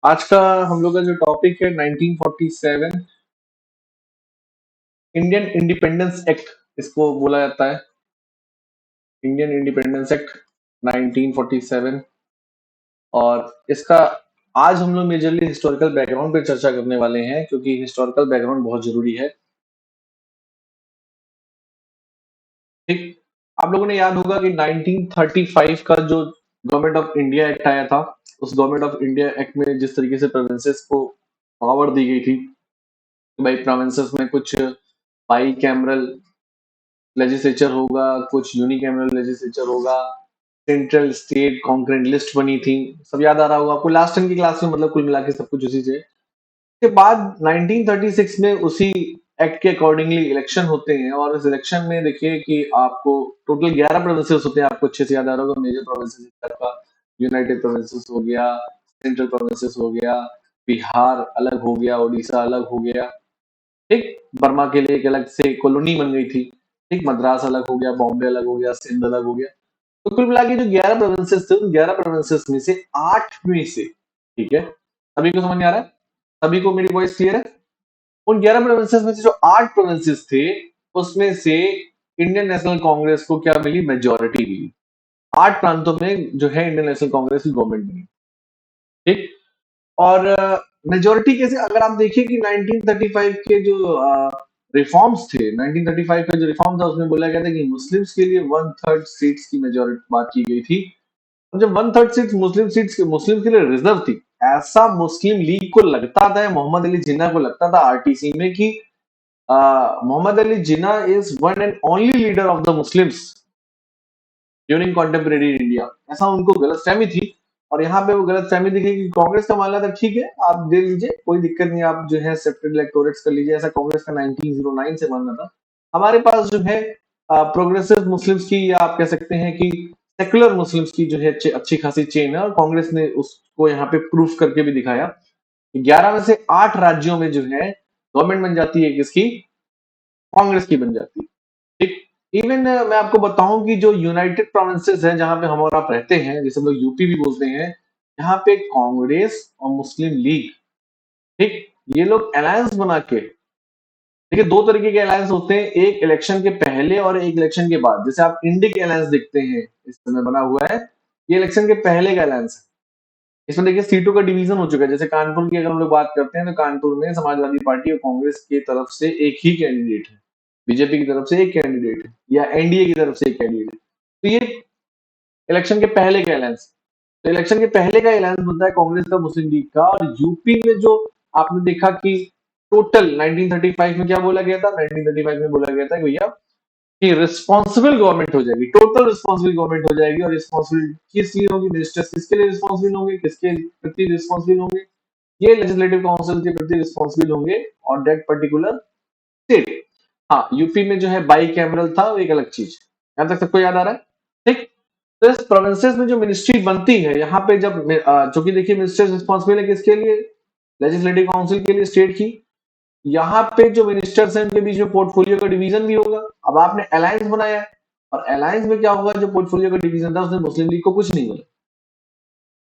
आज का हम लोग का जो टॉपिक है 1947 इंडियन इंडिपेंडेंस एक्ट, इसको बोला जाता है इंडियन इंडिपेंडेंस एक्ट 1947। और इसका आज हम लोग मेजरली हिस्टोरिकल बैकग्राउंड पे चर्चा करने वाले हैं, क्योंकि हिस्टोरिकल बैकग्राउंड बहुत जरूरी है। ठीक, आप लोगों ने याद होगा कि 1935 का जो गवर्नमेंट ऑफ इंडिया एक्ट आया था, उस गवर्नमेंट ऑफ इंडिया एक्ट में जिस तरीके से प्रोविंसेस को पावर दी गई थी कि भाई प्रोविंसेस में कुछ बाई कैमरल लेजिस्लेचर होगा, कुछ यूनिकैमरल लेजिस्लेचर होगा, सेंट्रल स्टेट कॉन्करेंट लिस्ट बनी थी। सब याद आ रहा होगा आपको लास्ट टाइम की क्लास में, मतलब कुल मिला के सब कुछ उसी से। के बाद 1936 में उसी एक्ट के अकॉर्डिंगली इलेक्शन होते हैं, और इस इलेक्शन में देखिए कि आपको टोटल 11 प्रोविंसेस होते हैं। आपको अच्छे से याद आ रहा होगा, मेजर प्रोविंसेस आपका यूनाइटेड प्रोविंसेस हो गया, सेंट्रल प्रोविंसेस हो गया, बिहार अलग हो गया, उड़ीसा अलग हो गया। ठीक, बर्मा के लिए एक अलग से कॉलोनी बन गई थी। ठीक, मद्रास अलग हो गया, बॉम्बे अलग हो गया, सिंध अलग हो गया। तो कुल मिला के जो 11 प्रोविंसेस थे, उन 11 प्रोविंसेस में से 8 में से, ठीक है, सभी को समझ में आ रहा है? सभी को मेरी वॉइस क्लियर है? उन 11 प्रोविंसेस में से जो 8 प्रोविंसेस थे, उसमें से इंडियन नेशनल कांग्रेस को क्या मिली? मेजोरिटी मिली। 8 प्रांतों में जो है इंडियन नेशनल कांग्रेस की गवर्नमेंट बनी। ठीक, और मेजोरिटी कैसे, अगर आप देखिए कि 1935 के जो रिफॉर्म्स थे, 1935 का जो रिफॉर्म था, उसमें बोला गया था कि मुस्लिम्स के लिए 1/3 सीट्स की मेजोरिटी बात की गई थी। और जब 1/3 सीट्स मुस्लिम के लिए रिजर्व थी, ऐसा मुस्लिम लीग को लगता था, मोहम्मद अली जिन्ना को लगता था आरटीसी में कि Mohammad Ali Jinnah is one and only leader of the Muslims during contemporary India. ऐसा उनको गलतफहमी थी। और यहाँ पे वो गलतफहमी दिखी कि कांग्रेस का मानना था ठीक है आप दे लीजिए, कोई दिक्कत नहीं, आप जो है सेपरेट इलेक्टोरेट्स कर लीजिए, ऐसा कांग्रेस का 1909 से मानना था। हमारे पास जो है प्रोग्रेसिव मुस्लिम्स की, या आप कह सकते हैं कि सेकुलर मुस्लिम्स की जो है अच्छी खासी चेन है, और कांग्रेस ने उसको यहाँ पे प्रूफ करके भी दिखाया कि 11 में से 8 राज्यों में जो है गवर्नमेंट बन जाती है किसकी? कांग्रेस की बन जाती है। ठीक, इवन मैं आपको बताऊं कि जो यूनाइटेड प्रोविंसेस हैं, जहां पे हम और आप रहते हैं, जिसे हम लोग यूपी भी बोलते हैं, यहाँ पे कांग्रेस और मुस्लिम लीग, ठीक, ये लोग अलायंस बना के, देखिए 2 तरीके के अलायंस होते हैं, एक इलेक्शन के पहले और एक इलेक्शन के बाद। जैसे आप इंडिक अलायंस देखते हैं इस समय बना हुआ है, ये इलेक्शन के पहले का अलायंस है। इसमें देखिए सीटों का डिवीजन हो चुका है। जैसे कानपुर की अगर हम लोग बात करते हैं, तो कानपुर में समाजवादी पार्टी और कांग्रेस की तरफ से एक ही कैंडिडेट है, बीजेपी की तरफ से एक कैंडिडेट है, या एनडीए की तरफ से एक कैंडिडेट है। तो ये इलेक्शन के पहले का अलायंस। तो इलेक्शन के पहले का अलायंस बनता है कांग्रेस का, मुस्लिम लीग का। और यूपी में जो आपने देखा कि टोटल 1935 में क्या बोला गया था? 1935 में बोला गया था कि भैया कि रिस्पॉन्सिबल गवर्नमेंट हो जाएगी, टोटल रिस्पॉन्सिबल गवर्नमेंट हो जाएगी। और रिस्पॉन्सिबिलिटी किस लिए होगी? मिनिस्टर्स किसके लिए रिस्पॉन्सिबल होंगे, किसके प्रति रिस्पॉन्सिबल होंगे? ये लेजिस्लेटिव काउंसिल के प्रति रिस्पॉन्सिबल होंगे और दैट पर्टिकुलर स्टेट। हाँ, यूपी में जो है बाई कैमरल था, वो एक अलग चीज। यहां तक सबको याद आ रहा है? ठीक, तो इस प्रोविंसेस में जो मिनिस्ट्री बनती है, यहाँ पे जब चूंकि देखिए मिनिस्टर्स रिस्पॉन्सिबल है किसके लिए? लेजिस्लेटिव काउंसिल के लिए, स्टेट की। यहाँ पे जो मिनिस्टर्स हैं उनके बीच में पोर्टफोलियो का डिवीजन भी होगा। अब आपने अलायंस बनाया है, और अलायंस में क्या होगा? जो पोर्टफोलियो का डिवीजन था, उसने मुस्लिम लीग को कुछ नहीं मिला,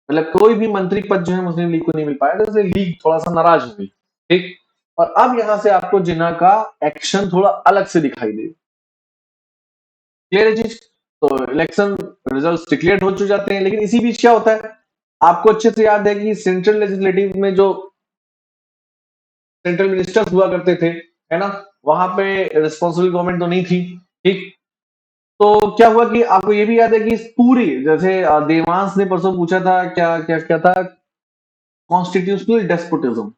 मतलब कोई भी मंत्री पद जो है मुस्लिम लीग को नहीं मिल पाया, तो इसलिए लीग थोड़ा सा नाराज हो गई। ठीक, और अब यहां से आपको जिन्ना का एक्शन थोड़ा अलग से दिखाई दे। क्लियर है चीज? तो इलेक्शन रिजल्ट डिक्लेयर हो चुके जाते हैं, लेकिन इसी बीच क्या होता है? आपको अच्छे से याद है कि सेंट्रल लेजिस्लेटिव में जो सेंट्रल मिनिस्टर्स हुआ करते थे, है ना, वहां पे रिस्पॉन्सिबल गवर्नमेंट तो नहीं थी। ठीक, तो क्या हुआ कि आपको ये भी याद है कि पूरी, जैसे देवांश ने परसों पूछा था, क्या क्या क्या था? कॉन्स्टिट्यूशनल डेस्पोटिज्म,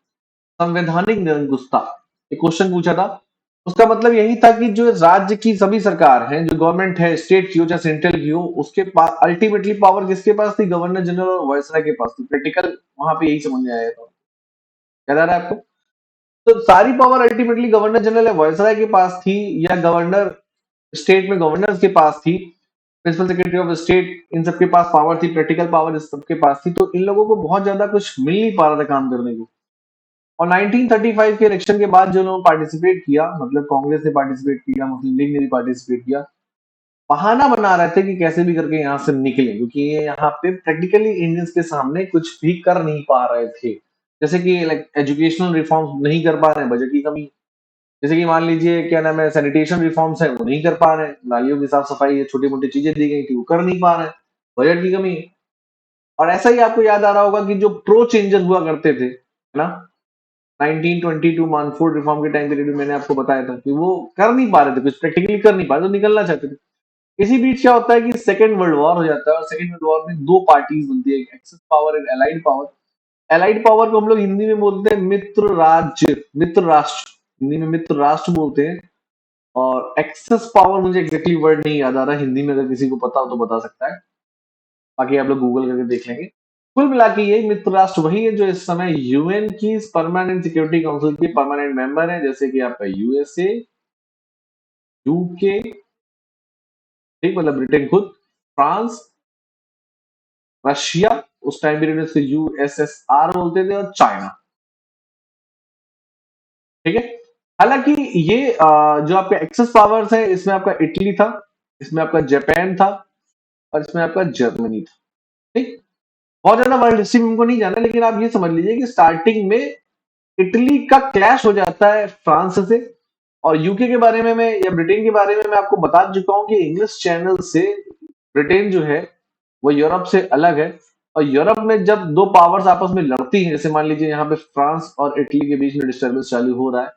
संवैधानिक निरंकुशता, एक क्वेश्चन पूछा था। उसका मतलब यही था कि जो राज्य की सभी सरकार है, जो गवर्नमेंट है, स्टेट की हो चाहे सेंट्रल की हो, उसके पास अल्टीमेटली पावर किसके पास थी? गवर्नर जनरल और वायसराय के पास थी। प्रैक्टिकल वहां पे यही समझ में आया था। याद आ रहा है आपको? तो सारी पावर अल्टीमेटली गवर्नर जनरल या वायसराय के पास थी, या गवर्नर स्टेट में गवर्नर के पास थी, प्रिंसिपल सेक्रेटरी ऑफ स्टेट, इन सबके पास पावर थी, प्रैक्टिकल पावर इस सबके पास थी। तो इन लोगों को बहुत ज्यादा कुछ मिल नहीं पा रहा था काम करने को। और 1935 के इलेक्शन के बाद जो लोगों पार्टिसिपेट किया, मतलब कांग्रेस ने पार्टिसिपेट किया, मुस्लिम लीग ने भी पार्टिसिपेट किया, बहाना बना रहे थे कि कैसे भी करके यहाँ से निकले, क्योंकि ये यहाँ पे प्रैक्टिकली इंडियंस के सामने कुछ भी कर नहीं पा रहे थे। जैसे कि लाइक एजुकेशनल रिफॉर्म्स नहीं कर पा रहे हैं, बजट की कमी। जैसे कि मान लीजिए क्या नाम है, सैनिटेशन रिफॉर्म्स है वो नहीं कर पा रहे हैं, नालियों की साफ सफाई, ये छोटी मोटी चीजें दी गई थी वो कर नहीं पा रहे हैं, बजट की कमी है। और ऐसा ही आपको याद आ रहा होगा कि जो प्रो चेंजर्स हुआ करते थे, है ना, 1922 मानफोर्ड रिफॉर्म के टाइम पीरियड में मैंने आपको बताया था कि वो कर नहीं पा रहे थे, कुछ प्रैक्टिकली कर नहीं पा रहे, तो निकलना चाहते थे। इसी बीच क्या होता है कि सेकेंड वर्ल्ड वॉर हो जाता है, और सेकेंड वर्ल्ड वॉर में दो पार्टीज बनती है, axis power and allied power. Allied power को हम लोग हिंदी में बोलते हैं मित्र राज्य, मित्र राष्ट्र, हिंदी में मित्र राष्ट्र बोलते हैं। और एक्सेस पावर, मुझे एग्जैक्टली वर्ड नहीं याद आ रहा हिंदी में, अगर किसी को पता हो तो बता सकता है, बाकी आप लोग गूगल करके देख लेंगे। कुल मिला के ये मित्र राष्ट्र वही है जो इस समय यूएन की परमानेंट सिक्योरिटी काउंसिल के परमानेंट मेंबर है, जैसे कि आपका यूएसए, यूके, ठीक, मतलब ब्रिटेन खुद, फ्रांस, रशिया, उस टाइम पीरियड में इसको यूएसएसआर बोलते थे, और चाइना। ठीक है। हालांकि ये जो आपके एक्सेस पावर्स है, इसमें आपका इटली था, इसमें आपका जापान था, और इसमें आपका जर्मनी था। ठीक। बहुत ज्यादा वर्ल्ड हिस्ट्री में हमको नहीं जाना, लेकिन आप ये समझ लीजिए कि स्टार्टिंग में इटली का क्लैश हो जाता है फ्रांस से। और यूके के बारे में मैं, या ब्रिटेन के बारे में मैं आपको बता चुका हूं कि इंग्लिश चैनल से ब्रिटेन जो है वो यूरोप से अलग है। और यूरोप में जब दो पावर्स आपस में लड़ती हैं, जैसे मान लीजिए यहाँ पे फ्रांस और इटली के बीच में डिस्टर्बेंस चालू हो रहा है,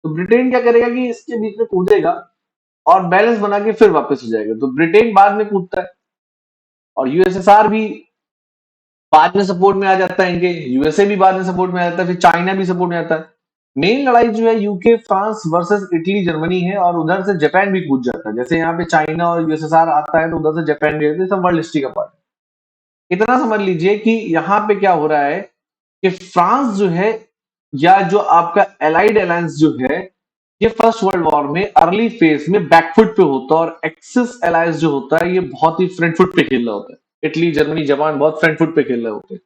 तो ब्रिटेन क्या करेगा कि इसके बीच में कूदेगा और बैलेंस बना के फिर वापस हो जाएगा। तो ब्रिटेन बाद में कूदता है, और यूएसएसआर भी बाद में सपोर्ट में आ जाता है इनके, यूएसए भी बाद में सपोर्ट में आ जाता है, फिर चाइना भी सपोर्ट में आता है। मेन लड़ाई जो है UK France versus Italy Germany है, और उधर से जापान भी कूद जाता है। जैसे यहाँ पे चाइना और यूएसएसआर आता है तो उधर से जापान भी आता है, सब वर्ल्ड हिस्ट्री का पार्ट है। इतना समझ लीजिए कि यहाँ पे क्या हो रहा है कि फ्रांस जो है, या जो आपका एलाइड अलायंस जो है, ये फर्स्ट वर्ल्ड वॉर में अर्ली फेज में बैकफुट पे होता है, और एक्सिस अलायंस जो होता है ये बहुत ही फ्रंट फुट पे खेल रहा होता है। इटली जर्मनी जापान बहुत फ्रंट फुट पे खेल रहे होते हैं।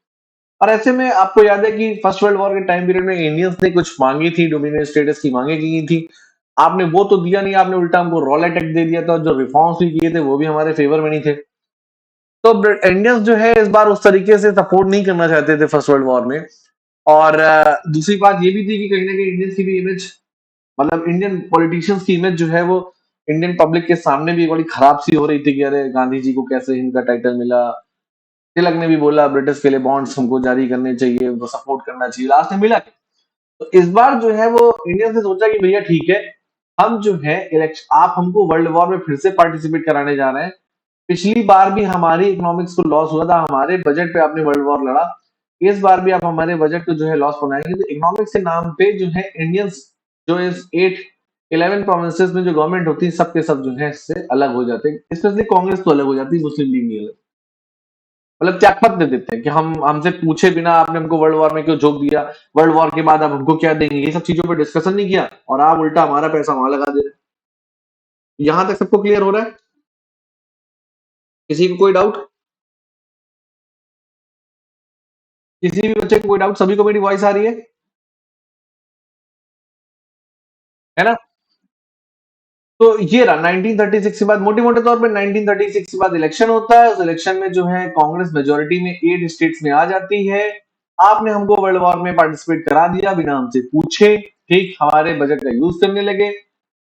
और ऐसे में आपको याद है कि फर्स्ट वर्ल्ड वॉर के टाइम पीरियड में इंडियंस ने कुछ मांगी थी, डोमिनियन स्टेटस की मांगे की थी। आपने वो तो दिया नहीं, आपने उल्टा हमको रॉल अटैक दे दिया था, और जो रिफॉर्म्स भी किए थे वो भी हमारे फेवर में नहीं थे। तो इंडियंस जो है इस बार उस तरीके से सपोर्ट नहीं करना चाहते थे फर्स्ट वर्ल्ड वॉर में। और दूसरी बात ये भी थी कि कहीं ना कहीं इंडियंस की भी इमेज, मतलब इंडियन पॉलिटिशियंस की इमेज जो है वो इंडियन पब्लिक के सामने भी बड़ी खराब सी हो रही थी कि अरे गांधी जी को कैसे हिंद का टाइटल मिला। तिलक ने भी बोला ब्रिटिश के लिए बॉन्ड्स हमको जारी करने चाहिए, उनको सपोर्ट करना चाहिए, लास्ट में मिला। तो इस बार जो है वो इंडियंस ने सोचा कि भैया ठीक है, हम जो है इलेक्शन, आप हमको वर्ल्ड वॉर में फिर से पार्टिसिपेट कराने जा रहे हैं। पिछली बार भी हमारी इकोनॉमिक्स को लॉस हुआ था, हमारे बजट पे आपने वर्ल्ड वॉर लड़ा, इस बार भी आप हमारे बजट को जो है लॉस बनाएंगे। तो इकोनॉमिक्स के नाम पे जो है इंडियंस, जो इस 11 प्रोविंसेस में जो गवर्नमेंट होती है, सब के सब जो है इससे अलग हो जाते हैं। स्पेशली कांग्रेस तो अलग हो जाती है, मुस्लिम लीग नहीं अलग। मतलब त्यागपत्र दे देते हैं कि हम, हमसे पूछे बिना आपने हमको वर्ल्ड वॉर में क्यों झोंक दिया, वर्ल्ड वॉर के बाद आप हमको क्या देंगे, ये सब चीजों पर डिस्कशन नहीं किया, और आप उल्टा हमारा पैसा वहां लगा दे रहे हैं। यहां तक सबको क्लियर हो रहा है? किसी को कोई डाउट? किसी भी बच्चे को कोई डाउट? सभी को मेरी वॉइस आ रही है ना? तो ये रहा 1936 के बाद, मोटे मोटे तौर पे 1936 के बाद इलेक्शन होता है। उस इलेक्शन में जो है कांग्रेस मेजोरिटी में 8 स्टेट्स में आ जाती है। आपने हमको वर्ल्ड वॉर में पार्टिसिपेट करा दिया बिना हमसे पूछे, ठीक, हमारे बजट का यूज करने लगे।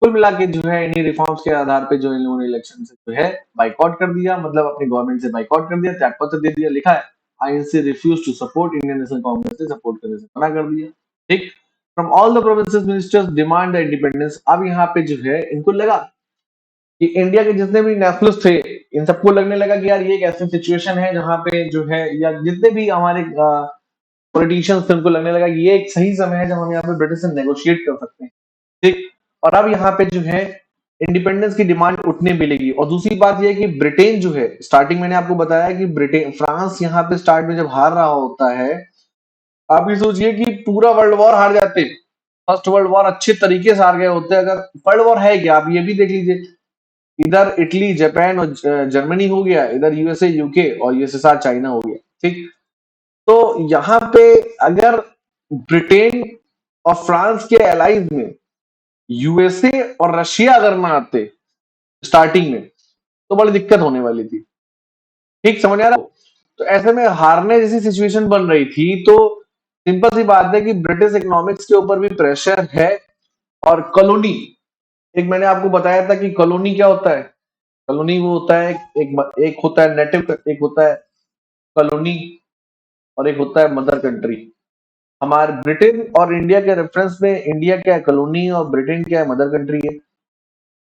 कुल मिला के जो है इन्हीं रिफॉर्म्स के आधार पे जो इन लोगों ने इलेक्शन से जो है बाइकआउट कर दिया, मतलब अपनी गवर्नमेंट से बाइकआउट कर दिया, त्यागपत्र दे दिया, लिखा है INC refuse to support, Indian National Congress से सपोर्ट करने से मना कर दिया। ठीक। From all the provinces ministers demand the independence. अब यहाँ पे जो है इनको लगा कि इंडिया के जितने भी नेशनलिस्ट थे, इन सबको लगने लगा कि यार ये एक ऐसी सिचुएशन है जहां पे जो है, या जितने भी हमारे पॉलिटिशियंस थे उनको लगने लगा कि ये एक सही समय है जब हम यहाँ पे ब्रिटिश से नेगोशिएट कर सकते हैं। ठीक। और अब यहाँ पे जो है इंडिपेंडेंस की डिमांड उठने मिलेगी। और दूसरी बात यह है कि ब्रिटेन जो है, स्टार्टिंग मैंने आपको बताया कि ब्रिटेन, फ्रांस यहाँ पे स्टार्ट में जब हार रहा होता है, आप ये सोचिए कि पूरा वर्ल्ड वॉर हार जाते, फर्स्ट वर्ल्ड वॉर अच्छे तरीके से हार गए होते। अगर वर्ल्ड वॉर है क्या, आप ये भी देख लीजिए, इधर इटली जापान और जर्मनी हो गया, इधर यूएसए यूके और यूएसएसआर चाइना हो गया। ठीक। तो यहाँ पे अगर ब्रिटेन और फ्रांस के एलाइज में यूएसए और रशिया अगर ना आते स्टार्टिंग में, तो बड़ी दिक्कत होने वाली थी। ठीक, समझ आ रहा हो? तो ऐसे में हारने जैसी सिचुएशन बन रही थी। तो सिंपल सी बात है कि ब्रिटिश इकोनॉमिक्स के ऊपर भी प्रेशर है। और कॉलोनी, एक मैंने आपको बताया था कि कॉलोनी क्या होता है। कॉलोनी वो होता है, एक होता है नेटिव, एक होता है कॉलोनी, और एक होता है मदर कंट्री। हमारे ब्रिटेन और इंडिया के रेफरेंस में इंडिया क्या है, कॉलोनी, और ब्रिटेन क्या है, मदर कंट्री है।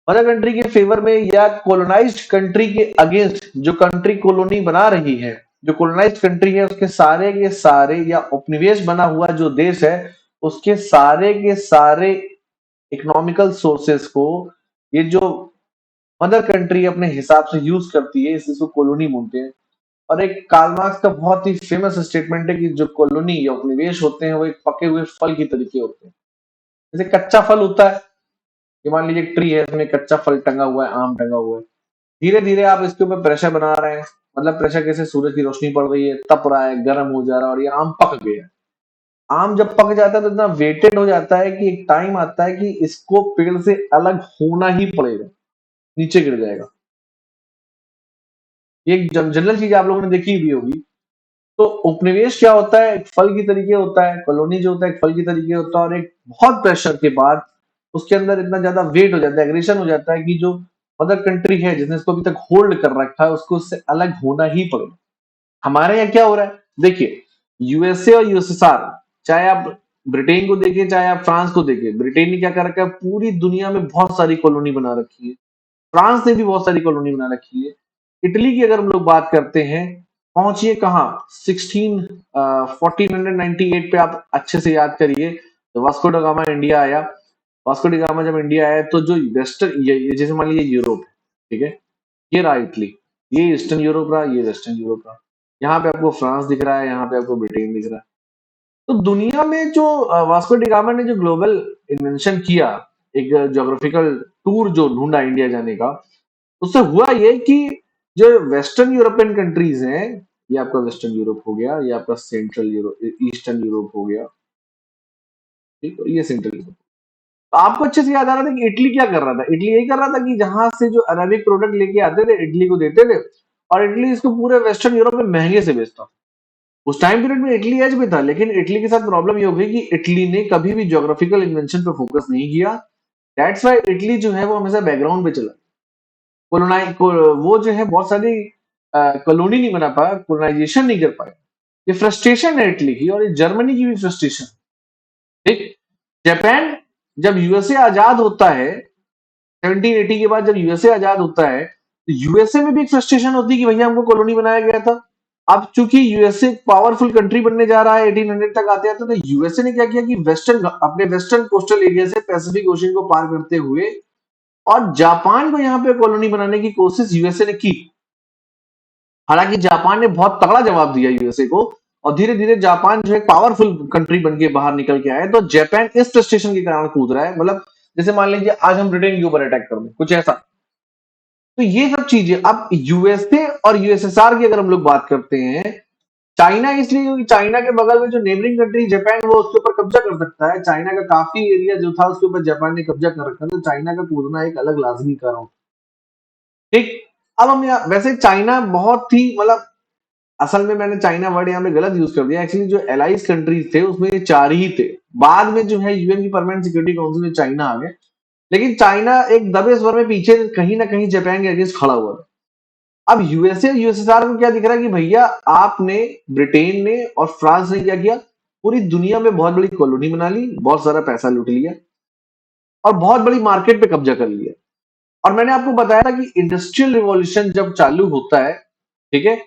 मदर कंट्री के फेवर में या कोलोनाइज्ड कंट्री के अगेंस्ट जो कंट्री कॉलोनी बना रही है, जो कोलोनाइज्ड कंट्री है उसके सारे के सारे, या उपनिवेश बना हुआ जो देश है उसके सारे के सारे इकोनॉमिकल सोर्सेस को ये जो मदर कंट्री अपने हिसाब से यूज करती है, इसको कॉलोनी बोलते हैं। और एक कार्ल मार्क्स का बहुत ही फेमस स्टेटमेंट है कि जो कॉलोनी या उपनिवेश होते हैं वो एक पके हुए फल की तरीके होते हैं। जैसे कच्चा फल होता है, कि मान लीजिए एक ट्री है, इसमें कच्चा फल टंगा हुआ है, आम टंगा हुआ है। धीरे धीरे आप इसके ऊपर प्रेशर बना रहे हैं, मतलब प्रेशर कैसे, सूरज की रोशनी पड़ रही है, तप रहा है, गर्म हो जा रहा है, और ये आम पक गया। आम जब पक जाता है तो इतना वेटेड हो जाता है कि एक टाइम आता है कि इसको पेड़ से अलग होना ही पड़ेगा, नीचे गिर जाएगा। ये एक जनरल चीज आप लोगों ने देखी भी होगी। तो उपनिवेश क्या होता है, एक फल की तरीके होता है। कॉलोनी जो होता है एक फल की तरीके होता है, और एक बहुत प्रेशर के बाद उसके अंदर इतना ज्यादा वेट हो जाता है, एग्रेशन हो जाता है कि जो मदर कंट्री है जिसने इसको अभी तक होल्ड कर रखा है उसको उससे अलग होना ही पड़ेगा। हमारे यहाँ क्या हो रहा है, देखिए, यूएसए और यूएसएसआर, चाहे आप ब्रिटेन को देखिए चाहे आप फ्रांस को देखिए, ब्रिटेन ने क्या कर रखा है, पूरी दुनिया में बहुत सारी कॉलोनी बना रखी है। फ्रांस ने भी बहुत सारी कॉलोनी बना रखी है। इटली की अगर हम लोग बात करते हैं, पहुंचिए कहाँ, 1498 पे आप अच्छे से याद करिए, तो वास्को ड गामा इंडिया आया। वास्को डी गामा जब इंडिया आया तो जो वेस्टर्न, ये जैसे मान लीजिए यूरोप है, ठीक है, ये रहा इटली, ये ईस्टर्न यूरोप रहा, ये वेस्टर्न यूरोप रहा। यहाँ पे आपको फ्रांस दिख रहा है, यहाँ पे आपको ब्रिटेन दिख रहा है। तो दुनिया में जो वास्को डी गामा ने जो ग्लोबल इन्वेंशन किया, एक ज्योग्राफिकल टूर जो ढूंढा इंडिया जाने का, उससे हुआ ये कि जो वेस्टर्न यूरोपियन कंट्रीज हैं, ये आपका वेस्टर्न यूरोप हो गया, ये आपका सेंट्रल यूरोप, ईस्टर्न यूरोप हो गया, ठीक है, ये सेंट्रल यूरोप। तो आपको अच्छे से याद आ रहा था कि इटली क्या कर रहा था, इटली यही कर रहा था कि जहां से जो अरेबिक प्रोडक्ट लेके आते थे इटली को देते थे, और इटली इसको पूरे वेस्टर्न यूरोप में महंगे से बेचता। उस टाइम पीरियड में इटली एज भी था, लेकिन इटली के साथ प्रॉब्लम ये हो गई कि इटली ने कभी भी ज्योग्राफिकल इन्वेंशन पे फोकस नहीं किया। दैट्स वाई इटली जो है वो हमेशा बैकग्राउंड पे चला। कोलोनाइ को, वो जो है बहुत सारी कॉलोनी नहीं बना पाया, कोलोनाइजेशन नहीं कर पाया। ये फ्रस्ट्रेशन है इटली की, और ये जर्मनी की भी फ्रस्ट्रेशन। ठीक, जापान, जब यूएसए आजाद होता है 1780 के बाद, जब यूएसए आजाद होता है तो यूएसए में भी एक फ्रस्ट्रेशन होती है कि भैया हमको कॉलोनी बनाया गया था। अब चूंकि यूएसए पावरफुल कंट्री बनने जा रहा है 1800 तक आते आते, तो यूएसए ने क्या किया कि वेस्टर्न, अपने वेस्टर्न कोस्टल एरिया से पैसिफिक ओशन को पार करते हुए और जापान को यहाँ पे कॉलोनी बनाने की कोशिश यूएसए ने की। हालांकि जापान ने बहुत तगड़ा जवाब दिया यूएसए को, और धीरे धीरे जापान जो है पावरफुल कंट्री बन के बाहर निकल के आया। तो जापान इस फ्रस्ट्रेशन के कारण कूद रहा है, मतलब जैसे मान लीजिए आज हम ब्रिटेन के ऊपर अटैक कर दें, कुछ ऐसा। तो ये सब चीजें, अब यूएसए और यूएसएसआर की अगर हम लोग बात करते हैं, चाइना इसलिए क्योंकि चाइना के बगल में जो नेबरिंग कंट्री जापान, वो उसके ऊपर कब्जा कर सकता है। चाइना का काफी एरिया जो था उसके ऊपर जापान ने कब्जा कर रखा था, तो चाइना का कूदना एक अलग लाजमी कारण। ठीक, अब हम यहाँ, वैसे चाइना बहुत ही, मतलब असल में मैंने चाइना वर्ड यहाँ पे गलत यूज कर दिया। एक्चुअली जो एलाइज कंट्रीज थे उसमें ये चार ही थे। बाद में जो है यूएन की परमानेंट सिक्योरिटी काउंसिल में चाइना आ गए, लेकिन चाइना एक दबे स्वर में पीछे कहीं ना कहीं जापान के अगेंस्ट खड़ा हुआ था। अब यूएसए और यूएसएसआर को क्या दिख रहा है कि भैया आपने, ब्रिटेन ने और फ्रांस ने क्या किया, पूरी दुनिया में बहुत बड़ी कॉलोनी बना ली, बहुत सारा पैसा लूट लिया, और बहुत बड़ी मार्केट पे कब्जा कर लिया। और मैंने आपको बताया था कि इंडस्ट्रियल रिवॉल्यूशन जब चालू होता है, ठीक है,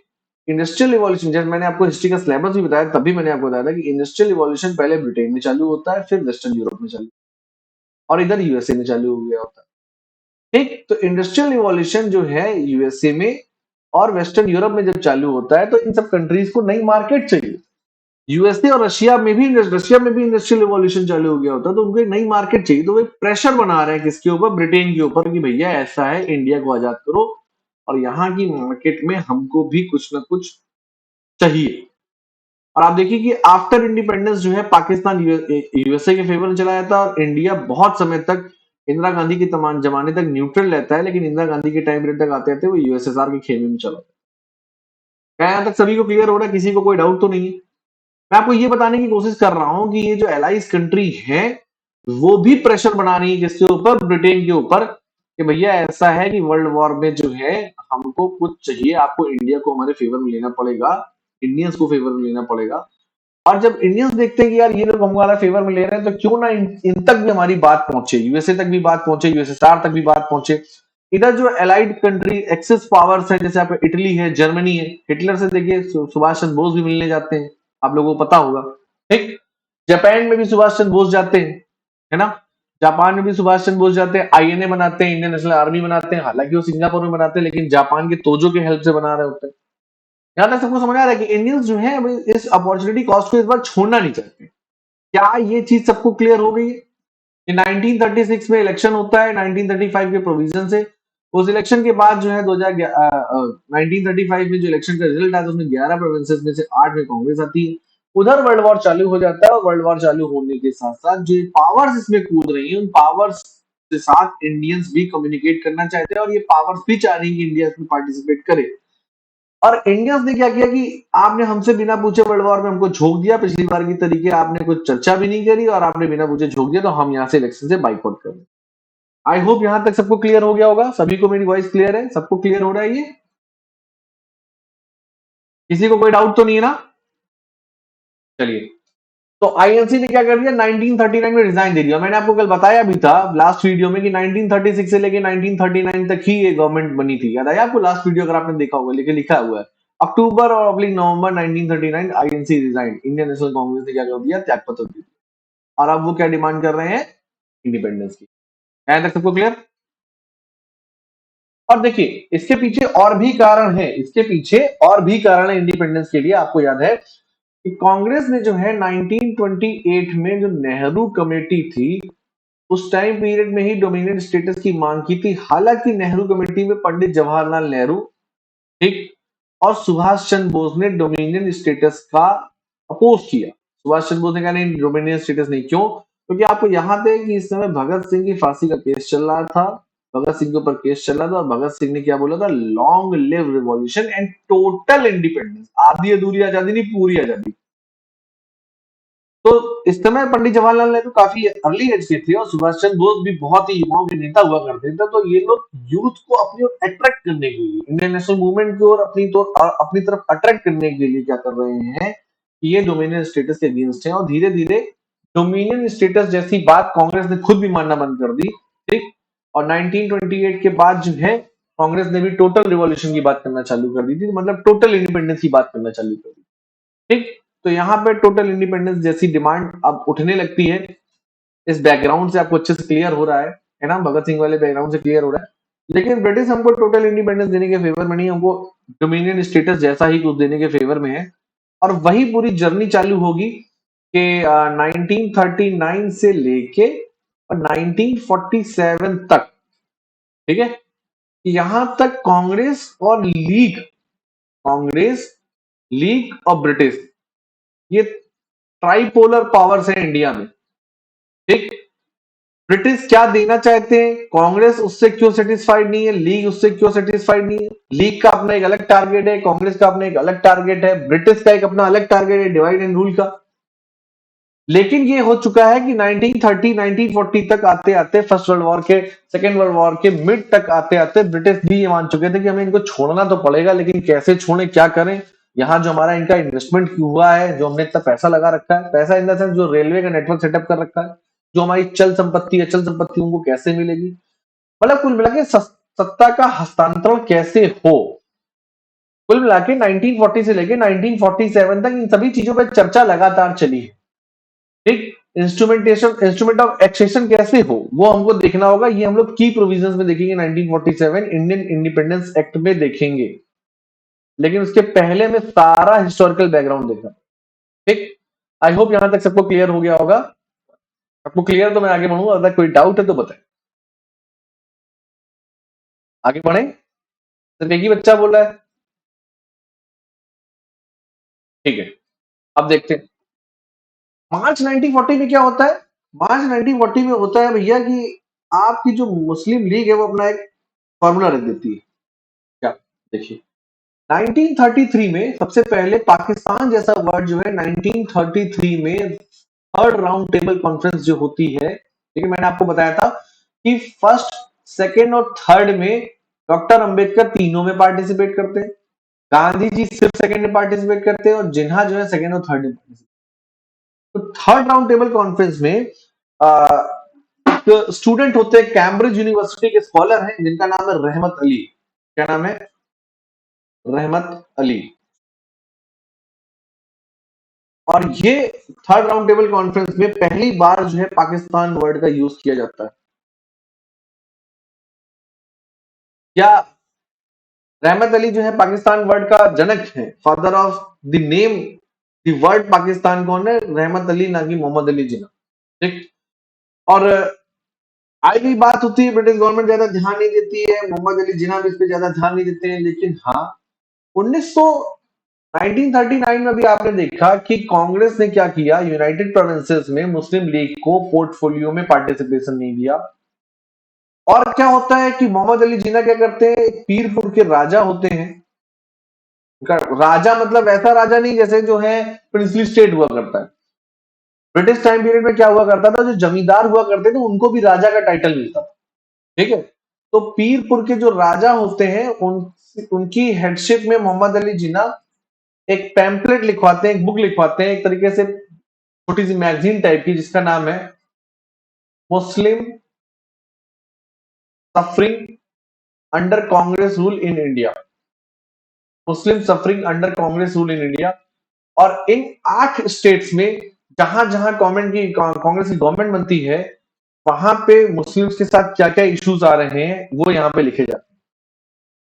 इंडस्ट्रियल रिवॉल्यूशन, जब मैंने आपको हिस्ट्री का सिलेबस भी बताया तभी मैंने आपको बताया था कि इंडस्ट्रियल रिवॉल्यूशन पहले ब्रिटेन में चालू होता है, फिर वेस्टर्न यूरोप में चालू, और इधर यूएसए में चालू हो गया होता है। ठीक, तो इंडस्ट्रियल रिवॉल्यूशन जो है यूएसए में और वेस्टर्न यूरोप में जब चालू होता है, तो इन सब कंट्रीज को नई मार्केट चाहिए। यूएसए और रशिया में भी इंडस्ट्रियल रिवॉल्यूशन चालू हो गया होता है, तो उनको एक नई मार्केट चाहिए। तो वो एक प्रेशर बना रहे हैं किसके ऊपर, ब्रिटेन के ऊपर, कि भैया ऐसा है, इंडिया को आजाद करो और यहाँ की मार्केट में हमको भी कुछ ना कुछ चाहिए। और आप देखिए कि आफ्टर इंडिपेंडेंस जो है पाकिस्तान यूएसए के फेवर में चला जाता है, और इंडिया बहुत समय तक, इंदिरा गांधी के तमाम जमाने तक न्यूट्रल रहता है, लेकिन इंदिरा गांधी के टाइम पीरियड तक आते आते वो यूएसएसआर के खेमे में चला। क्या यहाँ तक सभी को क्लियर हो रहा है, किसी को कोई डाउट तो नहीं है? मैं आपको ये बताने की कोशिश कर रहा हूं कि ये जो एलाइज कंट्री है वो भी प्रेशर बना रही है किसके ऊपर, ब्रिटेन के ऊपर, कि भैया ऐसा है कि वर्ल्ड वॉर में जो है हमको कुछ चाहिए, आपको इंडिया को हमारे फेवर में लेना पड़ेगा, इंडियंस को फेवर में लेना पड़ेगा। और जब इंडियंस देखते हैं कि यार ये लोग हमारा फेवर में ले रहे हैं, तो क्यों ना इन तक भी हमारी बात पहुंचे, यूएसए तक भी बात पहुंचे, यूएसएसआर तक भी बात पहुंचे। इधर जो एलाइड कंट्री एक्सिस पावर्स है, जैसे आपका इटली है, जर्मनी है, हिटलर से देखिए सुभाष चंद्र बोस भी मिलने जाते हैं, आप लोगों को पता होगा। ठीक, जापान में भी सुभाष चंद्र बोस जाते हैं, है ना, जापान में भी सुभाष चंद्र बोस जाते हैं, आईएनए बनाते हैं, इंडियन नेशनल आर्मी बनाते हैं, हालांकि वो सिंगापुर में बनाते हैं लेकिन जापान के तोजो के हेल्प से बना रहे होते हैं। यहाँ तक सबको समझ आ रहा है कि इंडियंस जो है अभी इस अपॉर्चुनिटी कॉस्ट को इस बार छोड़ना नहीं चाहते। क्या ये चीज सबको क्लियर हो गई है कि 1936 में इलेक्शन होता है 1935 के प्रोविजन से। उस इलेक्शन के बाद जो है 1935 में जो इलेक्शन का रिजल्ट आता है उसमें 11 प्रोविंसेस में से 8 में कांग्रेस आती है। उधर वर्ल्ड वॉर चालू हो जाता है और वर्ल्ड वॉर चालू होने के साथ साथ जो पावर्स इसमें कूद रही है उन पावर्स के साथ इंडियंस भी कम्युनिकेट करना चाहते हैं और ये पावर्स भी चाह रही है कि इंडिया इसमें पार्टिसिपेट करे। और इंडियंस ने क्या किया कि आपने हमसे बिना पूछे वर्ल्ड वॉर में हमको झोंक दिया, पिछली बार की तरीके आपने कुछ चर्चा भी नहीं करी और आपने बिना पूछे झोंक दिया, तो हम यहाँ से इलेक्शन से बाइकआउट कर रहे हैं। आई होप यहाँ तक सबको क्लियर हो गया होगा, सभी को मेरी वॉइस क्लियर है, सबको क्लियर हो रहा है ये, किसी को कोई डाउट तो नहीं है ना? चलिए, तो आईएनसी ने क्या कर दिया, 1939 में रिजाइन दे दिया। मैंने आपको कल बताया भी था लास्ट वीडियो में कि 1936 से लेके 1939 तक ही ये गवर्नमेंट बनी थी, याद आया आपको? लास्ट वीडियो अगर आपने देखा होगा, लेके लिखा हुआ है अक्टूबर और अब्लिक नवंबर 1939 INC resign, Indian National Congress ने क्या कर दिया, त्यागपत्र दे दिया। और अब वो क्या डिमांड कर रहे हैं, इंडिपेंडेंस की। यहाँ तक सबको क्लियर? और देखिए इसके पीछे और भी कारण है, इसके पीछे और भी कारण है इंडिपेंडेंस के लिए। आपको याद है कि कांग्रेस ने जो है 1928 में जो नेहरू कमेटी थी उस टाइम पीरियड में ही डोमिनियन स्टेटस की मांग की थी। हालांकि नेहरू कमेटी में पंडित जवाहरलाल नेहरू, ठीक, और सुभाष चंद्र बोस ने डोमिनियन स्टेटस का अपोज किया। सुभाष चंद्र बोस ने कहा नहीं, डोमिनियन स्टेटस नहीं। क्यों? क्योंकि आपको यहाँ पे कि इस समय भगत सिंह की फांसी का केस चल रहा था, भगत सिंह के ऊपर केस चल रहा था और भगत सिंह ने क्या बोला था, long live revolution and total independence, आधी अधूरी आजादी नहीं, पूरी आजादी। तो इस समय पंडित जवाहरलाल नेहरू काफी अर्ली एज के थे और सुभाष चंद्र बोस भी बहुत ही युवाओं के नेता हुआ करते थे। तो ये लोग यूथ को अपनी ओर अट्रैक्ट करने के लिए, इंडियन नेशनल मूवमेंट की ओर अपनी तरफ अट्रैक्ट करने के लिए क्या कर रहे हैं कि ये डोमिनियन स्टेटस के अगेंस्ट है। और धीरे धीरे डोमिनियन स्टेटस जैसी बात कांग्रेस ने खुद भी मानना बंद कर दी, ठीक। और 1928 के बाद जो है कांग्रेस ने भी टोटल रिवॉल्यूशन की बात करना चालू कर दी थी, मतलब टोटल इंडिपेंडेंस की बात करना चालू कर दी, ठीक। तो यहाँ पे टोटल इंडिपेंडेंस जैसी डिमांड अब उठने लगती है। इस बैकग्राउंड से आपको अच्छे से क्लियर हो रहा है ना, भगत सिंह वाले बैकग्राउंड से क्लियर हो रहा है। लेकिन ब्रिटिश हमको टोटल इंडिपेंडेंस देने के फेवर में नहीं, हमको डोमिनियन स्टेटस जैसा ही कुछ देने के फेवर में है। और वही पूरी जर्नी चालू होगी कि 1939 से लेके और 1947 तक, ठीक है, यहां तक कांग्रेस, लीग और ब्रिटिश, ये ट्राइपोलर पावर्स है इंडिया में, ठीक। ब्रिटिश क्या देना चाहते हैं, कांग्रेस उससे क्यों सेटिस्फाइड नहीं है, लीग उससे क्यों सेटिस्फाइड नहीं है। लीग का अपना एक अलग टारगेट है, कांग्रेस का अपना एक अलग टारगेट है, ब्रिटिश का एक अपना अलग टारगेट है, डिवाइड एंड रूल का। लेकिन ये हो चुका है कि 1930 1940 तक आते आते, फर्स्ट वर्ल्ड वॉर के, सेकेंड वर्ल्ड वॉर के मिड तक आते आते ब्रिटिश भी ये मान चुके थे कि हमें इनको छोड़ना तो पड़ेगा, लेकिन कैसे छोड़े, क्या करें। यहाँ जो हमारा इनका इन्वेस्टमेंट हुआ है, जो हमने इतना पैसा लगा रखा है, पैसा इन द सेंस जो रेलवे का नेटवर्क सेटअप कर रखा है, जो हमारी चल संपत्ति, अचल संपत्ति उनको कैसे मिलेगी, मतलब कुल मिला के सत्ता का हस्तांतरण कैसे हो। कुल मिला के 1940 से लेके 1947 तक इन सभी चीजों पर चर्चा लगातार चली है, ठीक। इंस्ट्रूमेंट ऑफ एक्सेशन कैसे हो वो हमको देखना होगा। ये हम लोग की प्रोविजंस में देखेंगे, 1947 इंडियन इंडिपेंडेंस एक्ट में देखेंगे। लेकिन उसके पहले में सारा हिस्टोरिकल बैकग्राउंड देखा, ठीक। आई होप यहां तक सबको क्लियर हो गया होगा। सबको क्लियर तो मैं आगे बढ़ूंगा, अगर कोई डाउट है तो बताएं, आगे बढ़े। सिर्फ एक ही बच्चा बोल रहा है, ठीक है। अब देखते हैं मार्च 1940 में क्या होता है। मार्च 1940 में होता है भैया कि आपकी जो मुस्लिम लीग है वो अपना एक फॉर्मूला रख देती है। क्या? देखिए, 1933 में सबसे पहले पाकिस्तान जैसा वर्ड जो है 1933 में थर्ड राउंड टेबल कॉन्फ्रेंस जो होती है, लेकिन मैंने आपको बताया था कि फर्स्ट, सेकेंड और थर्ड में डॉक्टर अंबेडकर तीनों में पार्टिसिपेट करते हैं, गांधी जी सिर्फ सेकेंड में पार्टिसिपेट करते हैं और जिन्हा जो है सेकेंड और थर्ड में participate। तो थर्ड राउंड टेबल कॉन्फ्रेंस में एक स्टूडेंट होते हैं, कैम्ब्रिज यूनिवर्सिटी के स्कॉलर हैं जिनका नाम है रहमत अली। क्या नाम है? रहमत अली। और ये थर्ड राउंड टेबल कॉन्फ्रेंस में पहली बार जो है पाकिस्तान वर्ड का यूज किया जाता है। क्या रहमत अली जो है पाकिस्तान वर्ड का जनक है, father of the name, the word Pakistan कौन है? रहमत अली, ना कि मोहम्मद अली जिन्ना। ठीक। और आज भी बात होती है ब्रिटिश गवर्नमेंट ज्यादा ध्यान नहीं देती है, मोहम्मद अली जिन्ना भी इस पे ज्यादा ध्यान नहीं देते हैं, लेकिन हाँ 1939 में भी आपने देखा कि कांग्रेस ने क्या किया, यूनाइटेड प्रोविंसेस में मुस्लिम लीग को पोर्टफोलियो में पार्टिसिपेशन नहीं दिया। और क्या होता है कि मोहम्मद अली जिन्ना क्या करते हैं, पीरपुर के राजा होते हैं। राजा मतलब ऐसा राजा नहीं जैसे जो है प्रिंसली स्टेट हुआ करता है। ब्रिटिश टाइम पीरियड में क्या हुआ करता था, जो जमींदार हुआ करते थे उनको भी राजा का टाइटल मिलता था। ठीक है। तो पीरपुर के जो राजा होते हैं उनकी हेडशिप में मोहम्मद अली जिन्ना एक पैम्पलेट लिखवाते हैं, एक बुक लिखवाते हैं, एक तरीके से छोटी सी मैगजीन टाइप की, जिसका नाम है Muslim suffering under Congress rule in India. Muslim suffering under Congress rule in India. और इन 8 स्टेट्स में जहां जहां कांग्रेस की गवर्नमेंट बनती है, वहां पे मुस्लिम्स के साथ क्या क्या इश्यूज आ रहे हैं वो यहाँ पे लिखे जाते हैं।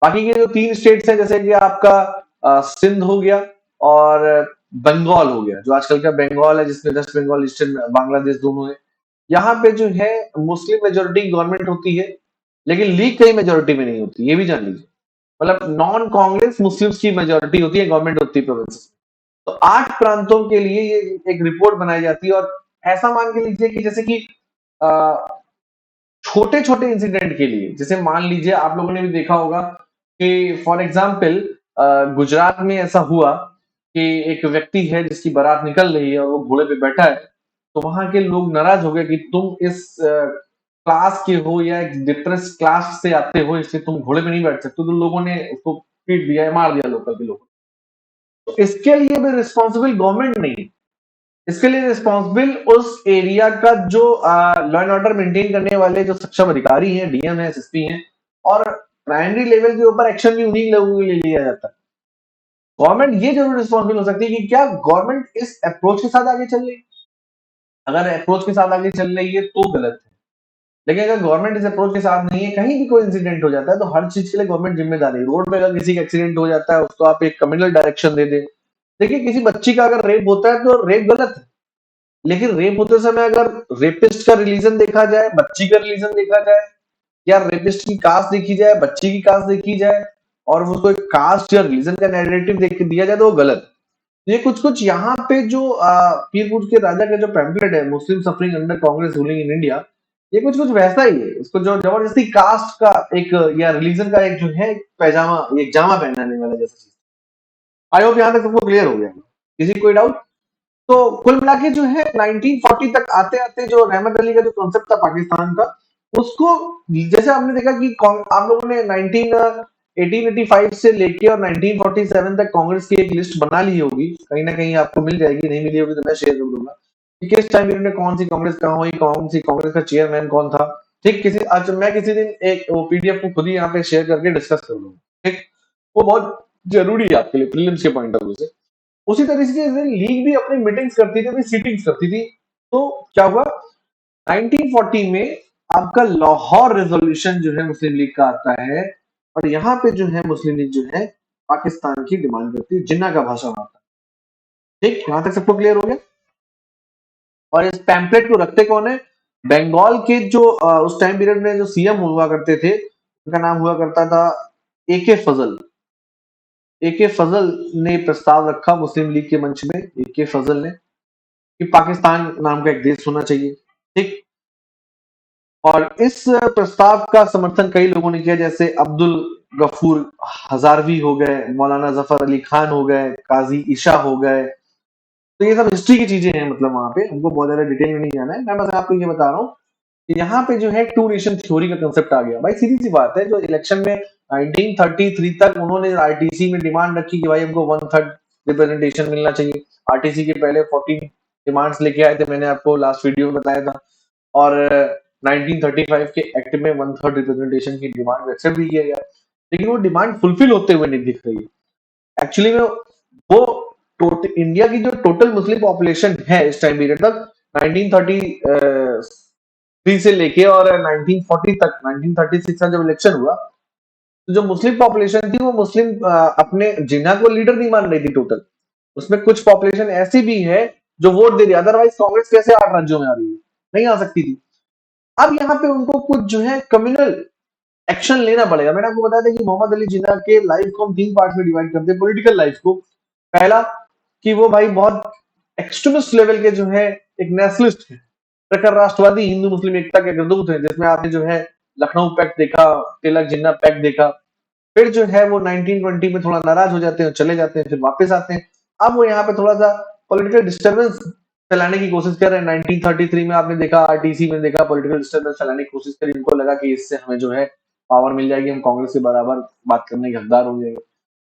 बाकी के जो 3 स्टेट्स हैं, जैसे कि आपका सिंध हो गया और बंगाल हो गया, जो आजकल का बंगाल है जिसमें वेस्ट बंगाल, ईस्टर्न बांग्लादेश दोनों है, यहाँ पे जो है मुस्लिम मेजोरिटी गवर्नमेंट होती है, लेकिन लीग कहीं मेजोरिटी में नहीं होती, ये भी जान लीजिए। मतलब नॉन कांग्रेस मुस्लिम्स की मेजोरिटी होती है, गवर्नमेंट होती है प्रोविंस। तो 8 प्रांतों के लिए ये एक रिपोर्ट बनाई जाती है। और ऐसा मान के लीजिए कि जैसे कि छोटे छोटे इंसिडेंट के लिए, जैसे मान लीजिए आप लोगों ने भी देखा होगा कि फॉर एग्जाम्पल गुजरात में ऐसा हुआ कि एक व्यक्ति है जिसकी बारात निकल रही है और वो घोड़े पे बैठा है, तो वहां के लोग नाराज हो गए कि तुम इस क्लास के हो या एक डिप्रेस क्लास से आते हो, इसलिए तुम घोड़े पे नहीं बैठ सकते। तो लोगों ने उसको पीट दिया, मार दिया लोकल के लोगों। तो इसके लिए भी रिस्पॉन्सिबल गवर्नमेंट नहीं है, इसके लिए रिस्पॉन्सिबल उस एरिया का जो लॉ एंड ऑर्डर मेंटेन करने वाले जो सक्षम अधिकारी हैं, डीएम है, एसएसपी हैं। और प्राइमरी लेवल के ऊपर एक्शन भी उन्हीं लोगों के लिए लिया जाता है। गवर्नमेंट ये जरूर रिस्पॉन्सिबल हो सकती है कि क्या गवर्नमेंट इस अप्रोच के साथ आगे चल रही है। अगर अप्रोच के साथ आगे चल रही है तो गलत है, लेकिन अगर गवर्नमेंट इस अप्रोच के साथ नहीं है, कहीं भी कोई इंसिडेंट हो जाता है तो हर चीज के लिए गवर्नमेंट जिम्मेदार है। रोड पे अगर किसी का एक्सीडेंट हो जाता है, उसको आप एक कम्युनल डायरेक्शन दे दें। देखिए, किसी बच्ची का अगर रेप होता है तो रेप गलत है, लेकिन रेप होते समय अगर रेपिस्ट का रिलीजन देखा जाए, बच्ची का रिलीजन देखा जाए, या रेपिस्ट की कास्ट देखी जाए, बच्ची की कास्ट देखी जाए, और उसको एक कास्ट या रिलीजन का नैरेटिव देख के दिया जाए तो वो गलत है। तो ये कुछ कुछ यहाँ पे जो पीरपुर के राजा का जो पैम्पलेट है, Muslim suffering under Congress ruling in India, ये कुछ कुछ वैसा ही है। इसको जो जबरदस्ती कास्ट का एक या रिलीजन का एक जो है पैजामा, एक जामा पहनाने वाला जैसा चीज। आई होप यहाँ तक सबको क्लियर हो गया। किसी कोई डाउट? तो कुल मिला के जो है 1940 तक आते आते जो रहमत अली का जो कॉन्सेप्ट था पाकिस्तान का, उसको जैसे आपने देखा कि आप लोगों ने 1885 से लेके और 1947 तक कांग्रेस की एक लिस्ट बना ली होगी, कहीं ना कहीं आपको मिल जाएगी, नहीं मिली होगी तो मैं शेयर कर दूंगा कि किस टाइम पीरियड में कौन सी कांग्रेस कहाँ हुई, कौन सी कांग्रेस का चेयरमैन कौन था। ठीक, अच्छा मैं किसी दिन एक वो पीडीएफ को खुद ही यहाँ पे शेयर करके डिस्कस कर लूंगा। ठीक, वो बहुत जरूरी है आपके लिए प्रीलिम्स के पॉइंट ऑफ व्यू से। उसी तरीके से लीग भी अपनी मीटिंग्स करती थी, अपनी सीटिंग्स करती थी। तो क्या हुआ, 1940 में आपका लाहौर रेजोल्यूशन जो है मुस्लिम लीग का आता है, और यहाँ पे जो है मुस्लिम लीग जो है पाकिस्तान की डिमांड करती है, जिन्ना का भाषण आता है। ठीक, यहां तक सबको क्लियर हो गया। और इस पैम्पलेट को रखते कौन है? बंगाल के जो उस टाइम पीरियड में जो सीएम हुआ करते थे, उनका नाम हुआ करता था एके फजल। एके फजल ने प्रस्ताव रखा मुस्लिम लीग के मंच में, एके फजल ने, कि पाकिस्तान नाम का एक देश होना चाहिए। ठीक। और इस प्रस्ताव का समर्थन कई लोगों ने किया, जैसे अब्दुल गफूर हजारवी हो गए, मौलाना जफर अली खान हो गए, काजी ईशा हो गए। तो ये सब हिस्ट्री की चीजें हैं, मतलब वहां पे हमको बहुत ज्यादा डिटेल में नहीं जाना है। मैं बस आपको ये बता रहा हूँ कि यहाँ पे जो है टू नेशन थ्योरी का कंसेप्ट आ गया। भाई सीधी सी बात है, जो इलेक्शन में 1933 तक उन्होंने आरटीसी में डिमांड रखी कि भाई हमको वन थर्ड रिप्रेजेंटेशन मिलना चाहिए। आरटीसी के पहले 14 डिमांड्स लेके आए थे, मैंने आपको लास्ट वीडियो में बताया था। और 1935 के एक्ट में वन थर्ड रिप्रेजेंटेशन की डिमांड एक्सेप्ट भी किया गया, लेकिन वो डिमांड फुलफिल होते हुए नहीं दिख रही है एक्चुअली में। वो टोटल इंडिया की जो टोटल मुस्लिम पॉपुलेशन है इस टाइम पीरियड तक, 1933 से लेके और 1940 तक, 1936 का जब इलेक्शन हुआ, तो जो मुस्लिम पॉपुलेशन थी वो मुस्लिम अपने जिन्ना को लीडर नहीं मान रही थी टोटल। उसमें कुछ पॉपुलेशन ऐसी भी है जो वोट दे रही है, अदरवाइज कांग्रेस कैसे 8 राज्यों में आ रही है, नहीं आ सकती थी। अब यहाँ पे उनको कुछ जो है कम्युनल एक्शन लेना पड़ेगा। मैंने आपको बताया था कि मोहम्मद अली जिन्ना के लाइफ को हम 3 पार्ट में डिवाइड करते हैं, पॉलिटिकल लाइफ को। पहला कि वो भाई बहुत एक्सट्रीमिस्ट लेवल के जो है एक नेशनलिस्ट है, प्रखर राष्ट्रवादी हिंदू मुस्लिम एकता के अग्रदूत है, जिसमें आपने जो है लखनऊ पैक्ट देखा, तिलक जिन्ना पैक्ट देखा। फिर जो है वो 1920 में थोड़ा नाराज हो जाते हैं, चले जाते हैं, फिर वापस आते हैं। अब वो यहाँ पे थोड़ा सा पॉलिटिकल डिस्टर्बेंस फैलाने की कोशिश कर रहे हैं। 1933 में आपने देखा, आरटीसी में देखा, पॉलिटिकल डिस्टर्बेंस फैलाने की कोशिश करी। उनको लगा कि इससे हमें जो है पावर मिल जाएगी, हम कांग्रेस के बराबर बात करने के हकदार हो जाएंगे।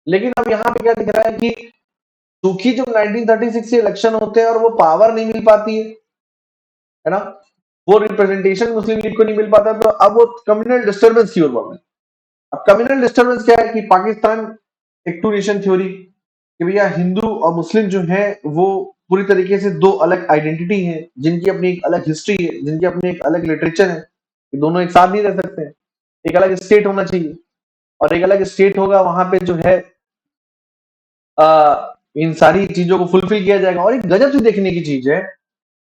लेकिन अब यहाँ पे क्या दिख रहा है कि चूंकि जब 1936 से इलेक्शन होते हैं और वो पावर नहीं मिल पाती है ना, वो रिप्रेजेंटेशन मुस्लिम लीग को नहीं मिल पाता, तो अब वो कम्युनल डिस्टर्बेंस की ओर बढ़ रहे हैं। अब कम्युनल डिस्टर्बेंस क्या है कि पाकिस्तान एक टू नेशन थ्योरी, कि भैया हिंदू और मुस्लिम जो है वो पूरी तरीके से दो अलग आइडेंटिटी है, जिनकी अपनी एक अलग हिस्ट्री है, जिनकी अपनी एक अलग लिटरेचर है। ये दोनों एक साथ नहीं रह सकते हैं। एक अलग स्टेट होना चाहिए, और एक अलग स्टेट होगा वहां पे जो है इन सारी चीजों को फुलफिल किया जाएगा। और एक गजब से देखने की चीज है,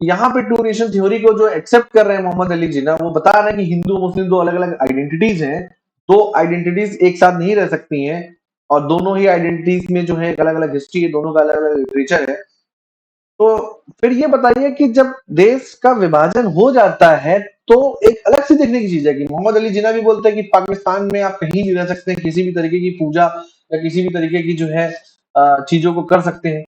यहाँ पे टू नेशन थ्योरी को जो एक्सेप्ट कर रहे हैं मोहम्मद अली जिन्ना, वो बता रहे हैं कि हिंदू मुस्लिम दो अलग अलग आइडेंटिटीज हैं, दो आइडेंटिटीज एक साथ नहीं रह सकती हैं, और दोनों ही आइडेंटिटीज में जो है एक अलग अलग हिस्ट्री है, दोनों का अलग अलग लिटरेचर है। तो फिर ये बताइए कि जब देश का विभाजन हो जाता है, तो एक अलग से देखने की चीज है कि मोहम्मद अली जिन्ना भी बोलते हैं कि पाकिस्तान में आप कहीं भी रह सकते हैं, किसी भी तरीके की पूजा या किसी भी तरीके की जो है चीजों को कर सकते हैं।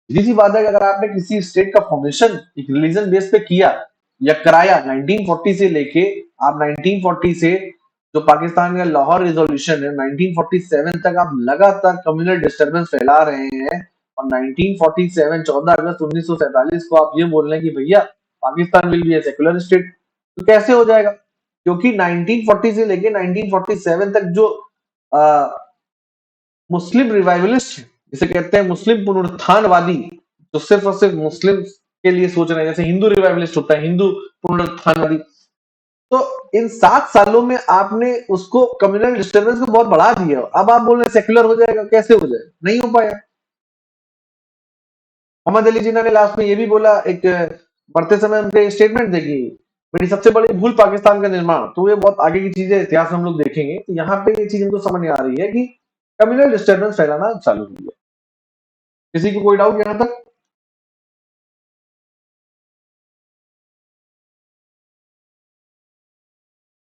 सीधी सी बात है कि अगर आपने किसी स्टेट का फॉर्मेशन एक रिलीजन बेस पे किया या कराया 1940 से लेके, आप 1940 से जो पाकिस्तान का लाहौर रिजोल्यूशन है 1947 तक आप लगातार कम्युनल डिस्टरबेंस फैला रहे हैं, और 1947 14 अगस्त 1947 को आप ये बोल रहे हैं कि भैया Pakistan will be a secular state, तो कैसे हो जाएगा? क्योंकि 1940 से लेके 1947 तक जो मुस्लिम रिवाइवलिस्ट, जिसे कहते हैं मुस्लिम पुनरुत्थानवादी, जो सिर्फ और सिर्फ मुस्लिम के लिए सोच रहे हैं, जैसे हिंदू रिवाइवलिस्ट होता है, हिंदू पुनरुत्थानवादी। तो इन 7 सालों में आपने उसको कम्युनल डिस्टर्बेंस को बहुत बढ़ा दिया। अब आप बोल रहे हैं सेक्युलर हो जाएगा, कैसे हो जाएगा? नहीं हो पाया। मोहम्मद अली जिन्ना ने लास्ट में ये भी बोला, एक बढ़ते समय उनके स्टेटमेंट देखी, मेरी सबसे बड़ी भूल पाकिस्तान का निर्माण। तो ये बहुत आगे की चीजें इतिहास में हम लोग देखेंगे, तो यहाँ पे ये चीज हमको समझ में आ रही है कि कम्युनल डिस्टर्बेंस फैलाना चालू हो गया। किसी को कोई डाउट यहाँ तक?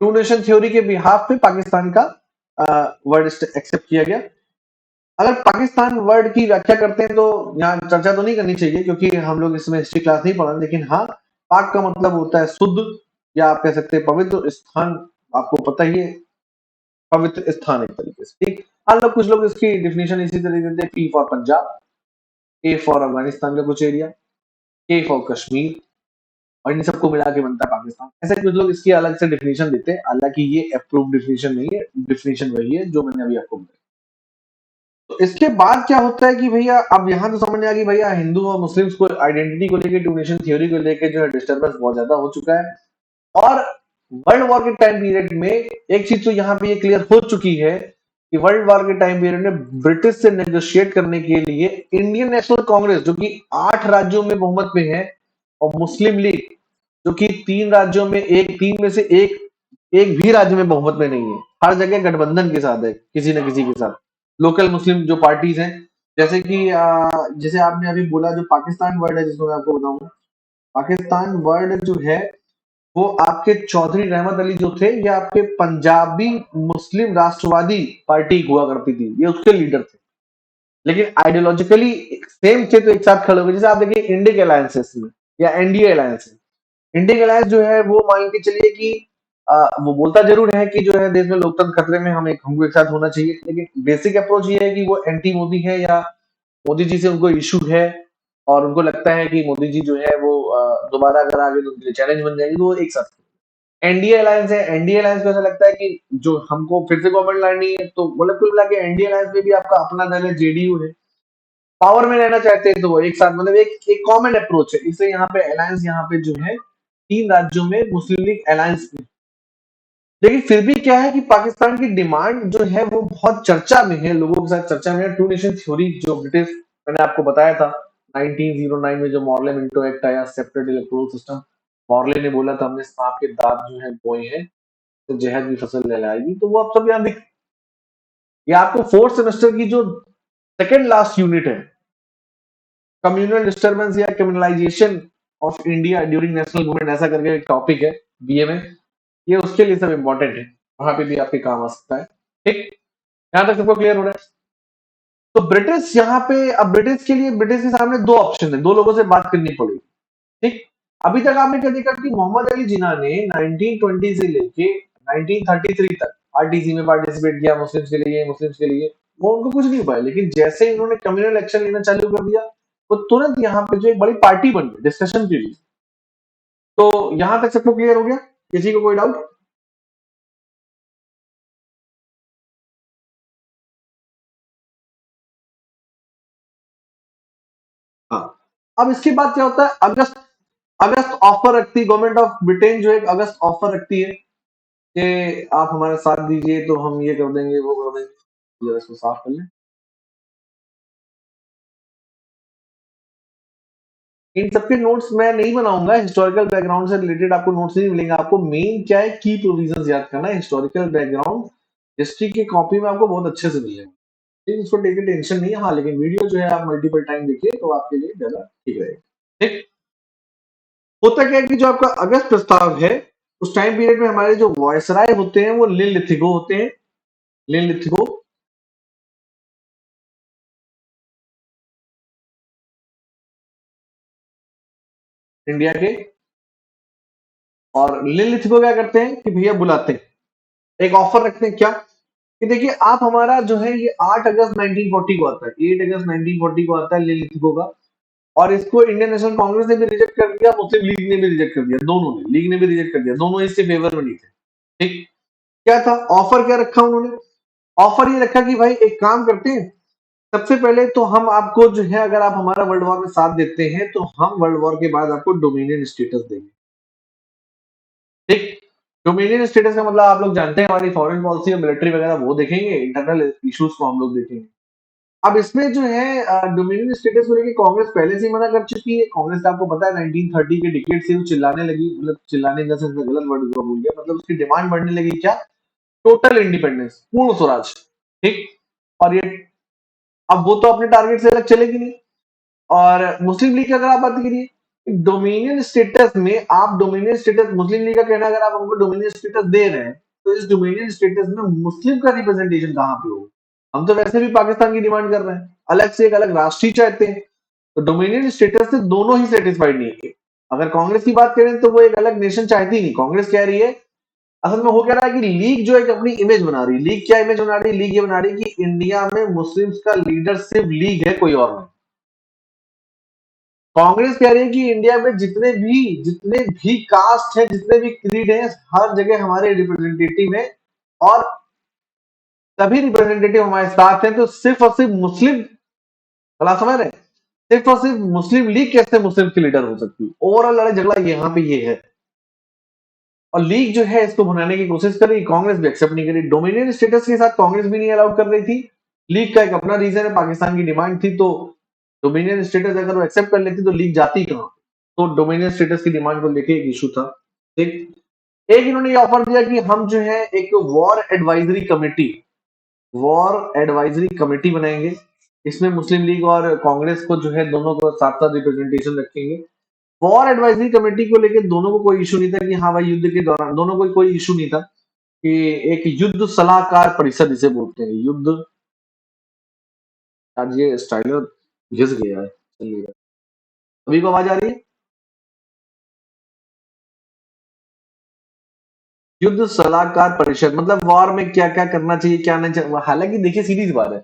टू नेशन थ्योरी के बिहाफ पे पाकिस्तान का वर्ड एक्सेप्ट किया गया। अगर पाकिस्तान वर्ड की व्याख्या करते हैं तो यहाँ चर्चा तो नहीं करनी चाहिए, क्योंकि हम लोग इसमें हिस्ट्री क्लास नहीं पढ़ा, लेकिन हाँ, पाक का मतलब होता है शुद्ध, या आप कह सकते हैं पवित्र स्थान। आपको पता ही है, पवित्र स्थान एक तरीके से, ठीक। हाँ, लोग कुछ लोग इसकी डिफिनेशन इसी तरीके देते हैं, P for Punjab, A for Afghanistan का कुछ एरिया, के फॉर कश्मीर, और इन सबको मिला के बनता है पाकिस्तान। ऐसे कुछ लोग इसकी अलग से डिफिनेशन देते हैं, हालांकि ये अप्रूव डिफिनेशन नहीं है, डिफिनेशन वही है जो मैंने अभी आपको बताया। तो इसके बाद क्या होता है कि भैया अब यहाँ तो समझ में आ गई, भैया हिंदू और मुस्लिम्स को आइडेंटिटी को लेके, टू नेशन थ्योरी को लेके जो है डिस्टर्बेंस बहुत ज्यादा हो चुका है। और वर्ल्ड वॉर के टाइम पीरियड में एक चीज तो यहाँ पे ये क्लियर हो चुकी है कि वर्ल्ड वॉर के टाइम पीरियड में ब्रिटिश से नेगोशिएट करने के लिए इंडियन नेशनल कांग्रेस, जो कि 8 राज्यों में बहुमत में है, और मुस्लिम लीग, जो कि 3 राज्यों में, एक 3 में से एक भी राज्य में बहुमत में नहीं है, हर जगह गठबंधन के साथ है, किसी न किसी के साथ, लोकल मुस्लिम जो पार्टीज हैं। जैसे कि जैसे आपने अभी बोला, जो पाकिस्तान वर्ड है, जिसको मैं आपको बताऊंगा, पाकिस्तान वर्ड जो है वो आपके चौधरी रहमत अली जो थे, ये आपके पंजाबी मुस्लिम राष्ट्रवादी पार्टी हुआ करती थी, ये उसके लीडर थे। लेकिन आइडियोलॉजिकली सेम थे, तो एक साथ खड़े हो गए। जैसे आप देखिए इंडियन अलायंसेस में या एनडीए अलायंस में, इंडियन अलायंस जो है वो मान के चलिए कि वो बोलता जरूर है कि जो है देश में लोकतंत्र खतरे में, हमें हमको एक साथ होना चाहिए, लेकिन बेसिक अप्रोच ये है कि वो एंटी मोदी है, या मोदी जी से उनको इशू है, और उनको लगता है कि मोदी जी जो है वो दोबारा अगर आगे तो उनके लिए चैलेंज बन जाएगी, तो वो एक साथ। एनडीए अलायंस है, एनडीए अलायंस को ऐसा लगता है कि जो हमको फिर से गवर्नमेंट लानी है, तो मतलब कुल मिला के एनडीए अलायंस में भी आपका अपना दल है, जेडीयू है, पावर में रहना चाहते हैं, तो वो एक साथ, मतलब एक एक कॉमन अप्रोच है। इसलिए यहाँ पे अलायंस, यहाँ पे जो है 3 राज्यों में मुस्लिम लीग अलायंस में। लेकिन फिर भी क्या है कि पाकिस्तान की डिमांड जो है वो बहुत चर्चा में है, लोगों के साथ चर्चा में है। टू नेशन थ्योरी जो ब्रिटिश, मैंने आपको बताया था 1909 में जो मॉर्ले मिंटो एक्ट आया, सेपरेट इलेक्टोरल सिस्टम, मॉर्ले ने बोला था हमने सांप के दांत जो है बोए हैं, तो जहर की फसल लहराएगी, तो वो आप सब यहाँ दिख। ये आपको फोर्थ सेमेस्टर की जो सेकेंड लास्ट यूनिट है, कम्युनल डिस्टर्बेंस या communalisation of India during national movement, ऐसा करके एक टॉपिक है बीए में, ये उसके लिए सब इंपॉर्टेंट है, वहां पे भी आपके काम आ सकता है। ठीक, यहां तक सबको क्लियर हो रहा है? तो ब्रिटिश यहाँ पे, अब ब्रिटिश के लिए, ब्रिटिश के सामने दो ऑप्शन है, दो लोगों से बात करनी पड़ेगी। ठीक, अभी तक आपने क्या देखा कि मोहम्मद अली जिन्ना ने 1920 से लेके 1933 तक आरटीसी में पार्टिसिपेट किया, मुस्लिम्स के लिए, मुस्लिम्स के लिए, वो उनको कुछ नहीं हुआ है। लेकिन जैसे ही इन्होंने कम्युनल एक्शन लेना चालू कर दिया, वो तुरंत यहाँ पे जो एक बड़ी पार्टी बन गई डिस्कशन के लिए। तो यहां तक सबको क्लियर हो गया? किसी को कोई डाउट? हाँ, अब इसके बाद क्या होता है, अगस्त, अगस्त ऑफर रखती है गवर्नमेंट ऑफ ब्रिटेन, जो एक अगस्त ऑफर रखती है कि आप हमारा साथ दीजिए तो हम ये कर देंगे, वो कर देंगे। जरा इसको साफ कर लें। इन सबके नोट्स मैं नहीं बनाऊंगा, हिस्टोरिकल बैकग्राउंड से रिलेटेड आपको नोट्स नहीं मिलेंगे। आपको मेन क्या है, की प्रोविजंस याद करना है। हिस्टोरिकल बैकग्राउंड हिस्ट्री की कॉपी में आपको बहुत अच्छे से मिलेगा, ठीक, उसको टेक टेंशन नहीं है। हाँ, लेकिन वीडियो जो है आप मल्टीपल टाइम देखिए, तो आपके लिए ज्यादा ठीक रहेगा। ठीक, होता क्या है कि जो आपका अगस्त प्रस्ताव है, उस टाइम पीरियड में हमारे जो वॉयसराय होते हैं वो लिथिगो होते हैं, लिथिगो, इंडिया के। और लिथिगो क्या करते हैं कि भैया बुलाते हैं, एक ऑफर रखते हैं क्या, कि देखिए आप हमारा जो है ये 8 अगस्त 1940 को आता है, 8 अगस्त 1940 को आता है लिथिगो का। और इसको इंडियन नेशनल कांग्रेस ने भी रिजेक्ट कर दिया, मुस्लिम लीग ने भी रिजेक्ट कर दिया, दोनों ने, लीग ने भी रिजेक्ट कर दिया, दोनों इसके फेवर में नहीं थे। ठीक, क्या था ऑफर, क्या रखा उन्होंने? ऑफर ये रखा कि भाई एक काम करते हैं, सबसे पहले तो हम आपको जो है, अगर आप हमारा वर्ल्ड वॉर में साथ देते हैं, तो हम वर्ल्ड वॉर के बाद आपको डोमिनियन स्टेटस देंगे। ठीक, डोमिनियन स्टेटस का मतलब आप लोग जानते हैं, हमारी फॉरेन पॉलिसी और मिलिट्री वगैरह वो देखेंगे, इंटरनल इश्यूज को हम लोग देखेंगे। अब इसमें जो है डोमिनियन स्टेटस को लेकर कांग्रेस पहले से ही मना कर चुकी है। कांग्रेस का आपको पता है 1930 के डिकेड से वो चिल्लाने लगी, मतलब चिल्लाने का सेंस में गलत वर्ड बोल गया, मतलब उसकी डिमांड बढ़ने लगी क्या, टोटल इंडिपेंडेंस, पूर्ण स्वराज। ठीक, और ये, अब वो तो अपने टारगेट से अलग चलेगी नहीं। और मुस्लिम लीग की अगर आप बात करिए, डोमिनियन स्टेटस में, आप डोमिनियन स्टेटस, मुस्लिम लीग का कहना है, अगर आप हमको डोमिनियन स्टेटस दे रहे हैं, तो इस डोमिनियन स्टेटस में मुस्लिम का रिप्रेजेंटेशन कहाँ पे होगा? हम तो वैसे भी पाकिस्तान की डिमांड कर रहे हैं, अलग से एक अलग राष्ट्र ही चाहते हैं। तो डोमिनियन स्टेटस से दोनों ही सेटिस्फाइड नहीं है। अगर कांग्रेस की बात करें तो वो एक अलग नेशन चाहती ही नहीं, कांग्रेस कह रही है, असल में हो क्या रहा है कि लीग जो एक अपनी इमेज बना रही है। लीग क्या इमेज बना रही है? लीग ये बना रही है कि इंडिया में मुस्लिम्स का लीडर सिर्फ लीग है, कोई और नहीं। कांग्रेस कह रही है कि इंडिया में जितने भी कास्ट है, जितने भी क्रीड है, हर जगह हमारे रिप्रेजेंटेटिव है, और सभी रिप्रेजेंटेटिव हमारे साथ हैं, तो सिर्फ और सिर्फ मुस्लिम, भला समझ रहे हैं? सिर्फ और सिर्फ मुस्लिम लीग कैसे मुस्लिम की लीडर हो सकती है? ओवरऑल लड़ाई झगड़ा यहाँ पे ये है। और लीग जो है इसको भुनाने की कोशिश कर रही, कांग्रेस भी एक्सेप्ट नहीं करी। डोमिनियन स्टेटस के साथ कांग्रेस भी नहीं अलाउड कर रही थी। लीग का एक अपना रीजन है, पाकिस्तान की डिमांड थी, तो डोमिनियन स्टेटस अगर वो एक्सेप्ट कर लेती तो लीग जाती कहाँ? तो डोमिनियन स्टेटस की डिमांड को लेके एक इशू था। एक एक इन्होंने ये ऑफर दिया कि हम जो है एक वॉर एडवाइजरी कमेटी बनाएंगे। इसमें मुस्लिम लीग और कांग्रेस को जो है, दोनों को साथ साथ रिप्रेजेंटेशन रखेंगे। वॉर एडवाइजरी कमेटी को लेके दोनों को कोई इशू नहीं था कि हाँ भाई युद्ध के दौरान, दोनों को कोई इशू नहीं था कि एक युद्ध सलाहकार परिषद इसे बोलते हैं, युद्ध। आज ये स्टाइलर घिस गया है, चलिए। अभी को आवाज आ रही है? युद्ध सलाहकार परिषद मतलब वॉर में क्या क्या करना चाहिए, क्या नहीं चाहिए। हालांकि देखिए सीरीज बात है,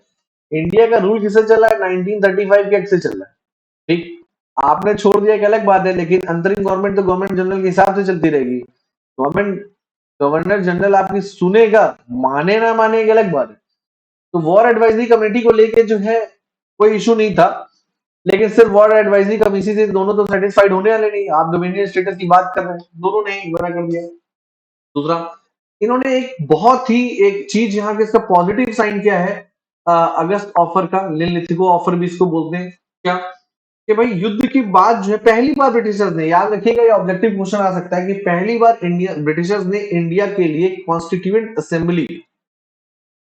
इंडिया का रूल किससे चला है? 1935 के एक्ट से चल रहा है। ठीक, आपने छोड़ दिया एक अलग बात है, लेकिन अंतरिम गवर्नमेंट तो गवर्नमेंट जनरल के हिसाब से चलती रहेगी। गवर्नमेंट, गवर्नर जनरल आपकी सुनेगा, माने ना माने एक अलग बात है। तो वॉर एडवाइजरी कमेटी को लेके जो है कोई इशू नहीं था, लेकिन सिर्फ वॉर एडवाइजरी कमेटी से दोनों तो सेटिस्फाइड होने वाले नहीं। आप डोमिनियन स्टेटस की बात कर रहे हैं, दोनों ने मना कर दिया। दूसरा, इन्होंने एक बहुत ही एक चीज यहाँ के इसका पॉजिटिव साइन क्या है, अगस्त ऑफर का, लिथिगो ऑफर भी इसको बोलते हैं। क्या कि भाई युद्ध के बाद जो है पहली बार ब्रिटिशर्स ने, याद रखिएगा ये ऑब्जेक्टिव क्वेश्चन आ सकता है, कि पहली बार इंडिया ब्रिटिशर्स ने इंडिया के लिए कॉन्स्टिट्यूएंट असेंबली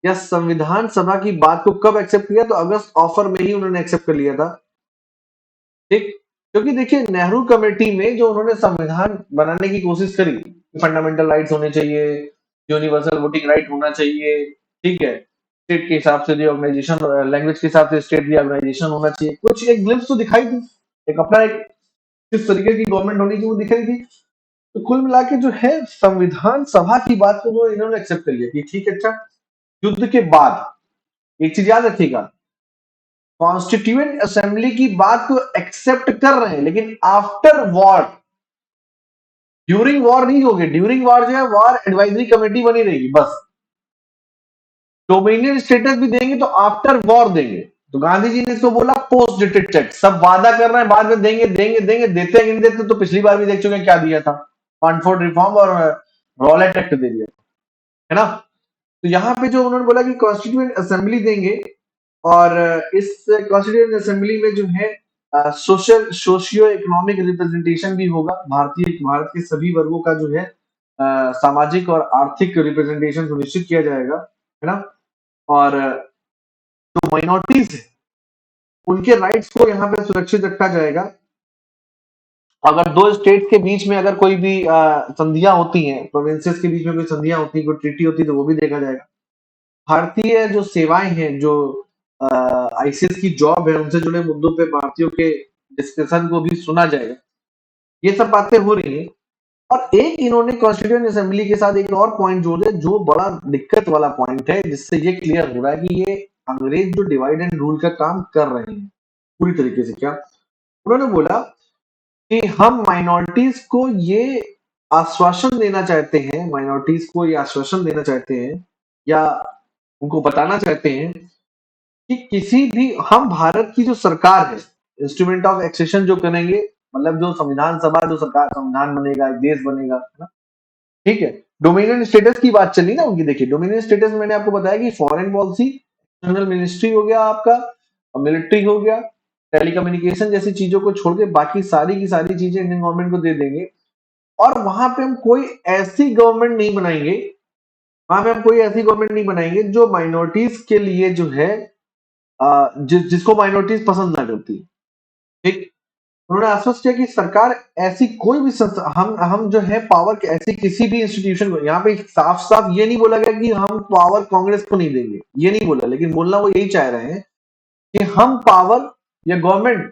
या संविधान सभा की बात को कब एक्सेप्ट किया? तो अगस्त ऑफर में ही उन्होंने एक्सेप्ट कर लिया था। ठीक, क्योंकि देखिए नेहरू कमेटी में जो उन्होंने संविधान बनाने की कोशिश करी, फंडामेंटल राइट्स होने चाहिए, यूनिवर्सल वोटिंग राइट होना चाहिए, ठीक है, स्टेट के हिसाब से रिऑर्गेनाइजेशन, लैंग्वेज के हिसाब से स्टेट रिऑर्गेनाइजेशन होना चाहिए, कुछ एक ग्लिम्स तो दिखाई थी, एक अपना एक किस तरीके की गवर्नमेंट होनी चाहिए वो दिखाई थी। तो कुल मिला के जो है संविधान सभा की बात को इन्होंने एक्सेप्ट कर लिया कि ठीक है, अच्छा युद्ध के बाद एक चीज याद रखिएगा, कॉन्स्टिट्यूएंट असेंबली की बात को एक्सेप्ट कर रहे हैं, लेकिन आफ्टर वॉर, ड्यूरिंग वॉर नहीं होगी। ड्यूरिंग वॉर जो है वॉर एडवाइजरी कमेटी बनी रहेगी बस। डोमिनियन स्टेटस भी देंगे तो आफ्टर वॉर देंगे। तो गांधी जी ने इसको बोला पोस्ट डेटेड चेक, सब वादा कर रहे हैं बाद में देंगे देंगे देंगे, देते हैं कि नहीं देते? तो पिछली बार भी देख चुके हैं क्या दिया था, कॉन्फोर्ड रिफॉर्म और रॉलेट एक्ट दे दिया, है ना। तो यहाँ पे जो उन्होंने बोला कि कॉन्स्टिट्यूएंट असेंबली देंगे, और इस कॉन्स्टिट्यूएंट असेंबली में जो है सोशल सोशियो इकोनॉमिक रिप्रेजेंटेशन भी होगा, भारत के सभी वर्गों का जो है सामाजिक और आर्थिक रिप्रेजेंटेशन सुनिश्चित किया जाएगा, है ना। और जो माइनॉरिटीज है उनके राइट्स को यहाँ पे सुरक्षित रखा जाएगा। अगर दो स्टेट के बीच में अगर कोई भी संधियां होती हैं, प्रोविंसेस के बीच में कोई संधियां होती है, कोई ट्रीटी होती है, तो वो भी देखा जाएगा। भारतीय जो सेवाएं हैं, जो आईसीएस की जॉब है, उनसे जुड़े मुद्दों पे भारतीयों के डिस्कशन को भी सुना जाएगा। ये सब बातें हो रही हैं। और एक इन्होंने कॉन्स्टिट्यूएंट असेंबली के साथ एक और पॉइंट जोड़ दिया, जो बड़ा दिक्कत वाला पॉइंट है, जिससे ये क्लियर हो रहा है कि ये अंग्रेज जो डिवाइड एंड रूल का काम कर रहे हैं पूरी तरीके से। क्या उन्होंने बोला कि हम माइनॉरिटीज को ये आश्वासन देना चाहते हैं, माइनॉरिटीज को ये आश्वासन देना चाहते हैं, या उनको बताना चाहते हैं कि किसी भी, हम भारत की जो सरकार है, इंस्ट्रूमेंट ऑफ एक्सेशन जो करेंगे, मतलब जो संविधान सभा, जो सरकार, संविधान बनेगा, एक देश बनेगा, है ना। ठीक है, डोमिनियन स्टेटस की बात चली ना उनकी। देखिए डोमिनियन स्टेटस मैंने आपको बताया कि फॉरेन पॉलिसी, एक्सटर्नल मिनिस्ट्री हो गया आपका, मिलिट्री हो गया, टेलीकम्युनिकेशन जैसी चीजों को छोड़ के बाकी सारी की सारी चीजें इंडियन गवर्नमेंट को दे देंगे। और वहां पे हम कोई ऐसी गवर्नमेंट नहीं बनाएंगे, वहां पे हम कोई ऐसी गवर्नमेंट नहीं बनाएंगे जो माइनॉरिटीज के लिए जो है जिसको माइनॉरिटीज पसंद ना करती। ठीक, उन्होंने आश्वस्त किया कि सरकार ऐसी कोई भी संस्था, हम जो है पावर के ऐसी किसी भी इंस्टीट्यूशन को, यहाँ पे साफ साफ ये नहीं बोला गया कि हम पावर कांग्रेस को नहीं देंगे, ये नहीं बोला, लेकिन बोलना वो यही चाह रहे हैं कि हम पावर या गवर्नमेंट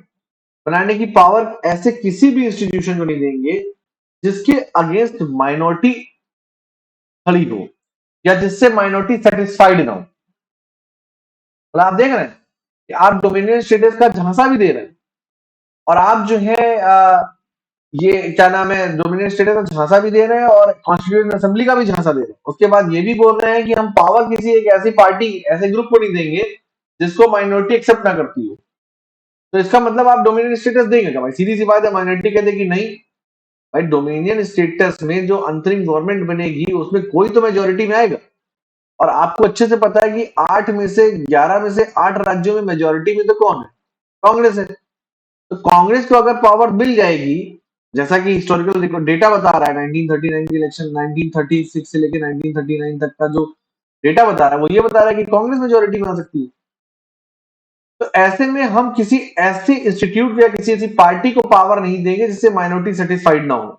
बनाने की पावर ऐसे किसी भी इंस्टीट्यूशन को नहीं देंगे जिसके अगेंस्ट माइनॉरिटी खड़ी हो, या जिससे माइनॉरिटी सेटिस्फाइड ना हो। मतलब आप देख रहे हैं कि आप डोमिनियन स्टेटस का झांसा भी दे रहे हैं, और आप जो है ये क्या नाम है, डोमिनियन स्टेटस का झांसा भी दे रहे हैं, और कॉन्स्टिट्यूएंट असेंबली का भी झांसा दे रहे हैं। उसके बाद ये भी बोल रहे हैं कि हम पावर किसी एक ऐसी पार्टी, ऐसे ग्रुप को नहीं देंगे जिसको माइनॉरिटी एक्सेप्ट ना करती हो। तो इसका मतलब आप डोमिनियन स्टेटस देंगे क्या? भाई सीधी सी बात है, माइनॉरिटी कहते कि नहीं भाई, डोमिनियन स्टेटस में जो अंतरिम गवर्नमेंट बनेगी उसमें कोई तो मेजोरिटी में आएगा। और आपको अच्छे से पता है कि 8 में से 11 में से 8 राज्यों में मेजोरिटी में तो कौन है? कांग्रेस है। तो कांग्रेस को अगर पावर मिल जाएगी, जैसा कि हिस्टोरिकल डेटा बता रहा है, 1939 की इलेक्शन, 1936 से लेकर 1939 तक का जो डेटा बता रहा है, वो ये बता रहा है कि कांग्रेस मेजोरिटी में आ सकती है। तो ऐसे में हम किसी ऐसे इंस्टीट्यूट या किसी ऐसी पार्टी को पावर नहीं देंगे जिससे माइनॉरिटी सेटिस्फाइड ना हो।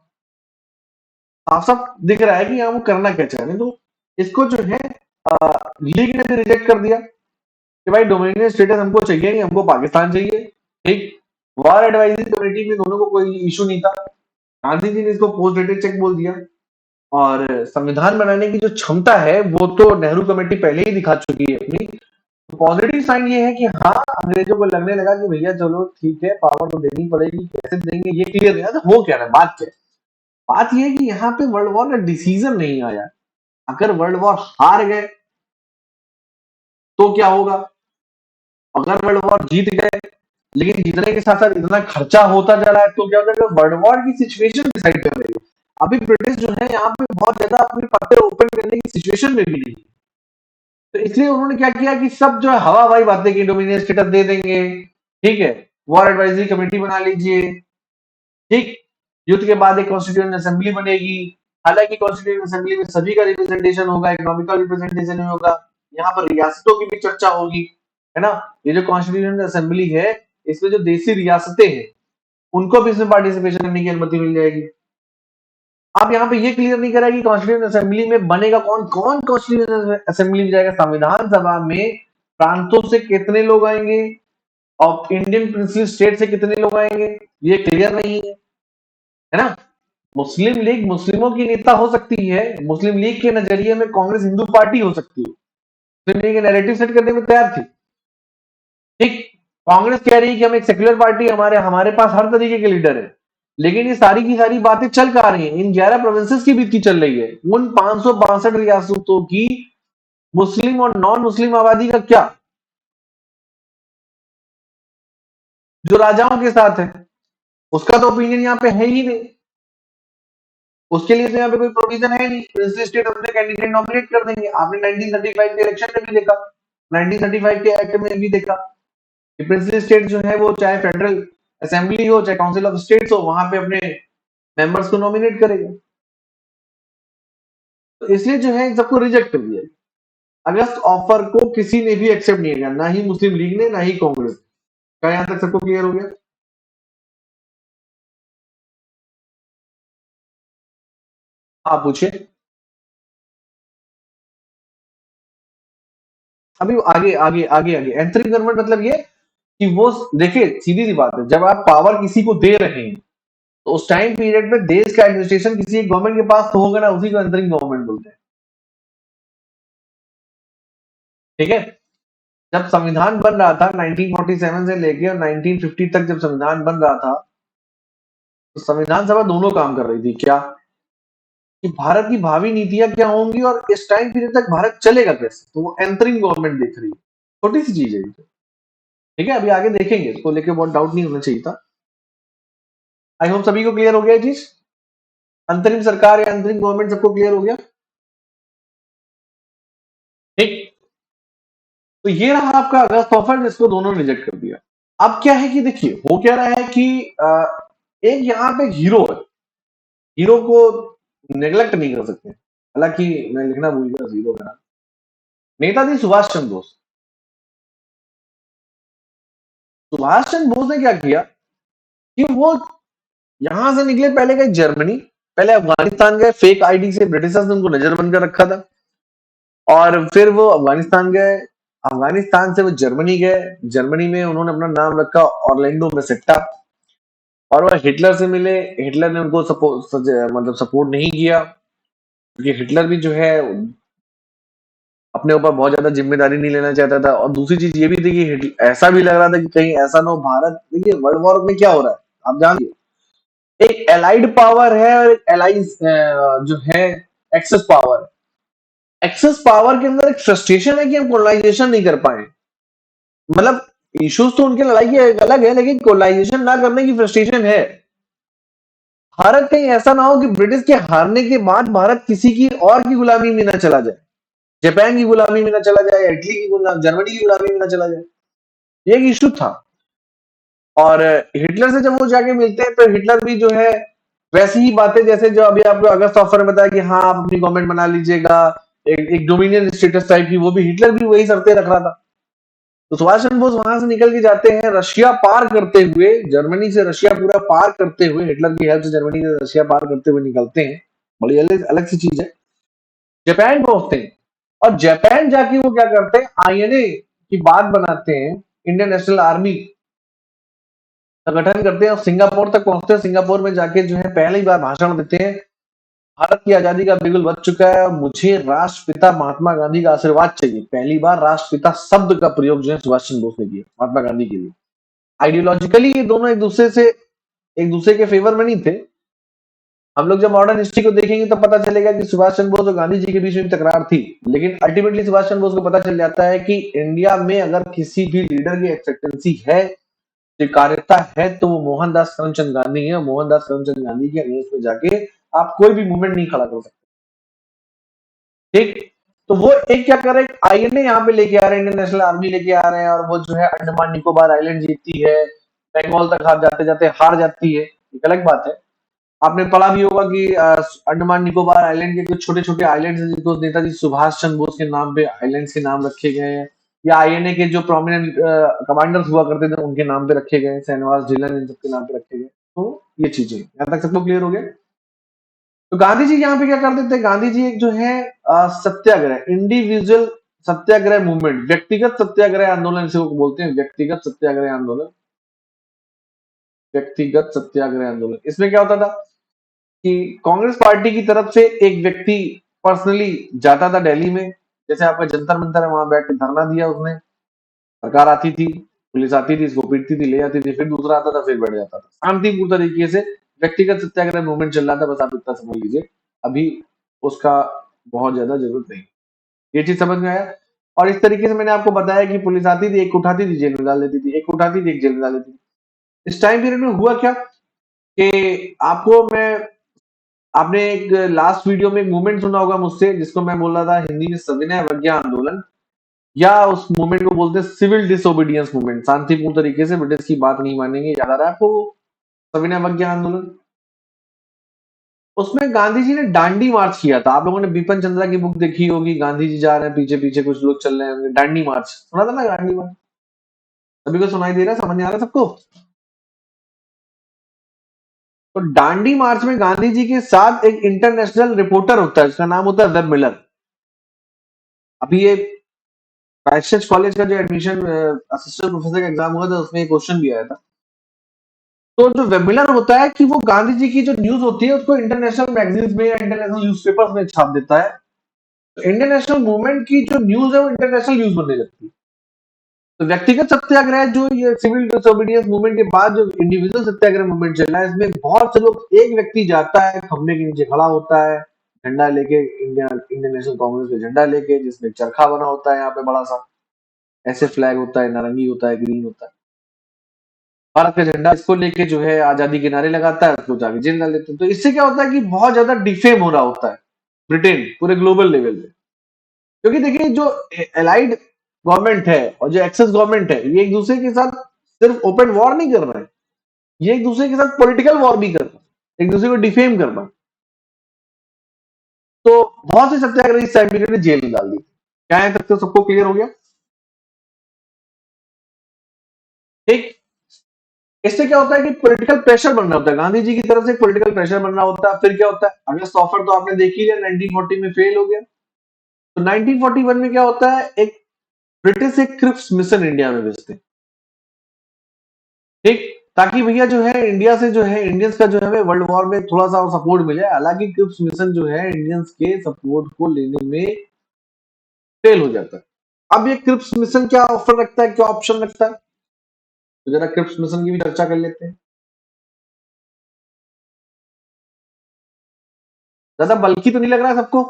साफ साफ दिख रहा है कि यहाँ वो करना क्या चाह रहे हैं। तो इसको जो है लीग ने भी रिजेक्ट कर दिया कि भाई डोमिनियन स्टेटस हमको चाहिए नहीं, हमको पाकिस्तान चाहिए। ठीक। वॉर एडवाइजरी कमेटी में दोनों को कोई इशू नहीं था। गांधी जी ने इसको पोस्ट डेटेड चेक बोल दिया। और संविधान बनाने की जो क्षमता है वो तो नेहरू कमेटी पहले ही दिखा चुकी है अपनी। पॉजिटिव साइन ये है कि हाँ, अंग्रेजों को लगने लगा कि भैया चलो ठीक है, पावर तो देनी पड़ेगी, कैसे देंगे ये क्लियर नहीं है। तो हो क्या रहा है, बात क्या है? बात ये है कि यहाँ पे वर्ल्ड वॉर का डिसीजन नहीं आया। अगर वर्ल्ड वॉर हार गए तो क्या होगा? अगर वर्ल्ड वॉर जीत गए लेकिन जीतने के साथ साथ इतना खर्चा होता जा रहा है तो क्या होगा? वर्ल्ड वॉर की सिचुएशन डिसाइड कर रही है। अभी ब्रिटिश जो है यहाँ पे बहुत ज्यादा अपने पत्ते ओपन करने की सिचुएशन में भी नहीं है। तो इसलिए उन्होंने क्या किया कि सब जो है हवा हवाई बातें की, डोमिनियन स्टेटस दे देंगे, ठीक है, वॉर एडवाइजरी कमेटी बना लीजिए, ठीक, युद्ध के बाद एक कॉन्स्टिट्यूएंट असेंबली बनेगी। हालांकि कॉन्स्टिट्यूएंट असेंबली में सभी का रिप्रेजेंटेशन होगा, इकोनॉमिकल रिप्रेजेंटेशन होगा, यहाँ पर रियासतों की भी चर्चा होगी, है ना। ये जो कॉन्स्टिट्यूएंट असेंबली है, इसमें जो देसी रियासतें हैं उनको भी इसमें पार्टिसिपेशन करने की अनुमति मिल जाएगी। आप यहाँ पे ये क्लियर नहीं करा कि कॉन्स्टिट्यूएंट असेंबली में बनेगा कौन, कौन कॉन्स्टिट्यूएंट असेंबली में जाएगा, संविधान सभा में प्रांतों से कितने लोग आएंगे और इंडियन प्रिंसिपल स्टेट से कितने लोग आएंगे, ये क्लियर नहीं है ना। मुस्लिम लीग मुस्लिमों की नेता हो सकती है, मुस्लिम लीग के नजरिए में कांग्रेस हिंदू पार्टी हो सकती है, मुस्लिम लीग नैरेटिव सेट करने में तैयार थी। ठीक। कांग्रेस कह रही है कि हम एक सेक्युलर पार्टी, हमारे हमारे पास हर तरीके के लीडर है। लेकिन ये सारी की सारी बातें चल कहा रही हैं, इन 11 प्रोविंसेस की बीती चल रही है। उन 562 रियासतों की मुस्लिम और नॉन मुस्लिम आबादी का क्या, जो राजाओं के साथ है उसका तो ओपिनियन यहाँ पे है ही नहीं। उसके लिए तो यहाँ पे कोई प्रोविजन है नहीं, प्रिंसली स्टेट अपने कैंडिडेट नॉमिनेट कर देंगे। आपने 1935 के इलेक्शन में भी देखा, 1935 के एक्ट में भी देखा कि प्रिंसली स्टेट जो है वो चाहे फेडरल असेंबली हो चाहे काउंसिल ऑफ स्टेट्स हो, वहां पे अपने मेंबर्स को नॉमिनेट करेगा। तो इसलिए जो है इन सबको रिजेक्ट कर दिया। अगस्त ऑफर को किसी ने भी एक्सेप्ट नहीं किया, ना ही मुस्लिम लीग ने, ना ही कांग्रेस। क्या यहां तक सबको क्लियर हो गया? आप पूछिए। अभी आगे आगे आगे आगे एंथरिंग गवर्नमेंट मतलब ये कि वो, देखिए सीधी सी बात है, जब आप पावर किसी को दे रहे हैं तो उस टाइम पीरियड में देश का एडमिनिस्ट्रेशन किसी एक गवर्नमेंट के पास तो होगा ना, उसी को एंथरिंग गवर्नमेंट बोलते हैं। ठीक है। जब संविधान बन रहा था 1947 से लेके और 1950 तक, जब संविधान बन रहा था तो संविधान सभा दोनों काम कर रही थी। क्या? कि भारत की भावी नीतियां क्या होंगी और इस टाइम पीरियड तक भारत चलेगा कैसे, तो वो एंथरिंग गवर्नमेंट देख रही है। छोटी सी चीज है ये तो। ठीक है, अभी आगे देखेंगे, इसको लेके बहुत डाउट नहीं होना चाहिए था। आई होप सभी को क्लियर हो गया ये चीज। अंतरिम सरकार या अंतरिम गवर्नमेंट सबको क्लियर हो गया। ठीक। तो ये रहा आपका अगस्त ऑफर, जिसको दोनों ने रिजेक्ट कर दिया। अब क्या है कि देखिए हो क्या रहा है कि एक यहाँ पे हीरो है, हीरो को नेग्लेक्ट नहीं कर सकते। हालांकि मैं लिखना भूल गया हीरो का नाम, नेताजी सुभाष चंद्र बोस। सुभाष चंद्र बोस ने क्या किया कि वो यहां से निकले, पहले गए जर्मनी, पहले अफगानिस्तान गए, फेक आईडी से ब्रिटिशर्स ने उनको नजरबंद कर रखा था। और फिर वो अफगानिस्तान गए, अफगानिस्तान से वो जर्मनी गए, जर्मनी में उन्होंने अपना नाम रखा ऑरलैंडो मेसेट्टा। और वो हिटलर से मिले, हिटलर ने उनको मतलब सपोर्ट नहीं किया, क्योंकि हिटलर भी जो है अपने ऊपर बहुत ज्यादा जिम्मेदारी नहीं लेना चाहता था। और दूसरी चीज ये भी थी कि ऐसा भी लग रहा था कि कहीं ऐसा ना हो भारत, देखिए वर्ल्ड वॉर में क्या हो रहा है आप जानते, एक एलाइड पावर है और एक एलाइज जो है एक्सेस पावर। एक्सेस पावर के अंदर एक फ्रस्ट्रेशन है कि हम कोलोनाइजेशन नहीं कर पाए। मतलब इश्यूज तो उनके लड़ाई के अलग है, लेकिन कोलोनाइजेशन ना करने की फ्रस्ट्रेशन है। भारत कहीं ऐसा ना हो कि ब्रिटिश के हारने के बाद भारत किसी की और की गुलामी में ना चला जाए, जापान की गुलामी में ना चला जाए, इटली की गुलामी, जर्मनी की गुलामी में ना चला जाए। ये एक इशू था। और हिटलर से जब वो जाके मिलते हैं तो हिटलर भी जो है वैसी ही बातें जैसे जो अभी आपको अगस्त ऑफर में बताया कि हाँ आप अपनी गवर्नमेंट बना लीजिएगा, एक डोमिनियन स्टेटस टाइप की, वो भी हिटलर भी वही शर्तें रख रहा था। तो सुभाष चंद्र बोस वहां से निकल के जाते हैं रशिया पार करते हुए, जर्मनी से रशिया पूरा पार करते हुए, हिटलर की हेल्प से जर्मनी से रशिया पार करते हुए निकलते हैं। बड़ी अलग अलग सी चीज है। जापान पहुंचते हैं और जापान जाके वो क्या करते हैं, आईएनए की बात बनाते हैं, इंडियन नेशनल आर्मी का गठन करते हैं और सिंगापुर तक पहुंचते हैं। सिंगापुर में जाके जो है पहली बार भाषण देते हैं, भारत की आजादी का बिगुल बज चुका है और मुझे राष्ट्रपिता महात्मा गांधी का आशीर्वाद चाहिए। पहली बार राष्ट्रपिता शब्द का प्रयोग जो है सुभाष चंद्र बोस ने किया महात्मा गांधी के लिए। आइडियोलॉजिकली ये दोनों एक दूसरे के फेवर में नहीं थे। हम लोग जब मॉडर्न हिस्ट्री को देखेंगे तो पता चलेगा कि सुभाष चंद्र बोस और गांधी जी के बीच में तकरार थी, लेकिन अल्टीमेटली सुभाष चंद्र बोस को पता चल जाता है कि इंडिया में अगर किसी भी लीडर की एक्सेप्टेंसी है, स्वीकार्यता है, तो वो मोहनदास करमचंद गांधी है। मोहनदास करमचंद गांधी के अगेंस्ट में जाके आप कोई भी मूवमेंट नहीं खड़ा कर सकते। ठीक, तो वो एक क्या कर रहे हैं, आईएनए यहाँ पे लेके आ रहे हैं, इंडियन नेशनल आर्मी लेके आ रहे हैं और वो जो है अंडमान निकोबार आइलैंड जीतती है, बंगाल तक हार जाते जाते हार जाती है, एक अलग बात है। आपने पढ़ा भी होगा कि अंडमान निकोबार आइलैंड के कुछ छोटे छोटे आइलैंड्स हैं जिनको नेताजी सुभाष चंद्र बोस के नाम पे आइलैंड्स के नाम रखे गए हैं, या आईएनए के जो प्रोमिनेंट कमांडर्स हुआ करते थे उनके नाम पे रखे गए, शहनवाज ढिल्लन इन सबके नाम पे रखे गए। तो ये चीजें यहाँ तक सबको क्लियर हो गया। तो गांधी जी यहाँ पे क्या कर देते हैं, गांधी जी एक जो है सत्याग्रह, इंडिविजुअल सत्याग्रह मूवमेंट, व्यक्तिगत सत्याग्रह आंदोलन से वो बोलते हैं, व्यक्तिगत सत्याग्रह आंदोलन। व्यक्तिगत सत्याग्रह आंदोलन इसमें क्या होता था कि कांग्रेस पार्टी की तरफ से एक व्यक्ति पर्सनली जाता था दिल्ली में, जैसे आपका जंतर मंतर है, वहां बैठ के धरना दिया उसने, सरकार आती थी, पुलिस आती थी, इसको पीटती थी, ले जाती थी, फिर दूसरा आता था, फिर बैठ जाता था, शांतिपूर्ण तरीके से व्यक्तिगत सत्याग्रह मूवमेंट चल रहा था। बस आप इतना समझ लीजिए, अभी उसका बहुत ज्यादा जरूरत नहीं। ये चीज समझ में आया। और इस तरीके से मैंने आपको बताया कि पुलिस आती थी, एक उठाती थी, जेल में डाल देती थी, एक उठाती थी, एक जेल में डाल देती थी। इस टाइम पीरियड में हुआ क्या कि आपको मैं आपने एक लास्ट वीडियो में एक मूवमेंट सुना होगा मुझसे, जिसको मैं बोल रहा था हिंदी में सविनय अवज्ञा आंदोलन, या उस मूवमेंट को बोलते हैं सिविल डिसोबीडियंस मूवमेंट। शांतिपूर्ण तरीके से ब्रिटिश की बात नहीं मानेंगे, याद आ रहा है आपको वो सविनय अवज्ञा आंदोलन? उसमें गांधी जी ने दांडी मार्च किया था। आप लोगों ने बिपिन चंद्रा की बुक देखी होगी, गांधी जी जा रहे हैं, पीछे पीछे कुछ लोग चल रहे हैं, दांडी मार्च सुना था ना, दांडी मार्च? सभी को सुनाई दे रहा है, समझ में आ रहा है सबको? तो दांडी मार्च में गांधी जी के साथ एक इंटरनेशनल रिपोर्टर होता है, उसका नाम होता है वेब मिलर। अभी ये क्राइस्ट कॉलेज का जो एडमिशन असिस्टेंट प्रोफेसर का एग्जाम हुआ था, उसमें एक क्वेश्चन भी आया था। तो जो वेबिनार होता है कि वो गांधी जी की जो न्यूज होती है उसको इंटरनेशनल मैगजीन्स में या इंटरनेशनल न्यूज़पेपर्स में छाप देता है। तो इंटरनेशनल मूवमेंट की जो न्यूज है वो इंटरनेशनल न्यूज बनने लगती है। तो व्यक्तिगत सत्याग्रह जो ये सिविल डिसोबीडियंस मूवमेंट के बाद जो इंडिविजुअल सत्याग्रह मूवमेंट चल रहा है, इसमें बहुत से लोग, एक व्यक्ति जाता है खंबे के नीचे खड़ा होता है, झंडा लेके, इंडियन नेशनल कांग्रेस का झंडा लेके, जिसमें चरखा बना होता है यहाँ पे बड़ा सा, ऐसे फ्लैग होता है, नारंगी होता है, ग्रीन होता है, भारत का झंडा, इसको लेके जो है आजादी के नारे लगाता है, उसको जाके जेल डाल देते हैं। तो इससे क्या होता है कि बहुत ज्यादा डिफेम हो रहा होता है ब्रिटेन पूरे ग्लोबल लेवल पे। क्योंकि देखिए जो एलाइड गवर्नमेंट है और जो एक्सेस गवर्नमेंट है, ये एक दूसरे के साथ सिर्फ ओपन वॉर नहीं कर रहे हैं, ये एक दूसरे के साथ पॉलिटिकल वॉर भी कर रहे हैं, एक दूसरे को डिफेम कर रहा है। तो बहुत से सत्याग्रही इस टाइम पीरियड में जेल में डाल दी। क्या है तक तो सबको क्लियर हो गया? ठीक, इससे क्या होता है कि पॉलिटिकल प्रेशर बन रहा होता है, गांधी जी की तरफ से पॉलिटिकल प्रेशर बन रहा होता है। फिर क्या होता है, अगस्त ऑफर तो आपने देख ही लिया, 1940 में फेल हो गया। तो 1941 में क्या होता है, एक ब्रिटिश एक क्रिप्स मिशन इंडिया में भेजते हैं। ठीक, ताकि भैया जो है इंडिया से जो है इंडियंस का जो है वर्ल्ड वॉर में थोड़ा सा सपोर्ट मिले। हालांकि क्रिप्स मिशन जो है इंडियंस के सपोर्ट को लेने में फेल हो जाता है। अब ये क्रिप्स मिशन क्या ऑफर रखता है, क्या ऑप्शन रखता है, तो जरा क्रिप्स मिशन की भी चर्चा कर लेते हैं। ज्यादा बल्कि तो नहीं लग रहा है सबको?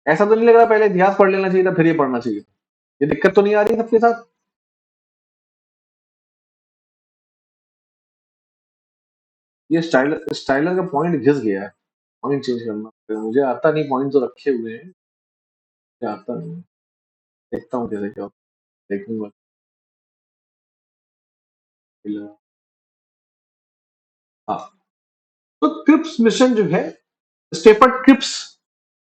ऐसा तो नहीं लग रहा पहले इतिहास पढ़ लेना चाहिए था फिर ये पढ़ना चाहिए? ये दिक्कत तो नहीं आ रही सबके साथ? ये स्टाइलर स्टाइलर का पॉइंट घिस गया है, पॉइंट चेंज करना पड़ेगा। मुझे आता नहीं, पॉइंट तो रखे हुए हैं, मुझे आता नहीं। देखता हूँ कैसे क्या होता है, देखूंगा। हाँ, तो क्रिप्स मिशन जो है, स्टेफर्ड क्रिप्स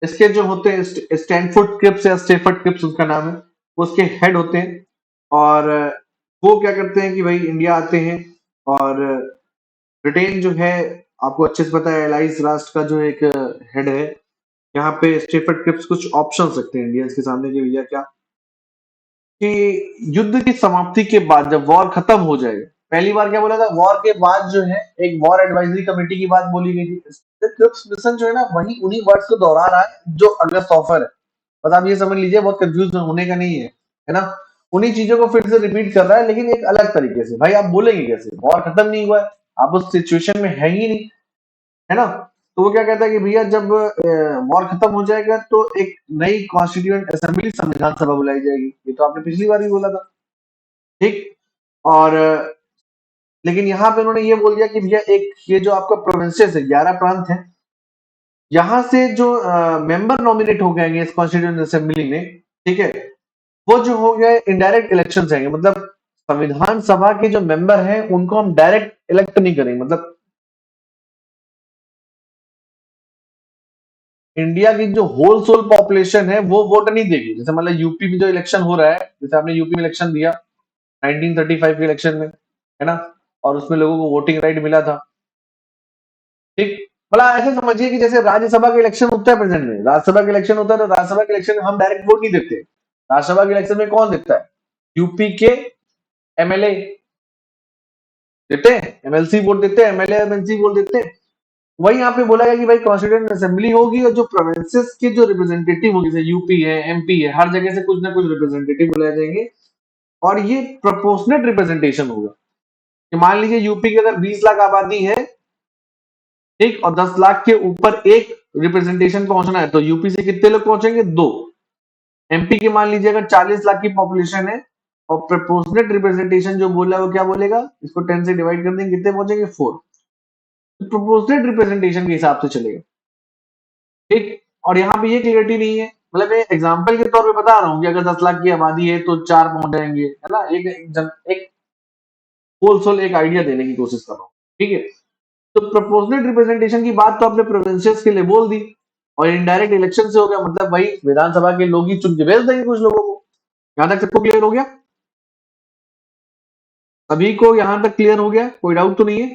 इसके जो होते हैं स्टैनफोर्ड क्रिप्स या स्टेफर्ड क्रिप्स उसका नाम है, वो उसके हेड होते हैं। और वो क्या करते हैं कि भाई इंडिया आते हैं। और ब्रिटेन जो है, आपको अच्छे से पता है, एलाइज राष्ट्र का जो एक हेड है। यहाँ पे स्टेफर्ड क्रिप्स कुछ ऑप्शन रखते हैं इंडियंस के सामने कि भैया क्या, कि युद्ध की समाप्ति के बाद जब वॉर खत्म हो जाएगा, पहली बार क्या बोला था, वॉर के बाद जो है एक वॉर एडवाइजरी कमेटी की बात बोली गई थी। क्रिप्स मिशन जो है ना, वही उन्हीं वर्ड्स को दोहरा रहा है जो अगस्त ऑफर है। बस आप ये समझ लीजिए, बहुत कंफ्यूज होने का नहीं है ना। उन्हीं चीजों को फिर से रिपीट कर रहा है, लेकिन एक अलग तरीके से। भाई आप बोलेंगे कैसे, वॉर खत्म नहीं हुआ है, आप उस सिचुएशन में है ही नहीं, है ना। तो वो क्या कहता है कि भैया जब वॉर खत्म हो जाएगा तो एक नई कॉन्स्टिट्यूएंट असेंबली, संविधान सभा बुलाई जाएगी। ये तो आपने पिछली बार भी बोला था, ठीक। और लेकिन यहाँ पे उन्होंने ये बोल दिया कि भैया एक ये जो आपका प्रोविंसेस है, 11 प्रांत है, यहाँ से जो मेंबर नॉमिनेट हो गए इस कॉन्स्टिट्यूएंट असेंबली में, ठीक है, वो जो हो गए इनडायरेक्ट इलेक्शन आएंगे। मतलब संविधान सभा के जो मेंबर हैं उनको हम डायरेक्ट इलेक्ट नहीं करेंगे। मतलब इंडिया की जो होल सोल पॉपुलेशन है वो वोट नहीं देगी। जैसे मतलब यूपी में जो इलेक्शन हो रहा है, जैसे आपने यूपी में इलेक्शन दिया 1935 के इलेक्शन में, है ना, और उसमें लोगों को वोटिंग राइट मिला था, ठीक। मतलब ऐसे समझिए कि जैसे राज्यसभा के इलेक्शन होता है, प्रेजेंट में राज्यसभा के इलेक्शन होता है, तो राज्यसभा के इलेक्शन में हम डायरेक्ट वोट नहीं देते। राज्यसभा के इलेक्शन में कौन देता है, यूपी के एमएलए देते हैं, एमएलसी वोट देते हैं, एमएलए एमएलसी वोट देते हैं। वही यहाँ पे बोला गया कि भाई कॉन्स्टिट्यूएंट असेंबली होगी और जो प्रोविंसेस के जो रिप्रेजेंटेटिव होंगे, जैसे यूपी है, एमपी है, हर जगह से कुछ ना कुछ रिप्रेजेंटेटिव बुलाए जाएंगे। और ये प्रोपोर्शनेट रिप्रेजेंटेशन होगा कि मान लीजिए यूपी की अगर 20 लाख आबादी है, ठीक, और 10 लाख के ऊपर एक रिप्रेजेंटेशन पहुंचना है, तो यूपी से कितने लोग पहुंचेंगे, दो। एमपी की मान लीजिए अगर 40 लाख की पॉपुलेशन है, और प्रोपोर्शनेट रिप्रेजेंटेशन जो बोला है वो क्या बोलेगा, इसको 10 से डिवाइड कर देंगे, कितने पहुंचेंगे, 4। प्रोपोर्शनेट रिप्रेजेंटेशन के हिसाब से चलेगा, ठीक। और यहाँ पे ये क्लियरिटी नहीं है। मतलब मैं एग्जांपल के तौर पे बता रहा हूँ कि अगर 10 लाख की आबादी है तो 4 पहुंच जाएंगे, है ना। एक होल सोल एक आइडिया देने की कोशिश कर रहा हूँ, ठीक है। तो प्रोपोर्शनेट रिप्रेजेंटेशन की बात तो आपने प्रोविंसेस के लिए बोल दी, और इनडायरेक्ट इलेक्शन से हो गया, मतलब वही विधानसभा के लोग ही चुन के भेज देंगे कुछ लोगों को। यहां तक सबको क्लियर हो गया, सभी को यहां तक क्लियर हो गया, कोई डाउट तो नहीं है,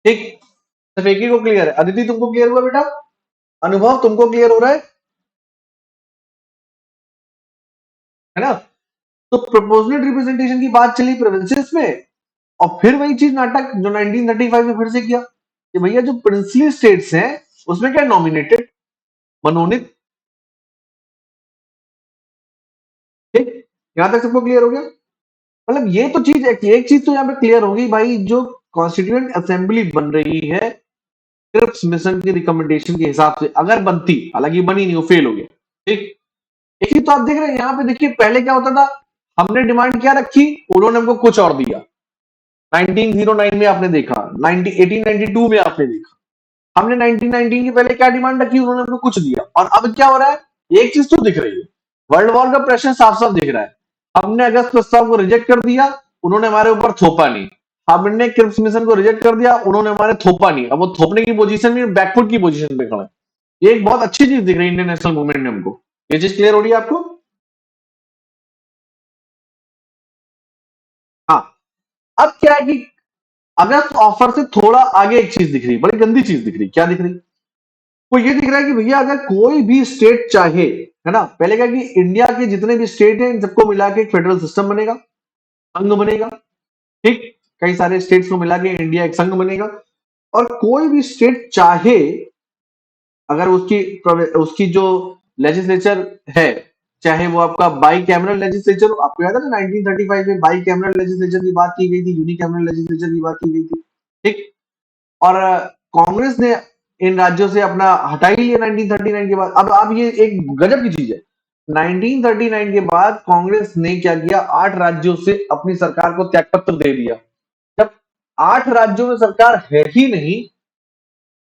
ठीक। सिर्फ एक ही को क्लियर है। अदिति तुमको क्लियर हुआ बेटा, अनुभव तुमको क्लियर हो रहा है ना। तो प्रोपोर्शनल रिप्रेजेंटेशन की बात चली प्रोविंसेस में, और फिर वही चीज नाटक जो 1935 में फिर से किया कि भैया जो प्रिंसली स्टेट्स हैं उसमें क्या, नॉमिनेटेड, मनोनीत, ठीक। यहां तक सबको क्लियर हो गया। मतलब ये तो चीज, एक चीज तो यहाँ पे क्लियर होगी भाई, जो कॉन्स्टिट्यूएंट असेंबली बन रही है क्रिप्स मिशन की रिकमेंडेशन के हिसाब से अगर बनती, हालांकि बनी नहीं, वो फेल हो गया, ठीक। एक चीज तो आप देख रहे हैं यहाँ पे, देखिए पहले क्या होता था, हमने डिमांड क्या रखी, उन्होंने हमको कुछ और दिया। 1909 में आपने देखा, 1892 में आपने देखा, हमने 1919 के पहले क्या डिमांड रखी, उन्होंने हमको कुछ दिया। और अब क्या हो रहा है, एक चीज तो दिख रही है, वर्ल्ड वॉर का प्रेशर साफ साफ दिख रहा है। हमने अगस्त प्रस्ताव को रिजेक्ट कर दिया, उन्होंने हमारे ऊपर थोपा नहीं। हमने क्रिप्स मिशन को रिजेक्ट कर दिया, उन्होंने हमारे थोपा नहीं। अब वो थोपने की पोजीशन में, बैकफुट की पोजीशन पे खड़ा है। ये एक बहुत अच्छी चीज दिख रही है इंडियन नेशनल मूवमेंट ने हमको। ये चीज क्लियर हो रही है आपको। हाँ। अब क्या है कि अगस्त ऑफर से थोड़ा आगे एक चीज दिख रही है, बड़ी गंदी चीज दिख रही है। क्या दिख रही है, वो ये दिख रहा है कि भैया अगर कोई भी स्टेट चाहे, है ना, पहले क्या कि इंडिया के जितने भी स्टेट हैं इन सबको मिला के एक फेडरल सिस्टम बनेगा, संघ बनेगा, ठीक। कई सारे स्टेट्स को मिला के इंडिया एक संघ बनेगा। और कोई भी स्टेट चाहे, अगर उसकी उसकी जो लेजिस्लेचर है, चाहे वो आपका बाई कैमरल लेजिस्लेचर, आपको याद है ना 1935 में बाई कैमरल लेजिस्लेचर की बात की गई थी, यूनिकैमरल लेजिस्लेचर की बात की गई थी, ठीक। और कांग्रेस ने इन राज्यों से अपना हटा ही लिया 1939 के बाद। अब ये एक गजब की चीज है, 1939 के बाद कांग्रेस ने क्या किया, 8 राज्यों से अपनी सरकार को त्यागपत्र दे दिया। जब 8 राज्यों में सरकार है ही नहीं,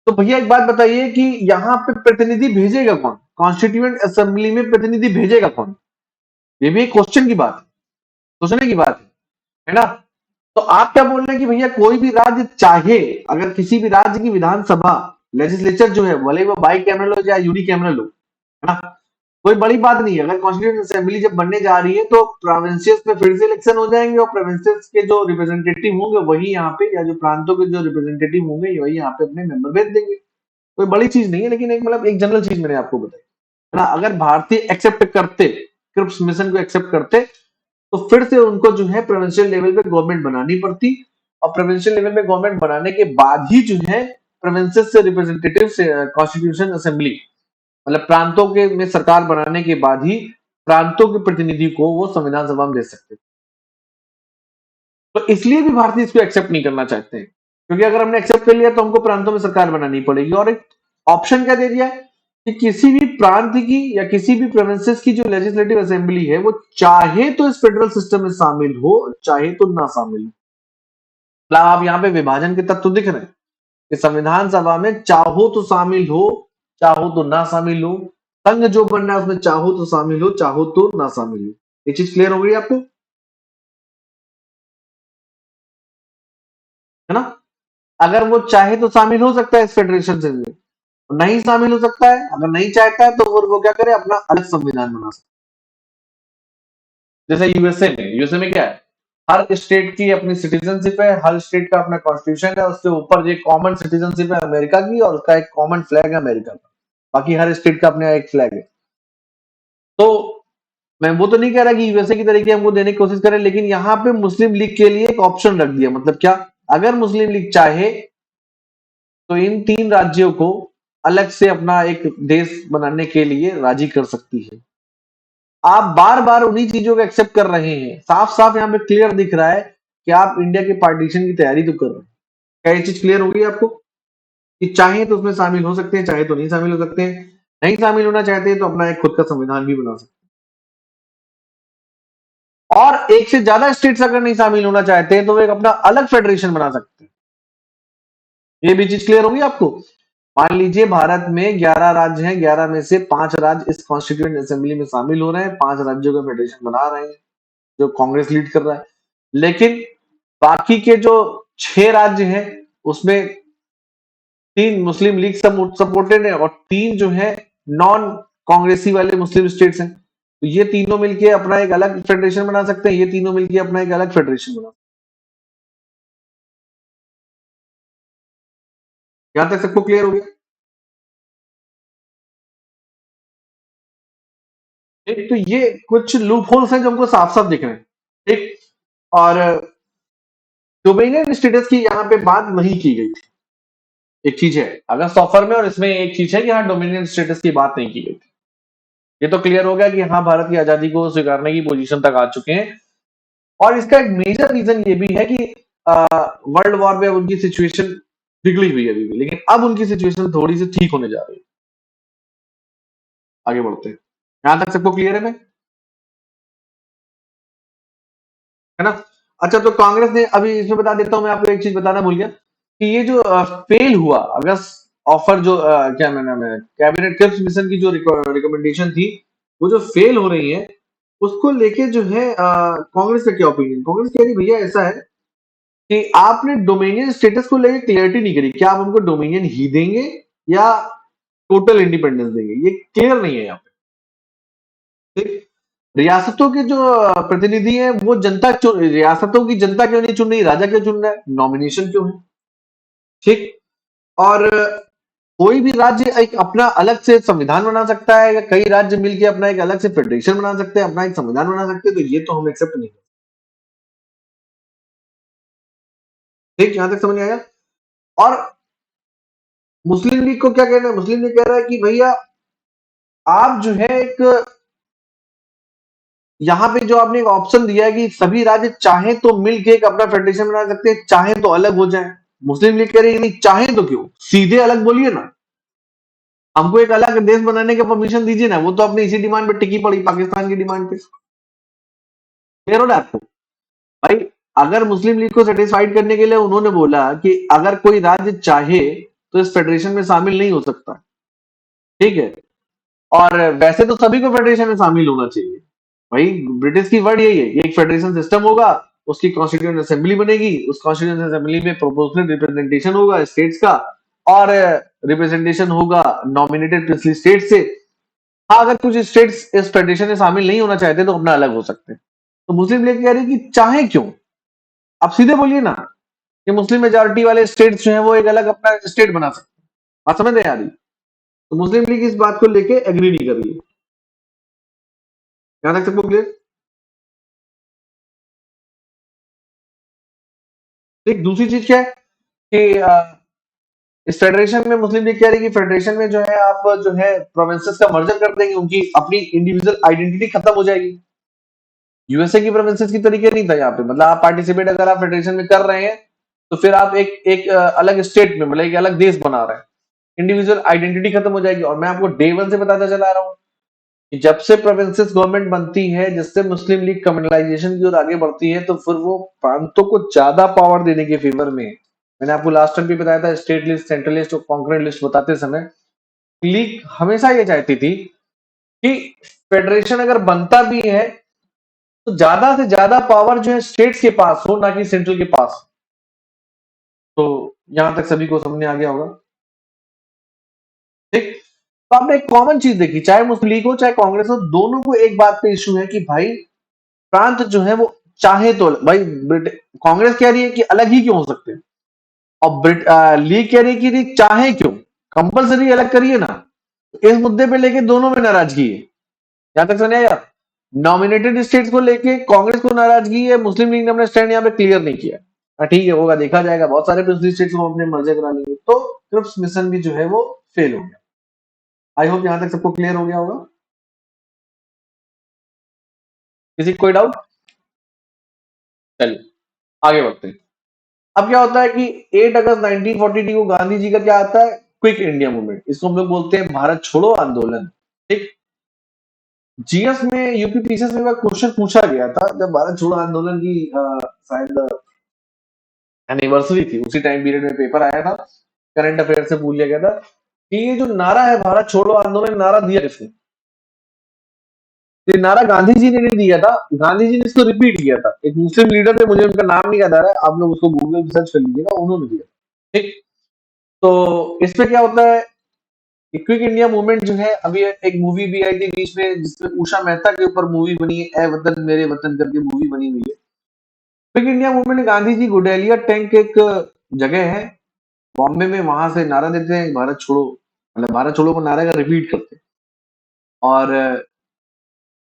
तो भैया एक बात बताइए कि यहाँ पे प्रतिनिधि भेजेगा कौन, कॉन्स्टिट्यूएंट असेंबली में प्रतिनिधि भेजेगा कौन। ये भी एक क्वेश्चन की बात है, सोचने की बात है ना। तो आप क्या बोल रहे हैं कि भैया कोई भी राज्य चाहे, अगर किसी भी राज्य की विधानसभा लेजिस्लेचर जो है भले ही वो बाई कैमरल हो या यूनी कैमरल हो, है ना, कोई बड़ी बात नहीं है। अगर कॉन्स्टिट्यूशन असेंबली जब बनने जा रही है तो प्रोविंसेस में फिर से इलेक्शन हो जाएंगे और प्रोविंसेस के जो रिप्रेजेंटेटिव होंगे वही यहाँ पे, या जो प्रांतों के जो रिप्रेजेंटेटिव होंगे वही यहाँ पे अपने मेंबर भेज देंगे। कोई बड़ी चीज नहीं है, लेकिन एक मतलब एक जनरल चीज मैंने आपको बताई, है ना। अगर भारतीय एक्सेप्ट करते, क्रिप्स मिशन को एक्सेप्ट करते, तो फिर से उनको जो है प्रोविंशियल लेवल पे गवर्नमेंट बनानी पड़ती, और प्रोविंशियल लेवल पे गवर्नमेंट बनाने के बाद ही जो है प्रोविंसेस से रिप्रेजेंटेटिव से कॉन्स्टिट्यूशन असेंबली, मतलब प्रांतों के में सरकार बनाने के बाद ही प्रांतों के प्रतिनिधि को वो संविधान सभा में दे सकते। तो इसलिए भी भारतीय इसको एक्सेप्ट नहीं करना चाहते हैं, क्योंकि अगर हमने एक्सेप्ट कर लिया तो हमको प्रांतों में सरकार बनानी पड़ेगी। और एक ऑप्शन क्या दे दिया है कि किसी भी प्रांत की या किसी भी प्रोविंसेस की जो लेजिस्लेटिव असेंबली है वो चाहे तो इस फेडरल सिस्टम में शामिल हो, चाहे तो ना शामिल हो। मतलब आप यहाँ पे विभाजन के तत्व दिख रहे हैं कि संविधान सभा में चाहो तो शामिल हो, चाहो तो ना शामिल हो, संघ जो बनना है उसमें चाहो तो शामिल हो, चाहो तो ना शामिल हो। ये चीज क्लियर हो गई आपको, है ना। अगर वो चाहे तो शामिल हो सकता है इस फेडरेशन से, नहीं शामिल हो सकता है। अगर नहीं चाहता है तो फिर वो क्या करे, अपना अलग संविधान बना सकता है। जैसे यूएसए में क्या है, हर स्टेट की अपनी सिटीजनशिप है, हर स्टेट का अपना कॉन्स्टिट्यूशन है, उसके ऊपर जो कॉमन सिटीजनशिप है अमेरिका की, और उसका एक कॉमन फ्लैग है अमेरिका का। बाकी हर स्टेट का अपना एक फ्लैग है। तो मैं वो तो नहीं कह रहा कि यूएसए की तरीके हमको देने की कोशिश करें, लेकिन यहाँ पे मुस्लिम लीग के लिए एक ऑप्शन रख दिया। मतलब क्या, अगर मुस्लिम लीग चाहे तो इन 3 राज्यों को अलग से अपना एक देश बनाने के लिए राजी कर सकती है। आप बार बार उन्हीं चीजों को एक्सेप्ट कर रहे हैं। साफ साफ यहाँ पे क्लियर दिख रहा है कि आप इंडिया के पार्टीशन की तैयारी तो कर रहे हैं। क्या ये चीज क्लियर हो गई आपको कि चाहे तो उसमें शामिल हो सकते हैं, चाहे तो नहीं शामिल हो सकते हैं। नहीं शामिल होना चाहते हैं तो अपना एक खुद का संविधान भी बना सकते हैं। और एक से ज्यादा स्टेट्स अगर नहीं शामिल होना चाहते हैं तो वो एक अपना अलग फेडरेशन बना सकते हैं। ये भी चीज क्लियर होगी आपको। मान लीजिए भारत में 11 राज्य हैं, 11 में से 5 राज्य इस कॉन्स्टिट्यूएंट असेंबली में शामिल हो रहे हैं, 5 राज्यों का फेडरेशन बना रहे हैं, जो कांग्रेस लीड कर रहा है। लेकिन बाकी के जो 6 राज्य हैं उसमें 3 मुस्लिम लीग सपोर्टेड है और 3 जो है नॉन कांग्रेसी वाले मुस्लिम स्टेट्स हैं। तो ये तीनों मिलके अपना एक अलग फेडरेशन बना सकते हैं, ये तीनों मिलके अपना एक अलग फेडरेशन बना सकते हैं। यहां तक सबको क्लियर हो गया। एक तो ये कुछ लूप होल्स हैं जो हमको साफ साफ दिख रहे हैं, ठीक। और डोमिनियन स्टेटस की यहाँ पे बात नहीं की गई थी। एक चीज है अगस्त ऑफर में, और इसमें एक चीज है कि हाँ डोमिनियन स्टेटस की बात नहीं की गई थी। ये तो क्लियर हो गया कि हाँ भारत की आजादी को स्वीकारने की पोजीशन तक आ चुके हैं। और इसका एक मेजर रीजन ये भी है कि वर्ल्ड वॉर में अब उनकी सिचुएशन बिगड़ी हुई है अभी भी, लेकिन अब उनकी सिचुएशन थोड़ी सी ठीक होने जा रही है। आगे बढ़ते हैं। यहां तक सबको क्लियर है मैं, है ना। अच्छा, तो कांग्रेस ने अभी इसमें बता देता हूं मैं आपको, एक चीज बताना भूल गया कि ये जो फेल हुआ अगस्त ऑफर, जो क्या मैं नाम है, कैबिनेट क्रिप्स मिशन की जो रिकमेंडेशन थी, वो जो फेल हो रही है उसको लेके जो है कांग्रेस का क्या ओपिनियन। कांग्रेस कह रही भैया ऐसा है कि आपने डोमिनियन स्टेटस को लेके क्लियरिटी नहीं करी, क्या आप हमको डोमिनियन ही देंगे या टोटल इंडिपेंडेंस देंगे, ये क्लियर नहीं है यहाँ पे, ठीक। रियासतों के जो प्रतिनिधि हैं वो जनता चुन, रियासतों की जनता क्यों नहीं चुन रही, राजा क्यों चुन रहा है, नॉमिनेशन क्यों है, ठीक। और कोई भी राज्य एक अपना अलग से संविधान बना सकता है, या कई राज्य मिलकर अपना एक अलग से फेडरेशन बना सकते हैं, अपना एक संविधान बना सकते हैं, तो ये तो हम एक्सेप्ट नहीं करते। ठीक, यहां तक समझ में आया। और मुस्लिम लीग को क्या कहना है, मुस्लिम लीग कह रहा है कि भैया आप जो है एक, यहाँ पे जो आपने एक ऑप्शन दिया है कि सभी राज्य चाहे तो मिलके एक अपना फेडरेशन बना सकते हैं, चाहे तो अलग हो जाए। मुस्लिम लीग कह रही है नहीं, चाहे तो क्यों, सीधे अलग बोलिए ना, हमको एक अलग देश बनाने का परमिशन दीजिए ना। वो तो अपनी इसी डिमांड पे टिकी पड़ी, पाकिस्तान की डिमांड पे। क्लियर हो रहा है आपको भाई। अगर मुस्लिम लीग को सेटिस्फाइड करने के लिए उन्होंने बोला कि अगर कोई राज्य चाहे तो इस फेडरेशन में शामिल नहीं हो सकता, ठीक है। और वैसे तो सभी को फेडरेशन में शामिल होना चाहिए भाई, ब्रिटिश की वर्ड यही है, ये एक फेडरेशन सिस्टम होगा, उसकी कॉन्स्टिट्यूएंट असेंबली बनेगी, उस कॉन्स्टिट्यूएंट असेंबली में प्रोपोर्शनल रिप्रेजेंटेशन होगा स्टेट्स का, और रिप्रेजेंटेशन होगा नॉमिनेटेड प्रिंसली स्टेट से। हाँ, अगर कुछ स्टेट्स इस फेडरेशन में शामिल नहीं होना चाहते तो अपना अलग हो सकते हैं। तो मुस्लिम लीग कह रही है कि चाहे क्यों, आप सीधे बोलिए ना कि मुस्लिम मेजोरिटी वाले स्टेट्स जो है वो एक अलग अपना स्टेट बना सकते हैं। बात समझ रहे हैं यार? तो मुस्लिम लीग इस बात को लेके एग्री नहीं कर रही है। यहां तक सबको क्लियर? एक दूसरी चीज क्या है कि इस फेडरेशन में मुस्लिम लीग कह रही है कि फेडरेशन में जो है आप जो है प्रोविंसेस का मर्जर कर देंगे, उनकी अपनी इंडिविजुअल आइडेंटिटी खत्म हो जाएगी। यूएसए की प्रोविंसेस की तरीके नहीं था यहाँ पे, मतलब आप पार्टिसिपेट अगर आप फेडरेशन में कर रहे हैं तो फिर आप एक एक अलग स्टेट में, मतलब एक अलग देश बना रहे हैं, इंडिविजुअल आइडेंटिटी खत्म हो जाएगी। और मैं आपको डे वन से बताता चला रहा हूँ कि जब से प्रोविंसेस गवर्नमेंट बनती है, जिससे मुस्लिम लीग कम्युनलाइजेशन की ओर आगे बढ़ती है, तो फिर वो प्रांतों को ज्यादा पावर देने के फेवर में है। मैंने आपको लास्ट टाइम भी बताया था, स्टेट लिस्ट, सेंट्रल लिस्ट और कॉन्करेंट लिस्ट बताते समय लीग हमेशा ये चाहती थी कि फेडरेशन अगर बनता भी है तो ज्यादा से ज्यादा पावर जो है स्टेट्स के पास हो, ना कि सेंट्रल के पास। तो यहां तक सभी को समझ आ गया होगा, ठीक? तो आपने एक कॉमन चीज देखी, चाहे मुस्लिम लीग हो चाहे कांग्रेस हो, दोनों को एक बात पे इशू है कि भाई प्रांत जो है वो चाहे तो भाई कांग्रेस कह रही है कि अलग ही क्यों हो सकते हैं, और लीग कह रही है कि नहीं, चाहे क्यों, कंपलसरी अलग करिए ना। इस मुद्दे पे लेके दोनों में नाराजगी है। यहां तक सुनिए यार, नॉमिनेटेड स्टेट्स को लेके कांग्रेस को नाराजगी है, मुस्लिम लीग ने अपना स्टैंड यहाँ पे क्लियर नहीं किया। हाँ, ठीक है, होगा, देखा जाएगा, बहुत सारे प्रिंसली स्टेट्स को अपने मर्जे करा लेंगे, तो क्रिप्स मिशन भी जो है वो फेल हो गया। आई होप यहां तक सबको क्लियर हो गया होगा। किसी को कोई डाउट? चलिए आगे बढ़ते हैं। अब क्या होता है कि 8 अगस्त 1942 को गांधी जी का क्या आता है, क्विक इंडिया मूवमेंट, इसको हम लोग बोलते हैं भारत छोड़ो आंदोलन। ठीक? जीएस में, यूपी पीसीएस में क्वेश्चन पूछा गया था जब भारत छोड़ो आंदोलन की शायद एनिवर्सरी थी, उसी टाइम पीरियड में पेपर आया था, करंट अफेयर से पूछ लिया गया था कि ये जो नारा है भारत छोड़ो आंदोलन, नारा दिया किसने? ये नारा गांधी जी ने नहीं दिया था, गांधी जी ने इसको रिपीट किया था। एक मुस्लिम लीडर थे, मुझे उनका नाम नहीं याद आ रहा है, आप लोग उसको गूगल पे सर्च कर लीजिएगा, उन्होंने दिया। ठीक? तो इसमें क्या होता है, क्विक इंडिया मूवमेंट जो है, अभी एक मूवी भी आई थी बीच में जिसमें उषा मेहता के ऊपर मूवी बनी है, ए वतन मेरे वतन करके मूवी बनी हुई है। क्विक इंडिया मूवमेंट में गांधी जी गुडेलिया टैंक एक जगह है बॉम्बे में, वहां से नारा देते हैं भारत छोड़ो, मतलब भारत छोड़ो को नारा का रिपीट करते हैं। और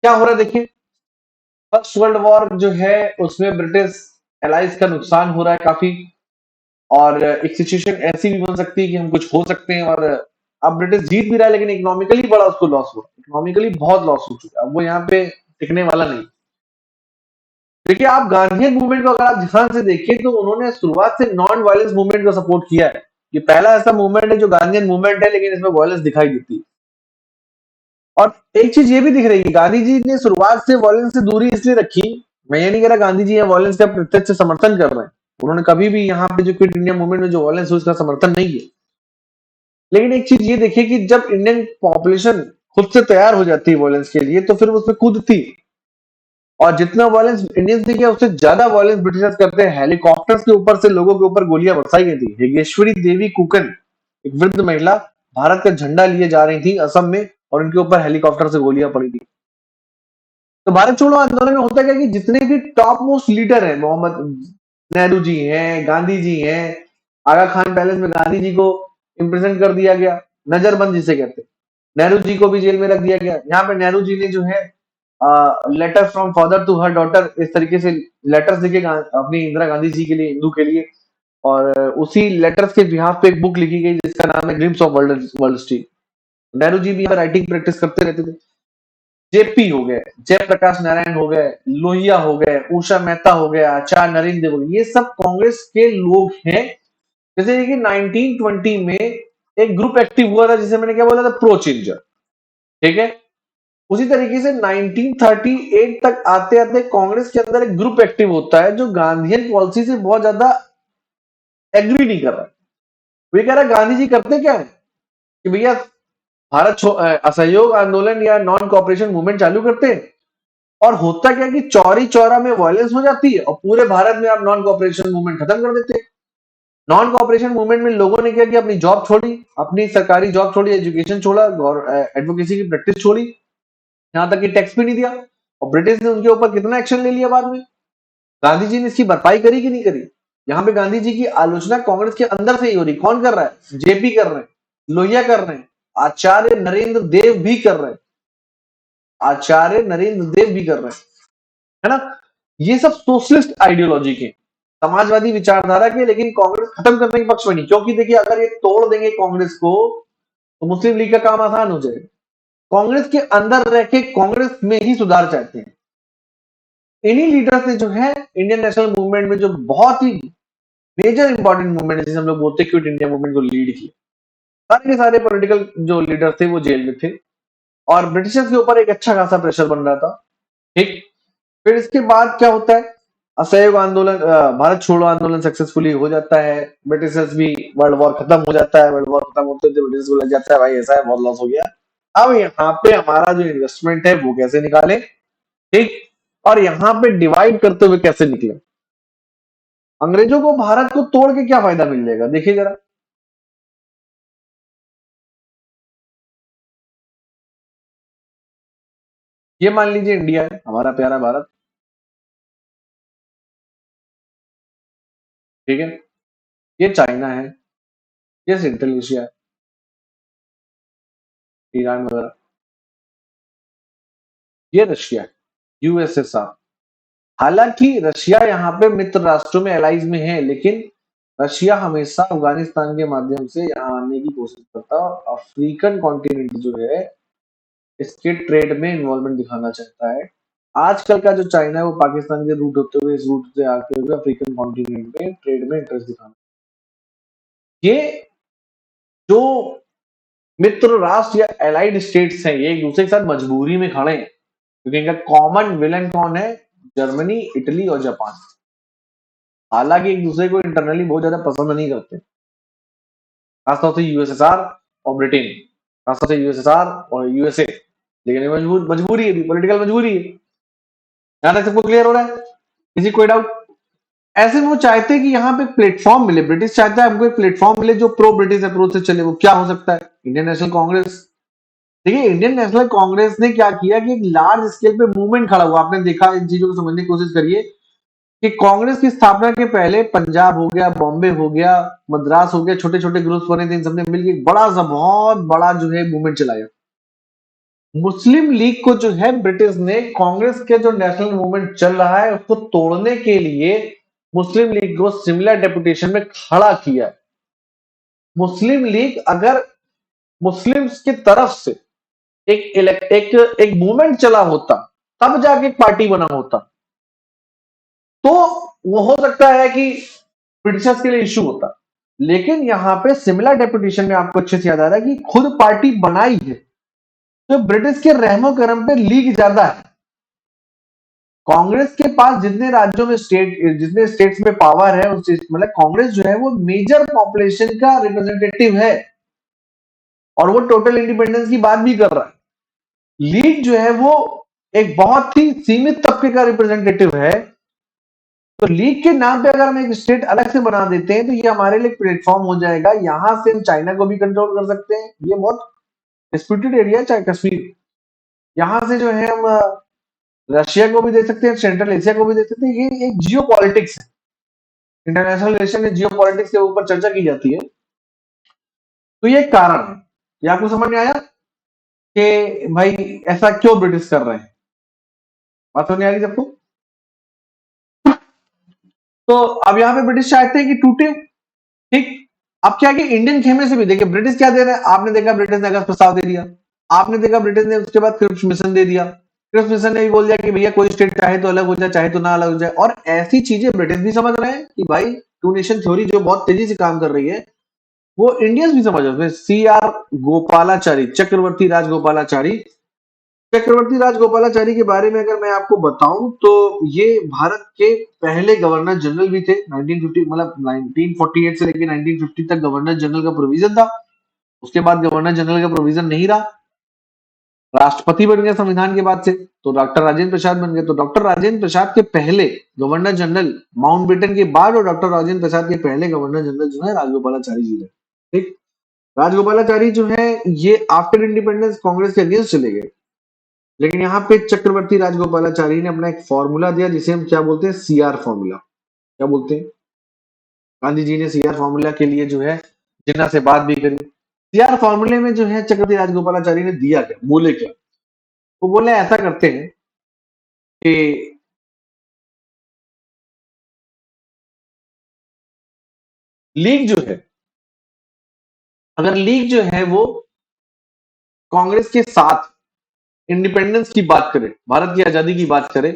क्या हो रहा है देखिए, फर्स्ट वर्ल्ड वॉर जो है उसमें ब्रिटिश एलाइज का नुकसान हो रहा है काफी, और एक सिचुएशन ऐसी भी बन सकती है कि हम कुछ हो सकते हैं। और अब ब्रिटिश जीत भी रहा है लेकिन इकोनॉमिकली बड़ा उसको लॉस हुआ, इकोनॉमिकली बहुत लॉस हो चुका है, अब वो यहाँ पे टिकने वाला नहीं। देखिए, आप गांधीयन मूवमेंट को अगर आप ध्यान से देखिए तो उन्होंने शुरुआत से नॉन वायलेंस मूवमेंट को सपोर्ट किया है। ये पहला ऐसा मूवमेंट है जो गांधीयन मूवमेंट है लेकिन इसमें वायलेंस दिखाई देती है। और एक चीज ये भी दिख रही है, गांधी जी ने शुरुआत से वायलेंस से दूरी इसलिए रखी, मैं ये नहीं कह रहा गांधी जी वायलेंस का प्रत्यक्ष समर्थन कर रहे हैं, उन्होंने कभी भी यहाँ पे जो क्विट इंडिया मूवमेंट में जो वायलेंस है उसका समर्थन नहीं है। लेकिन एक चीज ये देखिए कि जब इंडियन पॉपुलेशन खुद से तैयार हो जाती है वायलेंस के लिए तो फिर उसमें कूदती, और जितना वायलेंस इंडियंस ने किया उससे ज्यादा वायलेंस ब्रिटिशर्स करते हैं। हेलीकॉप्टर्स के ऊपर से लोगों के ऊपर गोलियां बरसाई गई थी। योगेश्वरी देवी कुकन, एक वृद्ध महिला, भारत का झंडा लिए जा रही थी असम में, और उनके ऊपर हेलीकॉप्टर से गोलियां पड़ी थी। तो भारत छोड़ो आंदोलन में होता क्या कि जितने भी टॉप मोस्ट लीडर हैं, मोहम्मद नेहरू जी हैं, गांधी जी हैं, आगा खान पैलेस में गांधी जी को इम्प्रेजेंट कर दिया गया, नजरबंद जिसे कहते हैं, नेहरू जी को भी जेल में रख दिया गया। यहाँ पे नेहरू जी ने जो है letter from father to her daughter, इस तरीके से लेटर्स लिखे अपनी इंदिरा गांधी जी के लिए, हिंदू के लिए, और उसी लेटर्स के बिहाफ पे एक बुक लिखी गई जिसका नाम है glimpse of world world street. Nehru ji भी राइटिंग प्रैक्टिस करते रहते थे। जेपी हो गए, जयप्रकाश नारायण हो गए, लोहिया हो गए, उषा मेहता हो गया, आचार्य नरेंद्र हो गए, ये सब कांग्रेस के लोग हैं। जैसे कि 1920 में एक ग्रुप एक्टिव हुआ था जिसे मैंने क्या बोला था, प्रो चेंजर। ठीक है? उसी तरीके से 1938 तक आते आते कांग्रेस के अंदर एक ग्रुप एक्टिव होता है जो गांधीयन पॉलिसी से बहुत ज्यादा एग्री नहीं कर रहा है। वो ये कह रहा है गांधी जी करते क्या है कि भैया असहयोग आंदोलन या नॉन कॉपरेशन मूवमेंट चालू करते हैं, और होता क्या कि चौरी चौरा में वायलेंस हो जाती है और पूरे भारत में आप नॉन कॉपरेशन मूवमेंट खत्म कर देते हैं। नॉन कॉपरेशन मूवमेंट में लोगों ने क्या किया, अपनी जॉब छोड़ी, अपनी सरकारी जॉब छोड़ी, एजुकेशन छोड़ा, एडवोकेसी की प्रैक्टिस छोड़ी, यहाँ तक कि टैक्स भी नहीं दिया। और ब्रिटिश ने उनके ऊपर कितना एक्शन ले लिया बाद में। गांधी जी ने इसकी भरपाई करी कि नहीं करी। यहाँ पे गांधी जी की आलोचना कांग्रेस के अंदर से ही हो रही। कौन कर रहा है? जेपी कर रहे हैं, लोहिया कर रहे हैं, आचार्य नरेंद्र देव भी कर रहे हैं, आचार्य नरेंद्र देव भी कर रहे हैं, है ना। ये सब सोशलिस्ट आइडियोलॉजी के, समाजवादी विचारधारा के, लेकिन कांग्रेस खत्म करने के पक्ष में नहीं। क्योंकि देखिए, अगर ये तोड़ देंगे कांग्रेस को तो मुस्लिम लीग का काम आसान हो जाएगा। कांग्रेस के अंदर रह के कांग्रेस में ही सुधार चाहते हैं। इन्हीं लीडर्स ने जो है इंडियन नेशनल मूवमेंट में, जो बहुत ही मेजर इंपॉर्टेंट मूवमेंट है जिसे हम लोग बोलते हैं क्विट इंडिया मूवमेंट, को लीड किया। सारे के सारे पॉलिटिकल जो लीडर थे वो जेल में थे, और ब्रिटिशर्स के ऊपर एक अच्छा खासा प्रेशर बन रहा था। ठीक। फिर इसके बाद क्या होता है? असहयोग आंदोलन, भारत छोड़ो आंदोलन सक्सेसफुली हो जाता है। ब्रिटिशर्स भी, वर्ल्ड वॉर खत्म हो जाता है। वर्ल्ड वॉर खत्म होते होते ब्रिटिश को लग जाता है भाई ऐसा है, बहुत लॉस हो गया, अब यहाँ पे हमारा जो इन्वेस्टमेंट है वो कैसे निकाले। ठीक। और यहाँ पे डिवाइड करते हुए कैसे निकले। अंग्रेजों को भारत को तोड़ के क्या फायदा मिल जाएगा, देखिए जरा। ये मान लीजिए इंडिया है, हमारा प्यारा भारत। ठीक है। ये चाइना है, ये सेंट्रल एशिया है, ईरान वगैरह। ये रशिया है, यूएसएसआर। हालांकि रशिया यहाँ पे मित्र राष्ट्रों में, एलाइज में है, लेकिन रशिया हमेशा अफगानिस्तान के माध्यम से यहाँ आने की कोशिश करता है, और अफ्रीकन कॉन्टिनेंट जो है इसके ट्रेड में इन्वॉल्वमेंट दिखाना चाहता है। आजकल का जो चाइना है वो पाकिस्तान के रूट होते हुए, इस रूट से आते हुए अफ्रीकन कॉन्टिनेंट में ट्रेड में इंटरेस्ट दिखाना। ये जो मित्र राष्ट्र या एलाइड स्टेट्स हैं, ये एक दूसरे के साथ मजबूरी में खड़े हैं, क्योंकि इनका कॉमन विलन कौन है? जर्मनी, इटली और जापान। हालांकि एक दूसरे को इंटरनली बहुत ज्यादा पसंद नहीं करते, खासतौर से यूएसएसआर और ब्रिटेन, खासतौर से यूएसएसआर और यूएसए। लेकिन ये मजबूरी है, पॉलिटिकल मजबूरी है। यहाँ तक सबको क्लियर हो रहा है? किसी कोई डाउट? ऐसे में वो चाहते हैं कि यहाँ पे प्लेटफॉर्म मिले, ब्रिटिश चाहता है हमको एक प्लेटफॉर्म मिले जो प्रो ब्रिटिश अप्रोच से चले। वो क्या हो सकता है? इंडियन नेशनल कांग्रेस। देखिए, इंडियन नेशनल कांग्रेस ने क्या किया कि एक लार्ज स्केल पे मूवमेंट खड़ा हुआ। आपने देखा, इन चीजों को समझने की कोशिश करिए कि कांग्रेस की स्थापना के पहले पंजाब हो गया, बॉम्बे हो गया, मद्रास हो गया, छोटे छोटे ग्रुप्स बने थे, इन सबने मिलकर एक बड़ा सा, बहुत बड़ा जो है मूवमेंट चलाया। मुस्लिम लीग को जो है ब्रिटिश ने, कांग्रेस के जो नेशनल मूवमेंट चल रहा है उसको तोड़ने के लिए मुस्लिम लीग को सिमिलर डेपुटेशन में खड़ा किया। मुस्लिम लीग अगर मुस्लिम्स की तरफ से एक मूवमेंट चला होता, तब जाके एक पार्टी बना होता, तो वो हो सकता है कि ब्रिटिशर्स के लिए इश्यू होता। लेकिन यहाँ पे सिमिलर डेपुटेशन में आपको अच्छे से याद आ रहा है कि खुद पार्टी बनाई है, तो ब्रिटिश के रहमो करम पे लीग ज्यादा है। कांग्रेस के पास जितने राज्यों में जितने स्टेट्स में पावर है, उस मतलब कांग्रेस जो है वो मेजर पॉपुलेशन का रिप्रेजेंटेटिव है, और वो टोटल इंडिपेंडेंस की बात भी कर रहा है। लीग जो है वो एक बहुत ही सीमित तबके का रिप्रेजेंटेटिव है। तो लीग के नाम पे अगर हम एक स्टेट अलग से बना देते हैं तो ये हमारे लिए प्लेटफॉर्म हो जाएगा। यहां से हम चाइना को भी कंट्रोल कर सकते हैं, ये बहुत डिस्प्यूटेड एरिया है चाहे कश्मीर। यहां से जो है हम रशिया को भी दे सकते हैं, सेंट्रल एशिया को भी दे सकते हैं। ये एक जियो पॉलिटिक्स है, इंटरनेशनल रिलेशन में जियो पॉलिटिक्स के ऊपर चर्चा की जाती है। तो ये एक कारण है। ये आपको समझ में आया कि भाई ऐसा क्यों ब्रिटिश कर रहे हैं? बात समझ में आ रही सबको? तो अब यहाँ पे ब्रिटिश चाहते हैं कि टूटे। ठीक। अब क्या है कि इंडियन खेमे से भी देखिए ब्रिटिश क्या दे रहे हैं। आपने देखा ब्रिटिश ने अगस्त प्रस्ताव दे दिया, आपने देखा ब्रिटिश ने उसके बाद क्रिप्स मिशन दे दिया। क्रिप्स मिशन ने भी बोल दिया कि भैया कोई स्टेट चाहे तो अलग हो जाए, चाहे तो ना अलग हो जाए। और ऐसी चीजें ब्रिटिश भी समझ रहे हैं कि भाई टू नेशन थ्योरी जो बहुत तेजी से काम कर रही है, वो इंडियंस भी समझ रहे हैं। सी आर गोपालाचारी, चक्रवर्ती राज गोपालाचारी के बारे में अगर मैं आपको बताऊं तो ये भारत के पहले गवर्नर जनरल भी थे। 1950 मतलब 1948 से लेकर 1950 तक गवर्नर जनरल का प्रोविजन था। उसके बाद गवर्नर जनरल का प्रोविजन नहीं रहा। राष्ट्रपति बन गए संविधान के बाद से, तो डॉक्टर राजेंद्र प्रसाद बन गए। तो डॉक्टर राजेंद्र प्रसाद के पहले गवर्नर जनरल माउंटबेटन के बाद, और डॉक्टर राजेंद्र प्रसाद के पहले गवर्नर जनरल जो है राजगोपालाचारी जी रहे। ठीक, राजगोपालाचारी जो है ये आफ्टर इंडिपेंडेंस कांग्रेस के अगेंस्ट चले गए, लेकिन यहाँ पे चक्रवर्ती राजगोपालाचारी ने अपना एक फॉर्मूला दिया जिसे हम क्या बोलते हैं, सीआर फॉर्मूला। क्या बोलते हैं? गांधी जी ने सीआर फॉर्मूला के लिए जो है जिन्ना से बात भी करी। सीआर फॉर्मूले में जो है चक्रवर्ती राजगोपालाचारी ने दिया क्या, बोले क्या? वो बोले ऐसा करते हैं कि लीग जो है, अगर लीग जो है वो कांग्रेस के साथ इंडिपेंडेंस की बात करे, भारत की आजादी की बात करे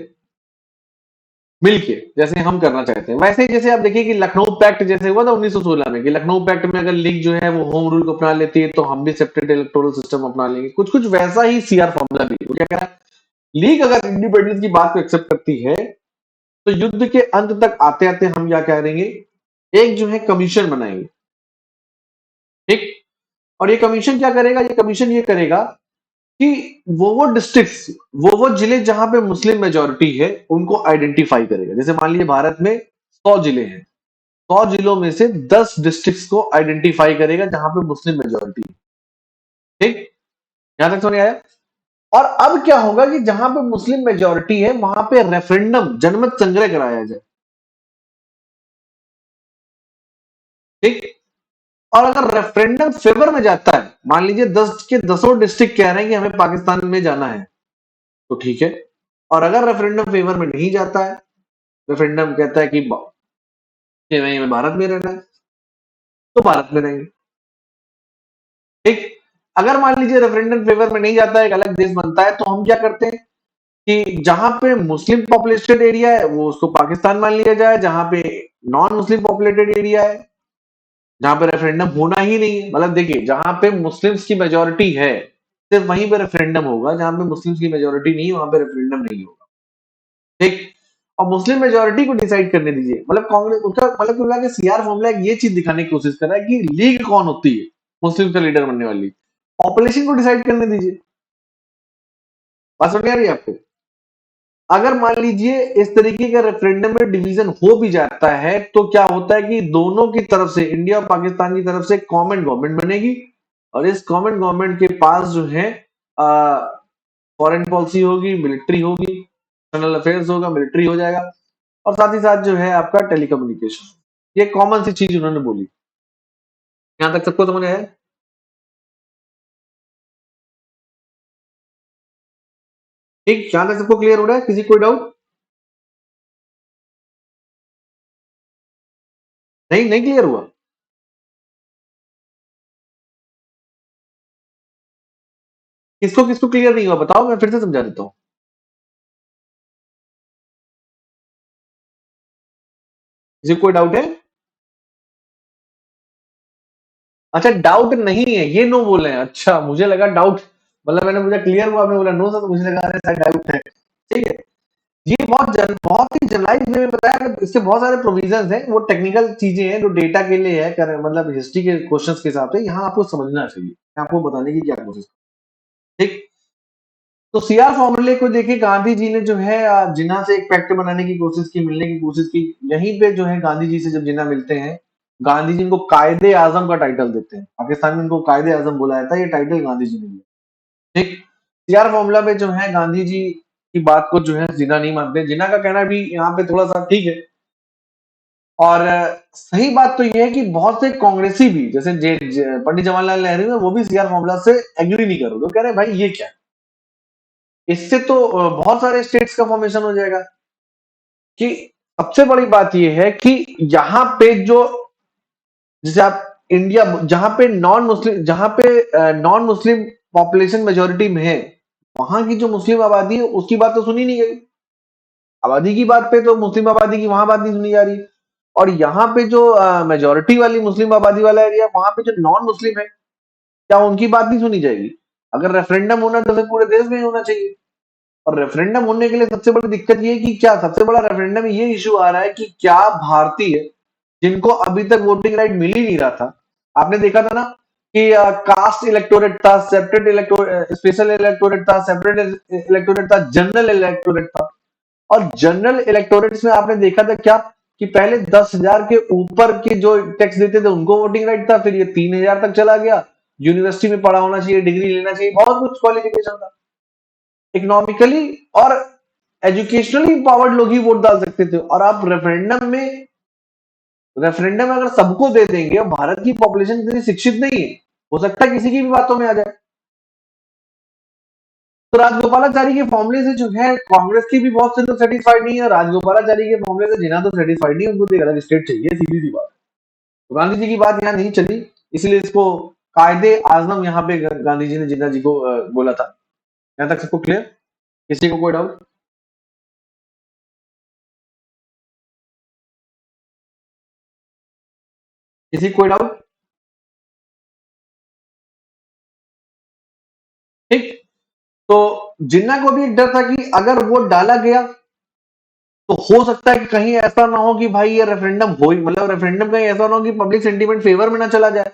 मिलके, जैसे हम करना चाहते हैं, वैसे ही जैसे आप देखिए कि लखनऊ पैक्ट जैसे हुआ था 1916 में, कि लखनऊ पैक्ट में अगर लीग जो है वो होम रूल को अपना लेती है तो हम भी सेपरेट इलेक्टोरल सिस्टम अपना लेंगे, कुछ कुछ वैसा ही सीआर फॉर्मूला भी है। वो क्या कह रहा है, लीग अगर इंडिपेंडेंस की बात को एक्सेप्ट करती है तो युद्ध के अंत तक आते आते हम क्या करेंगे, एक जो है कमीशन बनाएंगे। ठीक, और ये कमीशन क्या करेगा, ये कमीशन ये करेगा कि वो डिस्ट्रिक्ट्स, वो जिले जहां पे मुस्लिम मेजोरिटी है उनको आइडेंटिफाई करेगा। जैसे मान लीजिए भारत में 100 जिले हैं, 100 जिलों में से 10 डिस्ट्रिक्ट्स को आइडेंटिफाई करेगा जहां पे मुस्लिम मेजोरिटी है। ठीक, यहां तक समझ आया? और अब क्या होगा कि जहां पे मुस्लिम मेजोरिटी है वहां पे रेफरेंडम, जनमत संग्रह कराया जाए। ठीक, और अगर रेफरेंडम फेवर में जाता है, मान लीजिए 10 के 10 डिस्ट्रिक्ट कह रहे हैं कि हमें पाकिस्तान में जाना है, तो ठीक है। और अगर रेफरेंडम फेवर में नहीं जाता है, रेफरेंडम कहता है कि नहीं हमें भारत में रहना है, तो भारत में रहेंगे। ठीक, अगर मान लीजिए रेफरेंडम फेवर में नहीं जाता है, एक अलग देश बनता है, तो हम क्या करते हैं कि जहां पे मुस्लिम पॉपुलेटेड एरिया है वो उसको पाकिस्तान मान लिया जाए, जहां पे नॉन मुस्लिम पॉपुलेटेड एरिया है, जहां पे रेफरेंडम होना ही नहीं है, मतलब देखिए जहां पे मुस्लिम्स की मेजोरिटी है सिर्फ वहीं पे रेफरेंडम होगा, जहां पे मुस्लिम्स की मेजोरिटी नहीं है वहां पे रेफरेंडम नहीं होगा। ठीक, और मुस्लिम मेजोरिटी को डिसाइड करने दीजिए, मतलब कांग्रेस उसका मतलब कुल मिला के सीआर फॉर्मूला ये चीज दिखाने की कोशिश कर रहा है कि लीग कौन होती है मुस्लिम का लीडर बनने वाली, पॉपुलेशन को डिसाइड करने दीजिए। बात समझ में आ रही है आपको? अगर मान लीजिए इस तरीके का रेफरेंडम में डिवीजन हो भी जाता है तो क्या होता है कि दोनों की तरफ से, इंडिया और पाकिस्तान की तरफ से कॉमन गवर्नमेंट बनेगी, और इस कॉमन गवर्नमेंट के पास जो है फॉरेन पॉलिसी होगी, मिलिट्री होगी, एक्सटर्नल अफेयर्स होगा, मिलिट्री हो जाएगा, और साथ ही साथ जो है आपका टेलीकम्युनिकेशन। ये कॉमन सी चीज उन्होंने बोली। यहां तक सबको समझ आया? ठीक, यहां तक सबको क्लियर हो रहा है? किसी कोई डाउट? नहीं, नहीं क्लियर हुआ? किसको किसको क्लियर नहीं हुआ बताओ, मैं फिर से समझा देता हूँ। किसी को कोई डाउट है? अच्छा, डाउट नहीं है, ये नो बोले हैं। अच्छा, मुझे लगा डाउट, मतलब मैंने मुझे क्लियर हुआ, आपने बोला नो सर, तो मुझे लगा अरे शायद डाउट है। ठीक है, ये बहुत ही जनरलाइज वे में बताया कि इसके बहुत सारे प्रोविजंस हैं, वो टेक्निकल चीजें हैं जो डेटा के लिए है, मतलब हिस्ट्री के क्वेश्चंस के हिसाब से यहाँ आपको समझना चाहिए, मैं आपको बताने की क्या कोशिश। ठीक, तो सीआर फॉर्मूले को देखिए, गांधी जी ने जो है जिन्ना से एक पैक्ट बनाने की कोशिश की, मिलने की कोशिश की। यहीं पे जो है गांधी जी से जब जिन्ना मिलते हैं, गांधी जी इनको कायदे आजम का टाइटल देते हैं, पाकिस्तान में इनको कायदे आजम बुलाया था, ये टाइटल गांधी जी ने दिया। ठीक, सीआर फॉर्मूला में जो है गांधी जी की बात को जो है जिन्ना नहीं मानते, जिन्ना का कहना भी यहाँ पे थोड़ा सा ठीक है। और सही बात तो ये है कि बहुत से कांग्रेसी भी, जैसे पंडित जवाहरलाल नेहरू है, वो भी सीआर फॉर्मूला से एग्री नहीं कर रहे, वो कह रहे हैं भाई ये क्या है? इससे तो बहुत सारे स्टेट्स का फॉर्मेशन हो जाएगा। कि सबसे बड़ी बात यह है कि यहाँ पे जो, जैसे आप इंडिया जहां पे नॉन मुस्लिम पॉपुलेशन मेजोरिटी में है, वहां की जो मुस्लिम आबादी है उसकी बात तो सुनी नहीं गई। आबादी की बात पे तो मुस्लिम आबादी की वहां बात नहीं सुनी जा रही। और यहाँ पे जो मेजोरिटी वाली मुस्लिम आबादी वाला एरिया, वहां पे जो नॉन मुस्लिम है, क्या उनकी बात नहीं सुनी जाएगी? अगर रेफरेंडम होना तो फिर पूरे देश में ही होना चाहिए। और रेफरेंडम होने के लिए सबसे बड़ी दिक्कत ये है कि क्या, सबसे बड़ा रेफरेंडम में ये इशू आ रहा है कि क्या भारतीय जिनको अभी तक वोटिंग राइट मिल ही नहीं रहा था, आपने देखा था ना कि कास्ट इलेक्टोरेट था, सेपरेट इलेक्टोरेट, स्पेशल इलेक्टोरेट था, सेपरेट इलेक्टोरेट था, जनरल इलेक्टोरेट था। और जनरल इलेक्टोरेट्स में आपने देखा था क्या कि पहले 10,000 के ऊपर के जो टैक्स देते थे उनको वोटिंग राइट था, फिर ये 3,000 तक चला गया। यूनिवर्सिटी में पढ़ा होना चाहिए, डिग्री लेना चाहिए, बहुत कुछ क्वालिफिकेशन था। इकोनॉमिकली और एजुकेशनली पावर्ड लोग ही वोट डाल सकते थे। और आप रेफरेंडम अगर सबको दे देंगे, और भारत की पॉपुलेशन इतनी शिक्षित नहीं है, हो सकता है किसी की भी बातों में आ जाए। तो राजगोपालाचारी के फॉर्मूले से जो है कांग्रेस की भी बहुत से लोग सेटिस्फाइड नहीं है, राजगोपालाचारी के फॉर्मूले से जिना तो सेटिस्फाइड नहीं है, उनको तो एक अलग स्टेट चाहिए, सीधी सी बात। तो गांधी जी की बात यहाँ नहीं चली, इसलिए इसको कायदे आजम यहाँ पे गांधी जी ने जिन्ना जी को बोला था। यहाँ तक सबको क्लियर? किसी को कोई डाउट? किसी को कोई डाउट? ठीक। तो जिन्ना को भी एक डर था कि अगर वोट डाला गया तो हो सकता है कि कहीं ऐसा ना हो कि भाई ये रेफरेंडम हो ही, मतलब रेफरेंडम कहीं ऐसा ना हो कि पब्लिक सेंटीमेंट फेवर में ना चला जाए,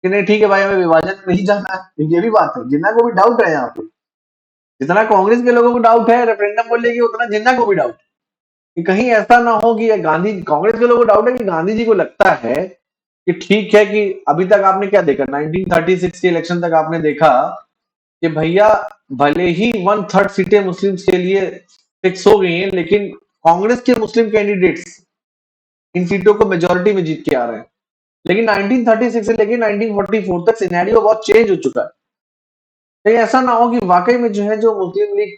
कि नहीं ठीक है भाई हमें विभाजन में नहीं जाना है। ये भी बात है, जिन्ना को भी डाउट है यहाँ पे। जितना कांग्रेस के लोगों को डाउट है रेफरेंडम को लेके, उतना जिन्ना को भी डाउट है कि कहीं ऐसा ना हो कि ये गांधी, कांग्रेस के लोगों को डाउट है कि गांधी जी को लगता है कि ठीक है कि अभी तक आपने क्या देखा, 1936 के इलेक्शन तक आपने देखा कि भैया भले ही 1/3 सीटें मुस्लिम्स के लिए फिक्स हो गई हैं, लेकिन कांग्रेस के मुस्लिम कैंडिडेट्स इन सीटों को मेजोरिटी में जीत के आ रहे हैं। लेकिन 1936 से लेकर 1944 तक सिनेरियो बहुत चेंज हो चुका है। कहीं ऐसा ना हो कि वाकई में जो है, जो मुस्लिम लीग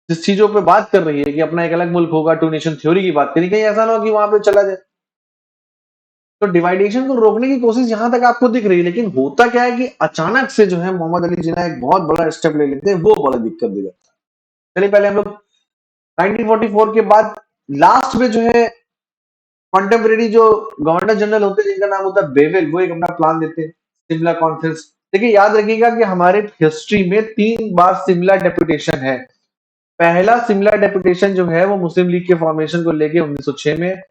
जिस चीजों पे बात कर रही है कि अपना एक अलग मुल्क होगा, टू नेशन थ्योरी की बात करी, कहीं ऐसा ना हो कि वहां पे चला जाए। तो डिवाइडेशन को रोकने की कोशिश यहां तक आपको दिख रही है, लेकिन होता क्या है कि अचानक से जो है मोहम्मद अली जिन्ना एक बहुत बड़ा स्टेप ले लेते हैं, वो बड़ा दिक्कत दे जाता है। चलिए पहले हम लोग 1944 के बाद लास्ट में जो है कॉन्टेम्परेरी जो गवर्नर जनरल होते हैं जिनका नाम होता है बेवेल, वो एक अपना प्लान देते हैं, शिमला कॉन्फ्रेंस। देखिए याद रखिएगा कि हमारे हिस्ट्री में 3 बार शिमला डेपुटेशन है। पहला शिमला डेपुटेशन जो है वो मुस्लिम लीग के फॉर्मेशन को लेके 1906 में।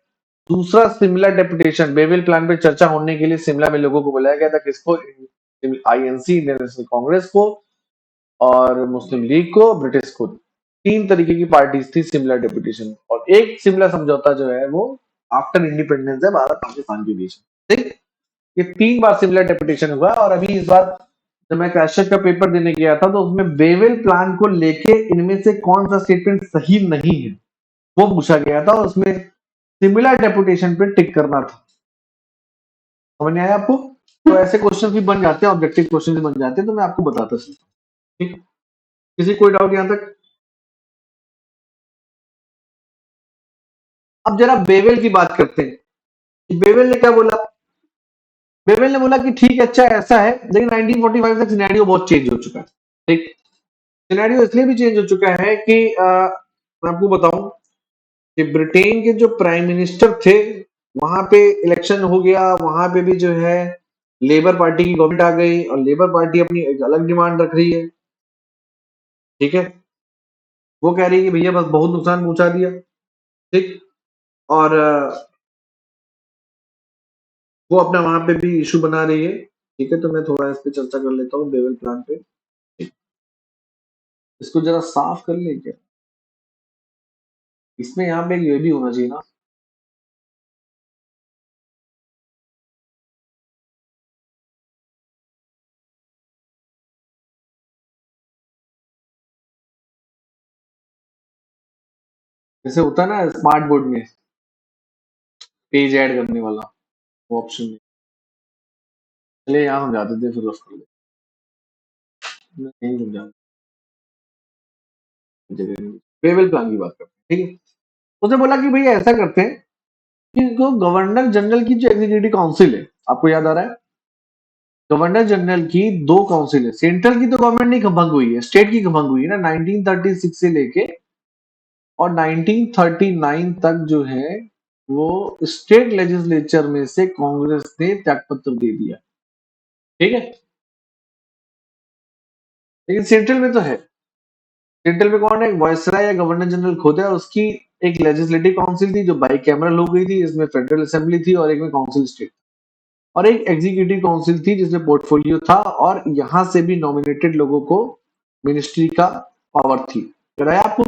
दूसरा शिमला डेपुटेशन बेवेल प्लान पे चर्चा होने के लिए शिमला में लोगों को बुलाया गया था, किसको? आईएनसी, इंडियन नेशनल कांग्रेस को, और मुस्लिम लीग को, ब्रिटिश को। 3 तरीके की पार्टीज थी शिमला डेपुटेशन, और एक शिमला समझौता जो है वो आफ्टर इंडिपेंडेंस है भारत पाकिस्तान के बीच में। ठीक। ये 3 बार शिमला डेपुटेशन हुआ, और अभी इस बार जब मैं क्रैशर का पेपर देने गया था तो उसमें बेवेल प्लान को लेके इनमें से कौन सा स्टेटमेंट सही नहीं है वो पूछा गया था, और उसमें शिमला डेपुटेशन पे टिक करना था। समझ में आया आपको? तो ऐसे क्वेश्चन भी बन जाते हैं, ऑब्जेक्टिव क्वेश्चन भी बन जाते हैं, तो मैं आपको बताता चलता हूँ। ठीक। किसी कोई डाउट यहाँ तक? अब जरा बेवेल की बात करते हैं कि बेवेल ने क्या बोला। बेवेल ने बोला कि ठीक है, अच्छा ऐसा है, लेकिन 1945 तक सिनेरियो बहुत चेंज हो चुका है। ठीक। सिनेरियो इसलिए भी चेंज हो चुका है कि मैं आपको बताऊं कि ब्रिटेन के जो प्राइम मिनिस्टर थे, वहां पे इलेक्शन हो गया, वहां पे भी जो है लेबर पार्टी की गवर्नमेंट आ गई, और लेबर पार्टी अपनी एक अलग डिमांड रख रही है। ठीक है। वो कह रही है कि भैया बस बहुत नुकसान पहुंचा दिया। ठीक। और वो अपना वहां पे भी इशू बना रही है। ठीक है, तो मैं थोड़ा इस पे चर्चा कर लेता हूँ बेवल प्लान पे। इसको जरा साफ कर ले क्या? इसमें यहाँ पे ये भी होना चाहिए ना। जैसे होता है ना स्मार्ट बोर्ड में पेज ऐड करने वाला, वो ऑप्शन में। चलिए यहाँ समझा देते हैं, फिर उसको नहीं समझा बेवल प्लान की बात करते हैं। ठीक है। उसने बोला कि भैया ऐसा करते हैं कि जो गवर्नर जनरल की जो एग्जीक्यूटिव काउंसिल है, आपको याद आ रहा है, गवर्नर जनरल की 2 काउंसिल है। सेंट्रल की तो गवर्नमेंट नहीं भंग हुई है, स्टेट की भंग हुई है ना, 1936 से लेके और 1939 तक जो है वो स्टेट लेजिस्लेचर में से कांग्रेस ने त्यागपत्र दे दिया। ठीक है। लेकिन सेंट्रल में तो है। सेंट्रल में कौन है? वायसराय या गवर्नर जनरल खुद है, और उसकी एक लेजिस्लेटिव काउंसिल थी जो बाई कैमरल हो गई थी, इसमें फेडरल असेंबली थी और एक में काउंसिल स्टेट। और एक एग्जीक्यूटिव काउंसिल थी जिसमें पोर्टफोलियो था, और यहाँ से भी नॉमिनेटेड लोगों को मिनिस्ट्री का पावर थी। बताया आपको,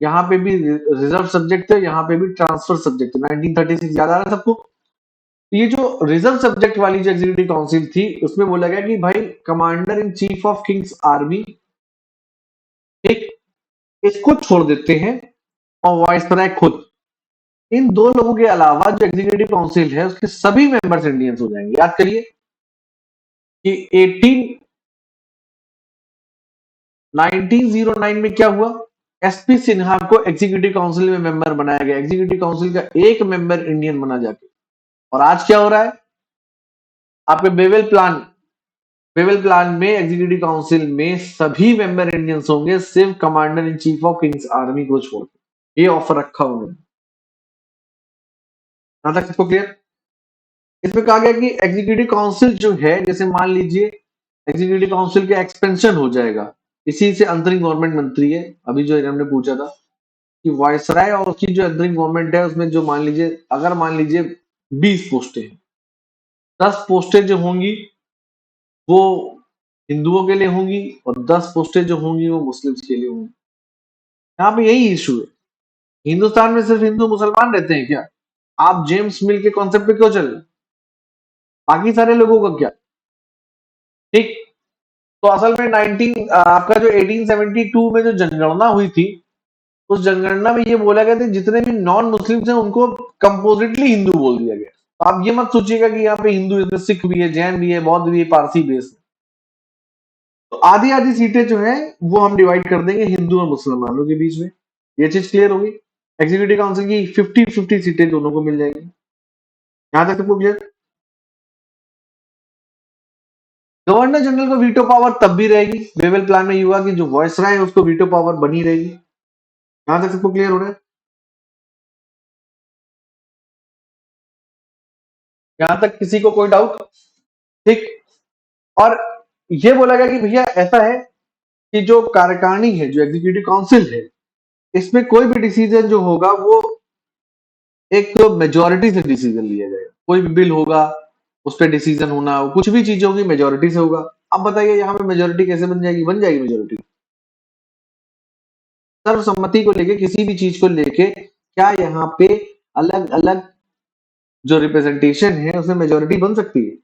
यहाँ पे भी रिजर्व सब्जेक्ट है, यहाँ पे भी ट्रांसफर सब्जेक्ट है। 1936 याद आ रहा है सबको? तो ये जो रिजर्व सब्जेक्ट वाली जो एग्जीक्यूटिव काउंसिल थी, उसमें बोला गया कि भाई commander in chief of Kings army, एक इसको छोड़ देते हैं, और वाइसराय खुद, इन दो लोगों के अलावा जो एग्जीक्यूटिव काउंसिल है उसके सभी मेंबर्स इंडियंस हो जाएंगे। याद करिए कि 1909 में क्या हुआ, एसपी सिन्हा को एग्जीक्यूटिव काउंसिल में मेंबर बनाया गया, एग्जीक्यूटिव काउंसिल का एक मेंबर इंडियन बना जाके। और आज क्या हो रहा है आपके बेवेल प्लान में एग्जीक्यूटिव काउंसिल में सभी मेंबर इंडियंस होंगे, सिर्फ commander in chief of Kings army को छोड़ के। ये ऑफर रखा उन्होंने। यहां तक सबको क्लियर? इसमें कहा गया कि एग्जीक्यूटिव काउंसिल जो है, जैसे मान लीजिए एग्जीक्यूटिव काउंसिल का एक्सपेंशन हो जाएगा, इसी से अंतरिम गवर्नमेंट बनती है। अभी जो हमने पूछा था कि वायसराय और उसकी जो अंतरिम गवर्नमेंट है उसमें जो मान लीजिए, अगर मान लीजिए 20 पोस्टें हैं, 10 पोस्टें जो होंगी वो हिंदुओं के लिए होंगी, और 10 पोस्टें जो होंगी वो मुस्लिम्स के लिए होंगी। यहाँ पे यही इशू है। हिंदुस्तान में सिर्फ हिंदू मुसलमान रहते हैं क्या? आप जेम्स मिल के कॉन्सेप्ट पे क्यों चल रहे हैं? बाकी सारे लोगों का क्या? ठीक। तो असल में 19 आपका जो 1872 में जो जनगणना हुई थी, उस जनगणना में ये बोला गया था जितने भी नॉन मुस्लिम्स हैं उनको कंपोजिटली हिंदू बोल दिया गया। तो आप ये मत सोचिएगा कि यहाँ पे हिंदू, इसमें सिख भी है, जैन भी है, बौद्ध भी है, पारसी भी है। तो आधी आधी सीटें जो है वो हम डिवाइड कर देंगे हिंदू और मुसलमानों के बीच में। ये चीज क्लियर होगी। एग्जीक्यूटिव काउंसिल की 50-50 सीटें दोनों को मिल जाएंगी। यहां तक सबको क्लियर? गवर्नर जनरल को वीटो पावर तब भी रहेगी, वेवेल प्लान में ये हुआ कि जो वॉइसराय है उसको वीटो पावर बनी रहेगी। यहां तक सबको क्लियर हो रहा है? यहां तक किसी को कोई डाउट? ठीक। और ये बोला गया कि भैया ऐसा है कि जो कार्यकारिणी है, जो एग्जीक्यूटिव काउंसिल है, इसमें कोई भी डिसीजन जो होगा वो एक मेजोरिटी से डिसीजन लिया जाएगा। कोई भी बिल होगा उस पर डिसीजन होना, कुछ भी चीज होगी मेजोरिटी से होगा। अब बताइए यहाँ पे मेजोरिटी कैसे बन जाएगी? बन जाएगी मेजोरिटी सर्वसम्मति को लेके, किसी भी चीज को लेके। क्या यहाँ पे अलग अलग जो रिप्रेजेंटेशन है उसमें मेजोरिटी बन सकती है?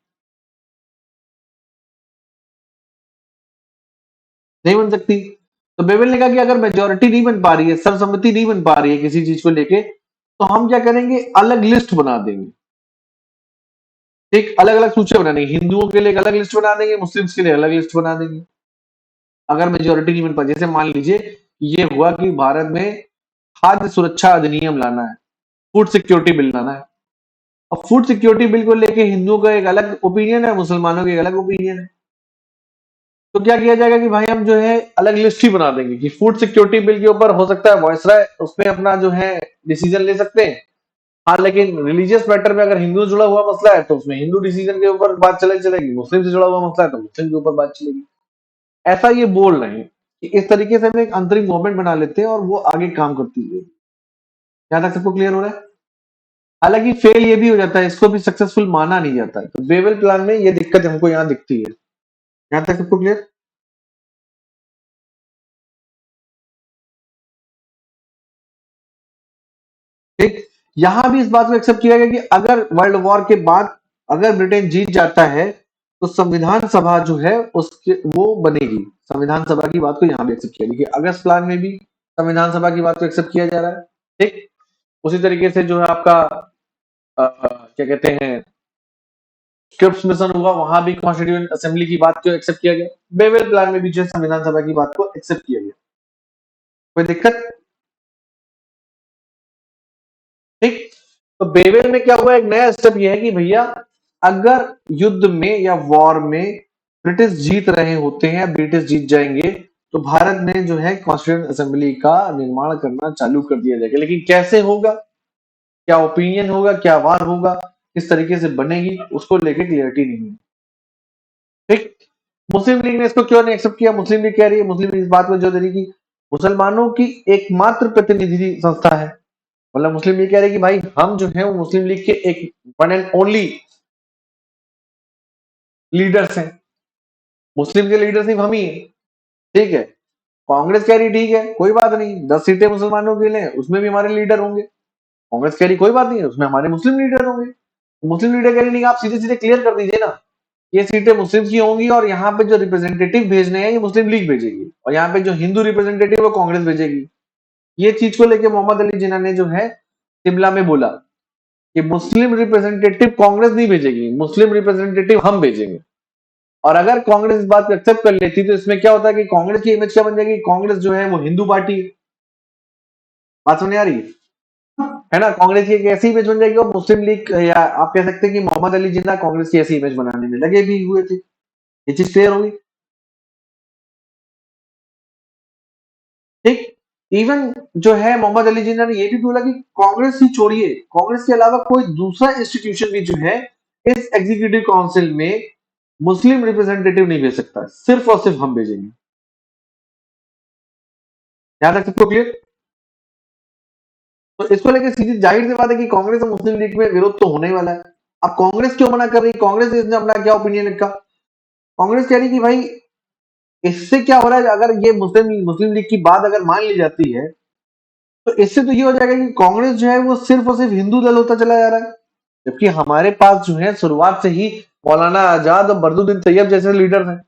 नहीं बन सकती। तो बेबल ने कहा कि अगर मेजोरिटी नहीं बन पा रही है, सर्वसम्मति नहीं बन पा रही है किसी चीज को लेके, तो हम क्या करेंगे, अलग लिस्ट बना देंगे। ठीक, अलग अलग सूची बना देंगे। हिंदुओं के लिए एक अलग लिस्ट बना देंगे, मुस्लिम्स के लिए अलग लिस्ट बना देंगे। अगर मेजोरिटी नहीं बन पाती, जैसे मान लीजिए ये हुआ कि भारत में खाद्य सुरक्षा अधिनियम लाना है, फूड सिक्योरिटी बिल लाना है। अब फूड सिक्योरिटी बिल को लेके हिंदुओं का एक अलग ओपिनियन है, मुसलमानों का एक अलग ओपिनियन है। तो क्या किया जाएगा कि भाई हम जो है अलग लिस्ट ही बना देंगे कि फूड सिक्योरिटी बिल के ऊपर हो सकता है वॉइसराय उसमें अपना जो है डिसीजन ले सकते हैं। हाँ, लेकिन रिलीजियस मैटर में अगर हिंदू जुड़ा हुआ मसला है तो उसमें हिंदू डिसीजन के ऊपर बात चलेगी, मुस्लिम से जुड़ा हुआ मसला है तो मुस्लिम के ऊपर बात चलेगी। ऐसा ये बोल रहे हैं कि इस तरीके से हम एक अंतरिम गवर्नमेंट बना लेते हैं और वो आगे काम करती है। यहाँ तक सबको क्लियर हो रहा है? हालांकि फेल ये भी हो जाता है, इसको भी सक्सेसफुल माना नहीं जाता है। तो बेवेल प्लान में ये दिक्कत हमको यहाँ दिखती है। यहाँ तक सबको क्लियर? ठीक। यहां भी इस बात को एक्सेप्ट किया गया कि अगर वर्ल्ड वॉर के बाद अगर ब्रिटेन जीत जाता है तो संविधान सभा जो है उसके वो बनेगी। संविधान सभा की बात को यहां भी एक्सेप्ट किया गया। अगस्त प्लान में भी संविधान सभा की बात को एक्सेप्ट किया जा रहा है। ठीक। उसी तरीके से जो है आपका क्या कहते हैं, क्रिप्स मिशन हुआ, वहां भी कॉन्स्टिट्यूएंट असेंबली की बात को एक्सेप्ट किया गया। बेवेल प्लान में भी जो है संविधान सभा की बात को एक्सेप्ट किया गया। कोई दिक्कत? ठीक। तो बेवेल में क्या हुआ, एक नया स्टेप ये है कि भैया अगर युद्ध में या वॉर में ब्रिटिश जीत रहे होते हैं, ब्रिटिश जीत जाएंगे, तो भारत में जो है कॉन्स्टिट्यूएंट असेंबली का निर्माण करना चालू कर दिया जाएगा। लेकिन कैसे होगा, क्या ओपिनियन होगा, क्या वार होगा, किस तरीके से बनेगी, उसको लेके क्लियरिटी नहीं है। ठीक। मुस्लिम लीग ने इसको क्यों नहीं एक्सेप्ट किया? मुस्लिम लीग कह रही है, मुस्लिम लीग इस बात में जो दे रही कि मुसलमानों की एकमात्र प्रतिनिधि संस्था है। मतलब मुस्लिम लीग कह रही है कि भाई हम जो है वो मुस्लिम लीग के एक वन एंड ओनली लीडर्स हैं, मुस्लिम के लीडर सिर्फ हम ही हैं, ठीक है। कांग्रेस कह रही ठीक है कोई बात नहीं, 10 सीटें मुसलमानों के लिए उसमें भी हमारे लीडर होंगे। कांग्रेस कह रही कोई बात नहीं है उसमें हमारे मुस्लिम लीडर होंगे। मुस्लिम लीडर कह रही नहीं, आप सीधे सीधे क्लियर कर दीजिए ना, ये सीटें मुस्लिम की होंगी और यहाँ पे जो रिप्रेजेंटेटिव भेजने हैं ये मुस्लिम लीग भेजेगी और यहाँ पे जो हिंदू रिप्रेजेंटेटिव वो कांग्रेस भेजेगी। ये चीज को लेके मोहम्मद अली जिन्ना ने जो है शिमला में बोला कि मुस्लिम रिप्रेजेंटेटिव कांग्रेस नहीं भेजेगी, मुस्लिम रिप्रेजेंटेटिव हम भेजेंगे। और अगर कांग्रेस इस बात को एक्सेप्ट कर लेती तो इसमें क्या होता है कि कांग्रेस की इमेज क्या बन जाएगी, कांग्रेस जो है वो हिंदू पार्टी है। बात समझ आ रही है ना, कांग्रेस की एक ऐसी इमेज बन जाएगी और मुस्लिम लीग या आप कह सकते हैं कि मोहम्मद अली जिन्ना कांग्रेस की ऐसी इमेज बनाने में लगे भी हुए थे। ये चीज क्लियर होगी, ठीक। इवन जो है मोहम्मद अली जिन्ना ने ये भी बोला कि कांग्रेस ही छोड़िए, कांग्रेस के अलावा कोई दूसरा इंस्टीट्यूशन भी जो है इस एग्जीक्यूटिव काउंसिल में मुस्लिम रिप्रेजेंटेटिव नहीं भेज सकता, सिर्फ और सिर्फ हम भेजेंगे। यहां तक सबको क्लियर? तो इसको लेकर सीधी जाहिर सी बात है कि कांग्रेस और मुस्लिम लीग में विरोध तो होने ही वाला है। अब कांग्रेस क्यों मना कर रही, कांग्रेस ने अपना क्या ओपिनियन रखा? कांग्रेस कह रही कि भाई इससे क्या हो रहा है, अगर ये मुस्लिम मुस्लिम लीग की बात अगर मान ली जाती है तो इससे तो ये हो जाएगा कि कांग्रेस जो है वो सिर्फ और सिर्फ हिंदू दल होता चला जा रहा है, जबकि हमारे पास जो है शुरुआत से ही मौलाना आजाद और बरदुद्दीन तैयब जैसे लीडर हैं।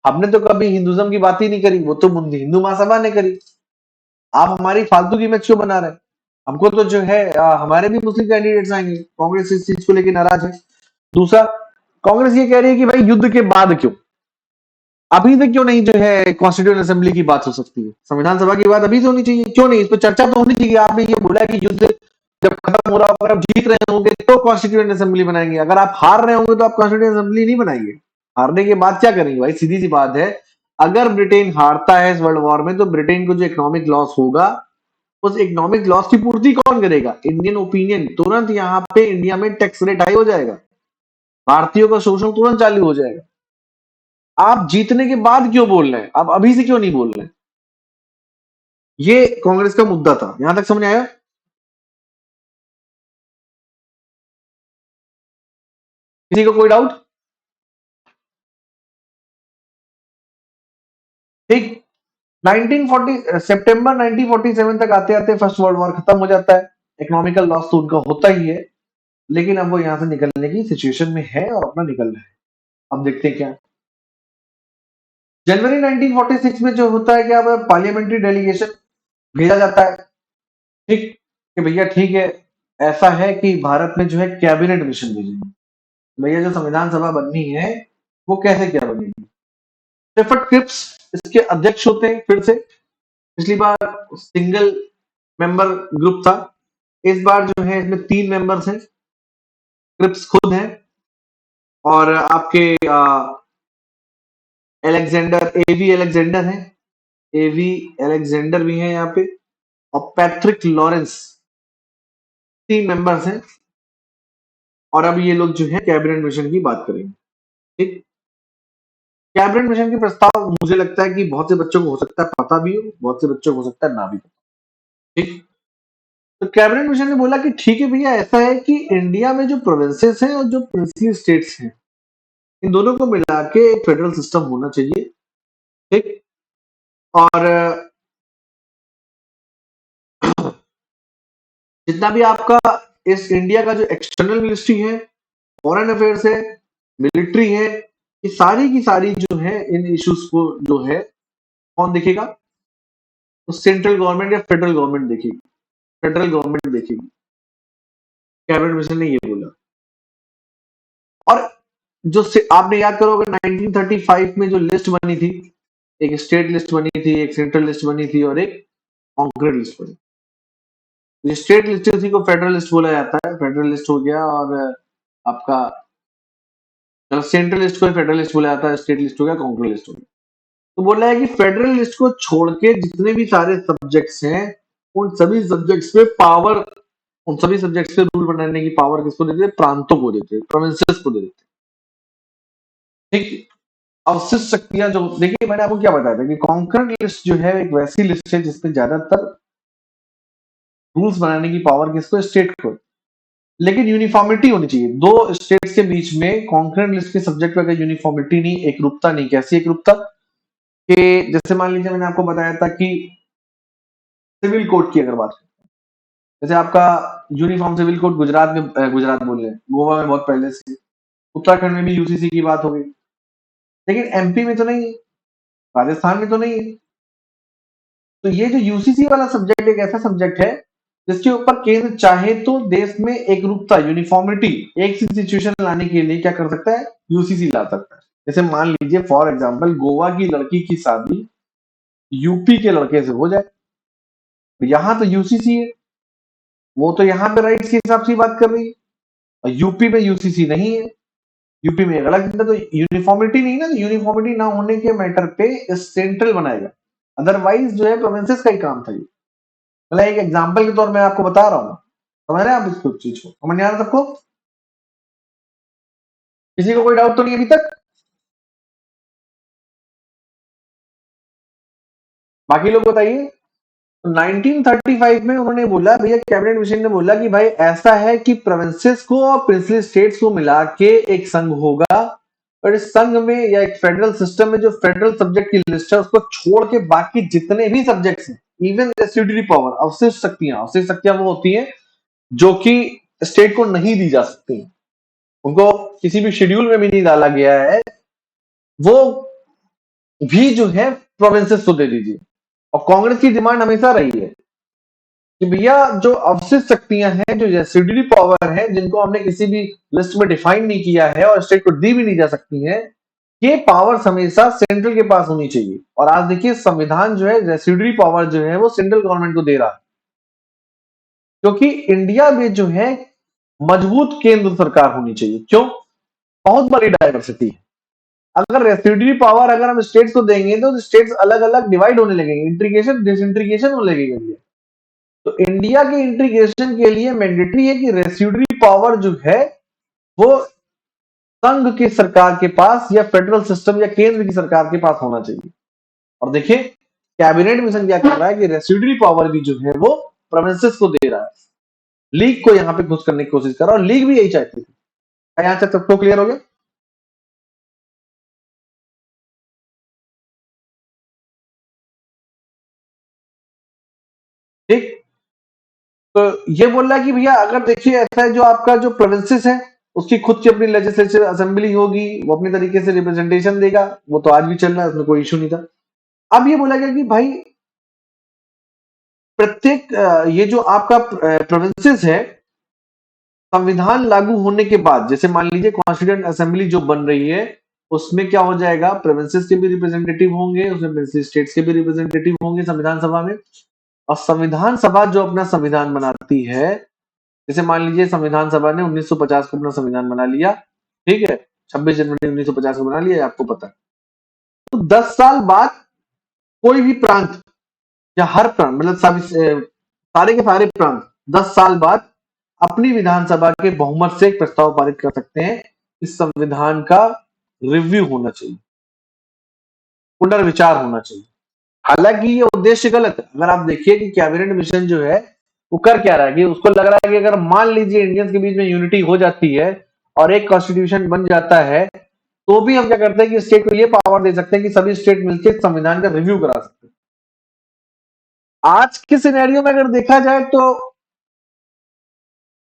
हमने तो कभी हिंदुज्म की बात ही नहीं करी, वो तो हिंदू महासभा ने करी। आप हमारी फालतू की इमेज क्यों बना रहे हैं? हमको तो जो है हमारे भी मुस्लिम कैंडिडेट्स आएंगे, कांग्रेस इस चीज को लेकर नाराज है। दूसरा, कांग्रेस ये कह रही है कि भाई युद्ध के बाद क्यों, अभी से क्यों नहीं जो है कॉन्स्टिट्यूएंट असेंबली की बात हो सकती है, संविधान सभा की बात अभी से होनी चाहिए, क्यों नहीं, इस पर चर्चा तो होनी चाहिए। आपने ये बोला कि युद्ध जब खत्म हो रहा होगा, आप जीत रहे होंगे तो कॉन्स्टिट्यूएंट असेंबली बनाएंगे, अगर आप हार रहे होंगे तो आप कॉन्स्टिट्यूएंट असेंबली नहीं बनाएंगे। हारने के बाद क्या करेंगे भाई, सीधी सी बात है। अगर ब्रिटेन हारता है इस वर्ल्ड वॉर में तो ब्रिटेन को जो इकोनॉमिक लॉस होगा उस इकोनॉमिक लॉस की पूर्ति कौन करेगा? इंडियन ओपिनियन, तुरंत यहाँ पे इंडिया में टैक्स रेट हाई हो जाएगा, भारतीयों का शोषण तुरंत चालू हो जाएगा। आप जीतने के बाद क्यों बोल रहे हैं, आप अभी से क्यों नहीं बोल रहे हैं? ये कांग्रेस का मुद्दा था, यहां तक समझ आया? किसी को कोई डाउट? ठीक। 1940 सितंबर 1947 तक आते आते फर्स्ट वर्ल्ड वॉर खत्म हो जाता है। इकोनॉमिकल लॉस तो उनका होता ही है, लेकिन अब वो यहां से निकलने की सिचुएशन में है और अपना निकल रहे हैं। अब देखते हैं क्या जनवरी 1946 में जो होता है कि अब पार्लियामेंट्री डेलीगेशन भेजा जाता है, ठीक, कि भैया ठीक है, ऐसा है कि भारत में जो है कैबिनेट मिशन भेजेंगे। भैया जो संविधान सभा बननी है वो कैसे क्या बनेगी? क्लिफर्ड क्रिप्स इसके अध्यक्ष होते हैं फिर से। पिछली बार सिंगल मेंबर ग्रुप था, इस बार जो है इसमें 3 मेंबर्स हैं। क्रिप्स खुद हैं और आपके एलेक्जेंडर, एवी एलेक्जेंडर हैं, एवी एलेक्जेंडर भी हैं यहाँ पे, और पैट्रिक लॉरेंस, 3 मेंबर्स हैं। और अब ये लोग जो है कैबिनेट मिशन की बात करेंगे, ठीक। कैबिनेट मिशन के प्रस्ताव मुझे लगता है कि बहुत से बच्चों को हो सकता है पता भी हो, बहुत से बच्चों को हो सकता है ना भी पता, ठीक। तो कैबिनेट मिशन ने बोला कि ठीक है भैया, ऐसा है कि इंडिया में जो प्रोविंसेस हैं और जो प्रिंसली स्टेट्स हैं इन दोनों को मिला के एक फेडरल सिस्टम होना चाहिए, ठीक। और जितना भी आपका इस इंडिया का जो एक्सटर्नल मिनिस्ट्री है, फॉरेन अफेयर्स है, मिलिट्री है, ये सारी की सारी जो है इन इश्यूज को जो है कौन देखेगा? तो सेंट्रल गवर्नमेंट या फेडरल गवर्नमेंट देखेगी, फेडरल गवर्नमेंट देखेगी। कैबिनेट मिशन ने ये बोला। और जो आपने याद करोगे 1935 में जो लिस्ट बनी थी, एक स्टेट लिस्ट बनी थी, एक सेंट्रल लिस्ट बनी थी और एक कॉन्करेंट लिस्ट बनी। तो स्टेट लिस्ट उसी को फेडरल लिस्ट बोला जाता है, फेडरल लिस्ट हो गया। और आपका सेंट्रल लिस्ट को फेडरल लिस्ट बोला जाता है, स्टेट लिस्ट हो गया, कॉन्करेंट लिस्ट हो गया। तो बोल रहा है कि फेडरल लिस्ट को छोड़ के जितने भी सारे सब्जेक्ट्स हैं उन सभी सब्जेक्ट्स पे पावर, उन सभी सब्जेक्ट्स पे रूल बनाने की पावर किसको देते हैं? प्रांतों को देते हैं, प्रोविंसेस को देते हैं, ठीक। अवशिष्ट शक्तियां जो, देखिए मैंने आपको क्या बताया था कि कॉन्करेंट लिस्ट जो है एक वैसी लिस्ट है जिसमें ज्यादातर रूल्स बनाने की पावर किसको? स्टेट को। लेकिन यूनिफॉर्मिटी होनी चाहिए दो स्टेट्स के बीच में। कॉन्करेंट लिस्ट के सब्जेक्ट पे अगर यूनिफॉर्मिटी नहीं, एकरूपता नहीं, कैसी एकरूपता कि जैसे मान लीजिए मैंने आपको बताया था कि सिविल कोड की अगर बात करें, जैसे आपका यूनिफॉर्म सिविल कोड गुजरात में, गुजरात बोल रहे हैं, गोवा में बहुत पहले से, उत्तराखंड में भी यूसीसी की बात हो गई, लेकिन एमपी में तो नहीं है, राजस्थान में तो नहीं है। तो ये जो यूसीसी वाला सब्जेक्ट एक ऐसा सब्जेक्ट है जिसके ऊपर केंद्र चाहे तो देश में एकरूपता, यूनिफॉर्मिटी, एक सी सिचुएशन लाने के लिए क्या कर सकता है, यूसीसी ला सकता है। जैसे मान लीजिए फॉर एग्जांपल गोवा की लड़की की शादी यूपी के लड़के से हो जाए, तो यहाँ तो यूसीसी है, वो तो यहाँ पे राइट्स के हिसाब से बात कर रही है, और यूपी में यूसीसी नहीं है, यूपी में एक अलग चीज है। तो यूनिफॉर्मिटी नहीं ना, यूनिफॉर्मिटी ना होने के मैटर पे सेंट्रल बनाएगा, अदरवाइज जो है प्रोविंसेस का ही काम था ये। मतलब एक एग्जांपल के तौर में आपको बता रहा हूँ, समझ रहे हैं आप इसको, चीज को समझ नहीं आ रहा सबको, किसी को कोई डाउट तो नहीं अभी तक? बाकी लोग बताइए। 1935 में उन्होंने बोला, भैया कैबिनेट मिशन ने बोला कि भाई ऐसा है कि प्रोविंसेस को और प्रिंसली स्टेट्स को मिला के एक संघ होगा, और इस संघ में या एक फेडरल सिस्टम में जो फेडरल सब्जेक्ट की लिस्ट है उसको छोड़ के बाकी जितने भी सब्जेक्ट्स हैं, इवन रेसिड्यूरी पावर, अवशिष्ट शक्तियां वो होती हैं जो कि स्टेट को नहीं दी जा सकती, उनको किसी भी शेड्यूल में भी नहीं डाला गया है, वो भी जो है प्रोविंसेस को दे दीजिए। और कांग्रेस की डिमांड हमेशा रही है कि भैया जो अवशिष्ट शक्तियां हैं, जो रेसिड्यूरी पावर है, जिनको हमने किसी भी लिस्ट में डिफाइन नहीं किया है और स्टेट को दी भी नहीं जा सकती है, ये पावर्स हमेशा सेंट्रल के पास होनी चाहिए। और आज देखिए संविधान जो है रेसिड्यूरी पावर जो है वो सेंट्रल गवर्नमेंट को दे रहा है, क्योंकि इंडिया में जो है मजबूत केंद्र सरकार होनी चाहिए। क्यों? बहुत बड़ी डायवर्सिटी है। अगर रेसिड्यूरी पावर अगर हम स्टेट्स को देंगे तो स्टेट्स अलग अलग डिवाइड होने लगेंगे, इंटीग्रेशन डिसइंटीग्रेशन होने लगेगा। तो इंडिया के इंटीग्रेशन के लिए मैंडेटरी है कि रेसिड्यूरी पावर जो है वो संघ की सरकार के पास या फेडरल सिस्टम या केंद्र की सरकार के पास होना चाहिए। और देखिए कैबिनेट मिशन क्या कर रहा है कि रेसिड्यूरी पावर भी जो है वो प्रोविंसेस को दे रहा है, लीग को यहाँ पे घुस करने की कोशिश कर रहा है, और लीग भी यही चाहती थी। यहाँ तक सबको क्लियर हो गया? ठीक। तो ये बोल रहा है कि भैया अगर देखिए ऐसा है, जो आपका जो प्रोविंसेस है उसकी खुद की अपनी लेजिस्लेटिव असेंबली होगी, वो अपनी तरीके से रिप्रेजेंटेशन देगा, वो तो आज भी चल रहा है, उसमें कोई इशू नहीं था। अब ये बोला गया कि भाई प्रत्येक ये जो आपका प्रोविंसेस है, संविधान लागू होने के बाद, जैसे मान लीजिए कॉन्स्टिट्यूएंट असेंबली जो बन रही है, उसमें क्या हो जाएगा, प्रोविंसेस के भी रिप्रेजेंटेटिव होंगे, उसमें स्टेट्स के भी रिप्रेजेंटेटिव होंगे संविधान सभा में। और संविधान सभा जो अपना संविधान बनाती है, जैसे मान लीजिए संविधान सभा ने 1950 को अपना संविधान बना लिया, ठीक है, 26 जनवरी 1950 को बना लिया, आपको पता है। तो 10 साल बाद कोई भी प्रांत या हर प्रांत, मतलब सारे के सारे प्रांत 10 साल बाद अपनी विधानसभा के बहुमत से एक प्रस्ताव पारित कर सकते हैं, इस संविधान का रिव्यू होना चाहिए, पुनर्विचार होना चाहिए। हालांकि ये उद्देश्य गलत है। अगर आप देखिए कि कैबिनेट मिशन जो है वो कर क्या रहा है, कि उसको लग रहा है कि अगर मान लीजिए इंडियंस के बीच में यूनिटी हो जाती है और एक कॉन्स्टिट्यूशन बन जाता है, तो भी हम क्या करते हैं कि स्टेट को ये पावर दे सकते हैं कि सभी स्टेट मिलकर संविधान का रिव्यू करा सकते हैं। आज के सिनेरियो में अगर देखा जाए तो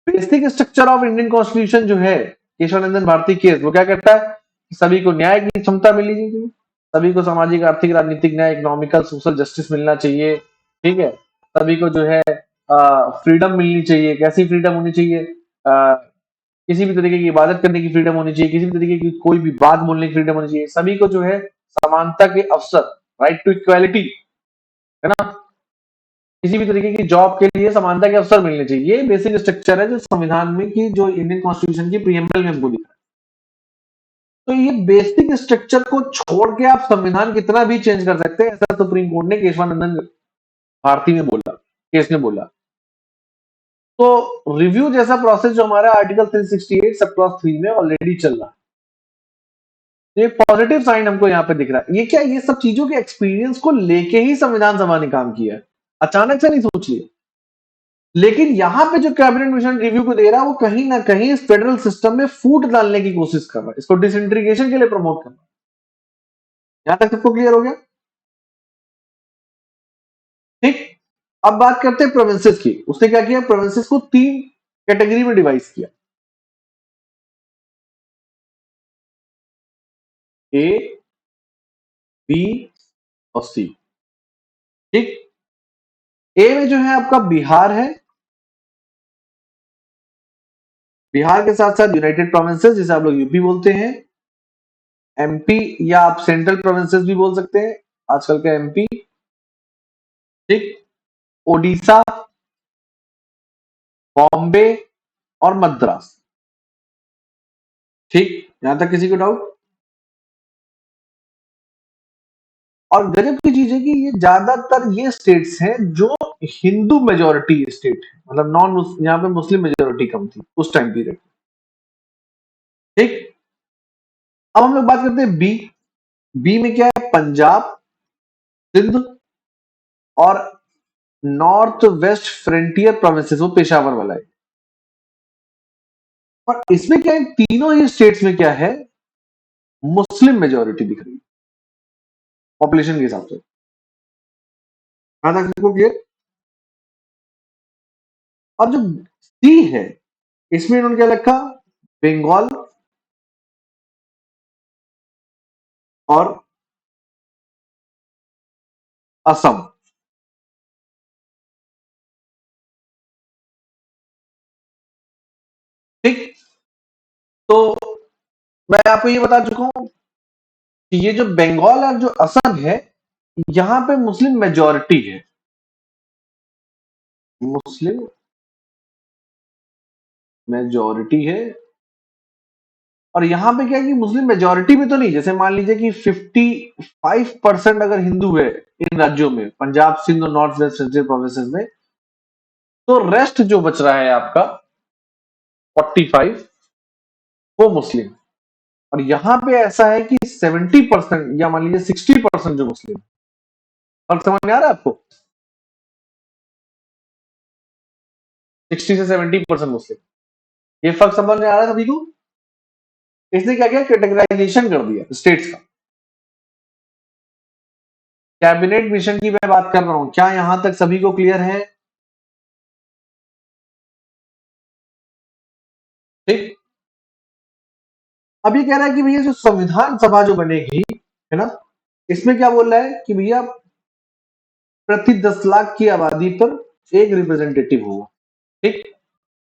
basic structure of Indian constitution जो है, केशवानंदन भारती केस, वो क्या कहता है कि सभी को न्याय की क्षमता मिलनी चाहिए, सभी को सामाजिक आर्थिक राजनीतिक न्याय, इकोनॉमिकल सोशल जस्टिस मिलना चाहिए, ठीक है, सभी को जो है फ्रीडम मिलनी चाहिए। कैसी फ्रीडम होनी चाहिए? किसी भी तरीके की इबादत करने की फ्रीडम होनी चाहिए, किसी भी तरीके की कोई भी बात बोलने की फ्रीडम होनी चाहिए, सभी को जो है समानता के अवसर, राइट टू इक्वालिटी, है ना, किसी भी तरीके की जॉब के लिए समानता के अवसर मिलने चाहिए। ये बेसिक स्ट्रक्चर है जो संविधान में की, जो इंडियन कॉन्स्टिट्यूशन की प्रीएम्बल में हमको दिखा है। तो ये बेसिक स्ट्रक्चर को छोड़ के आप संविधान कितना भी चेंज कर सकते हैं, ऐसा सुप्रीम कोर्ट ने केशवानंदन भारती में बोला, केस में बोला। तो रिव्यू जैसा प्रोसेस जो हमारा आर्टिकल 368 सब क्लॉज 3 में ऑलरेडी चल रहा है, तो ये पॉजिटिव साइन हमको यहाँ पे दिख रहा है। ये क्या, ये सब चीजों के एक्सपीरियंस को लेके ही संविधान सभा ने काम किया है, अचानक से नहीं सोच लिया। लेकिन यहां पे जो कैबिनेट मिशन रिव्यू को दे रहा है वो कहीं ना कहीं इस फेडरल सिस्टम में फूट डालने की कोशिश कर रहा है, इसको डिसइंटीग्रेशन के लिए प्रमोट कर रहा है। यहां तक सबको क्लियर हो गया? ठीक। अब बात करते हैं प्रोविंसेस की। उसने क्या किया, प्रोविंसेस को 3 कैटेगरी में डिवाइड किया, ए, बी और सी। ठीक। ए में जो है आपका बिहार है, बिहार के साथ साथ यूनाइटेड प्रोविंसेस जिसे आप लोग यूपी बोलते हैं, एमपी या आप सेंट्रल प्रोविंसेस भी बोल सकते हैं, आजकल का एमपी। ठीक। ओडिशा, बॉम्बे और मद्रास। ठीक। यहां तक किसी को डाउट? और गजब की चीज है कि ये ज्यादातर ये स्टेट्स हैं जो हिंदू मेजोरिटी स्टेट है, मतलब नॉन, यहाँ पे मुस्लिम मेजोरिटी कम थी उस टाइम पीरियड। ठीक। अब हम लोग बात करते हैं बी। बी में क्या है, पंजाब, सिंध और नॉर्थ वेस्ट फ्रंटियर प्रोविंसेस, वो पेशावर वाला है। और इसमें क्या है, तीनों ही स्टेट्स में क्या है, मुस्लिम मेजोरिटी दिख रही है पॉपुलेशन के हिसाब से। हाँ तक सबको क्लियर? और जो सी है, इसमें इन्होंने क्या लिखा, बंगाल और असम। ठीक। तो मैं आपको ये बता चुका हूं कि ये जो बंगाल और जो असम है, यहां पे मुस्लिम मेजोरिटी है, मुस्लिम मेजोरिटी है। और यहां पे क्या है कि मुस्लिम मेजोरिटी में तो नहीं, जैसे मान लीजिए कि 55% अगर हिंदू है इन राज्यों में, पंजाब, सिंध और नॉर्थ वेस्ट सेंट्रल प्रोविंसेस में, तो रेस्ट जो बच रहा है आपका 45, वो मुस्लिम। और यहां पे ऐसा है कि 70% या मान लीजिए 60% जो मुस्लिम। फर्क समझ में आ रहा है आपको? 60 से 70% मुस्लिम, ये फर्क समझ में आ रहा है सभी को? इसने क्या किया, कैटेगराइजेशन कर दिया स्टेट्स का। कैबिनेट मिशन की मैं बात कर रहा हूं, क्या यहां तक सभी को क्लियर है? ठीक। अब ये कह रहा है कि भैया जो संविधान सभा जो बनेगी, है ना, इसमें क्या बोल रहा है कि भैया प्रति 10 लाख की आबादी पर एक रिप्रेजेंटेटिव होगा। ठीक।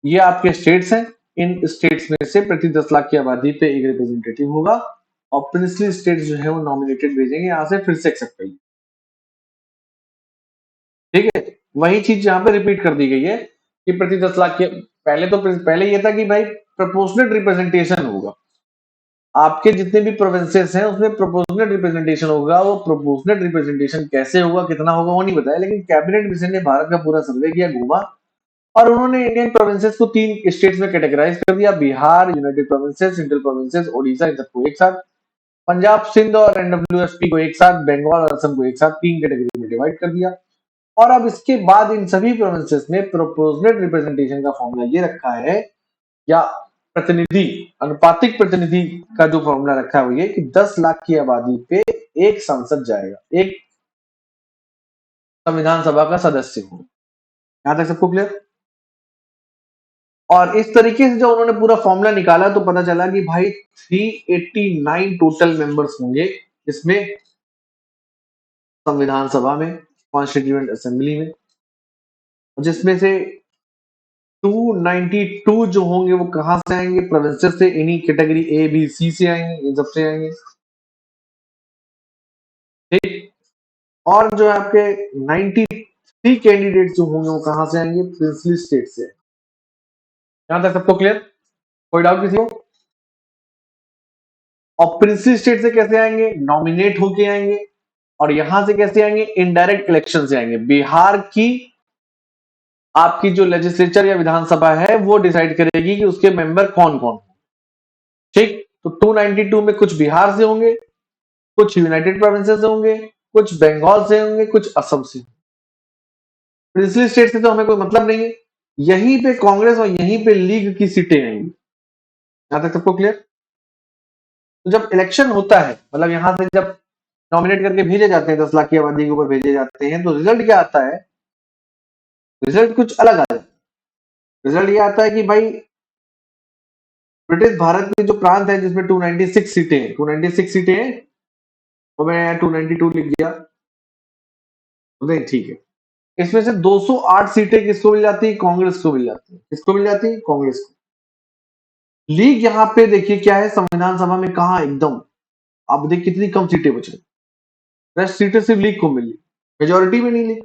ये आपके स्टेट्स हैं, इन स्टेट्स में से प्रति 10 लाख की आबादी पे एक रिप्रेजेंटेटिव होगा। और प्रिंसली स्टेट्स जो है वो नॉमिनेटेड भेजेंगे, यहां से फिर से एक्सेप्ट करिए। ठीक है। वही चीज यहाँ पे रिपीट कर दी गई है कि प्रति 10 लाख के, पहले ये था कि भाई प्रोपोर्शनल रिप्रेजेंटेशन होगा, आपके जितने भी प्रोविंसेस हैं उसमें प्रोपोर्शनल रिप्रेजेंटेशन होगा। वो प्रोपोर्शनल रिप्रेजेंटेशन कैसे होगा, कितना होगा, वो नहीं बताया, लेकिन कैबिनेट मिशन ने भारत का पूरा सर्वे किया, घूमा, और उन्होंने इंडियन प्रोविंसेस को 3 स्टेट्स में कैटेगराइज कर दिया, Bihar, United Provinces, Central Provinces, Odisha, इन सबको एक साथ, पंजाब, सिंध और एनडब्ल्यूएसपी को एक साथ, बंगाल और असम को एक साथ, 3 कैटेगरी में डिवाइड कर दिया। और अब इसके बाद इन सभी प्रोविंसेस में प्रोपोर्शनल रिप्रेजेंटेशन का फॉर्मूला ये रखा है, या प्रतिनिधि, अनुपातिक प्रतिनिधि का जो फॉर्मूला रखा है वो ये कि 10 लाख की आबादी पे एक सांसद जाएगा, एक संविधान सभा का सदस्य हो। यहां तक सबको क्लियर? और इस तरीके से जब उन्होंने पूरा फॉर्मूला निकाला तो पता चला कि भाई 389 टोटल मेंबर्स होंगे इसमें, संविधान सभा में, कॉन्स्टिट्यूएंट असेंबली में, जिसमें से 292 जो होंगे वो कहां से आएंगे, प्रोविंसेस से, इन्हीं कैटेगरी ए बी सी से आएंगे, इन सबसे आएंगे। ठीक। और जो है आपके 93 कैंडिडेट जो होंगे वो कहां से आएंगे, प्रिंसली स्टेट से। यहां तक सबको क्लियर? कोई डाउट किसी को? और प्रिंसली स्टेट से कैसे आएंगे, नॉमिनेट होके आएंगे। और यहां से कैसे आएंगे, इनडायरेक्ट इलेक्शन से आएंगे। बिहार की आपकी जो लेजिस्लेचर या विधानसभा है वो डिसाइड करेगी कि उसके मेंबर कौन कौन। ठीक। तो 292 में कुछ बिहार से होंगे, कुछ यूनाइटेड प्रोविंसेस से होंगे, कुछ बंगाल से होंगे, कुछ असम से। प्रिंसली स्टेट से तो हमें कोई मतलब नहीं है, यहीं पे कांग्रेस और यहीं पे लीग की सीटें आएंगी। यहां तक सबको क्लियर? तो जब इलेक्शन होता है, मतलब यहां से जब नॉमिनेट करके भेजे जाते हैं, 10 लाख की आबादी के ऊपर भेजे जाते हैं, तो रिजल्ट क्या आता है? रिजल्ट कुछ अलग आ जाता है। रिजल्ट ये आता है कि भाई ब्रिटिश भारत के जो प्रांत है जिसमें 296 सीटें हैं, 296 सीटें हैं, तो मैं 292 लिख दिया, तो नहीं ठीक है। इसमें से 208 सीटें किसको मिल जाती है? कांग्रेस को मिल जाती है। किसको मिल जाती है? कांग्रेस को। लीग यहाँ पे देखिए क्या है, संविधान सभा में कहा एकदम, आप देखिए कितनी कम सीटें बच रही, रेस्ट सीटें सिर्फ लीग को मिली, मेजोरिटी में नहीं ली।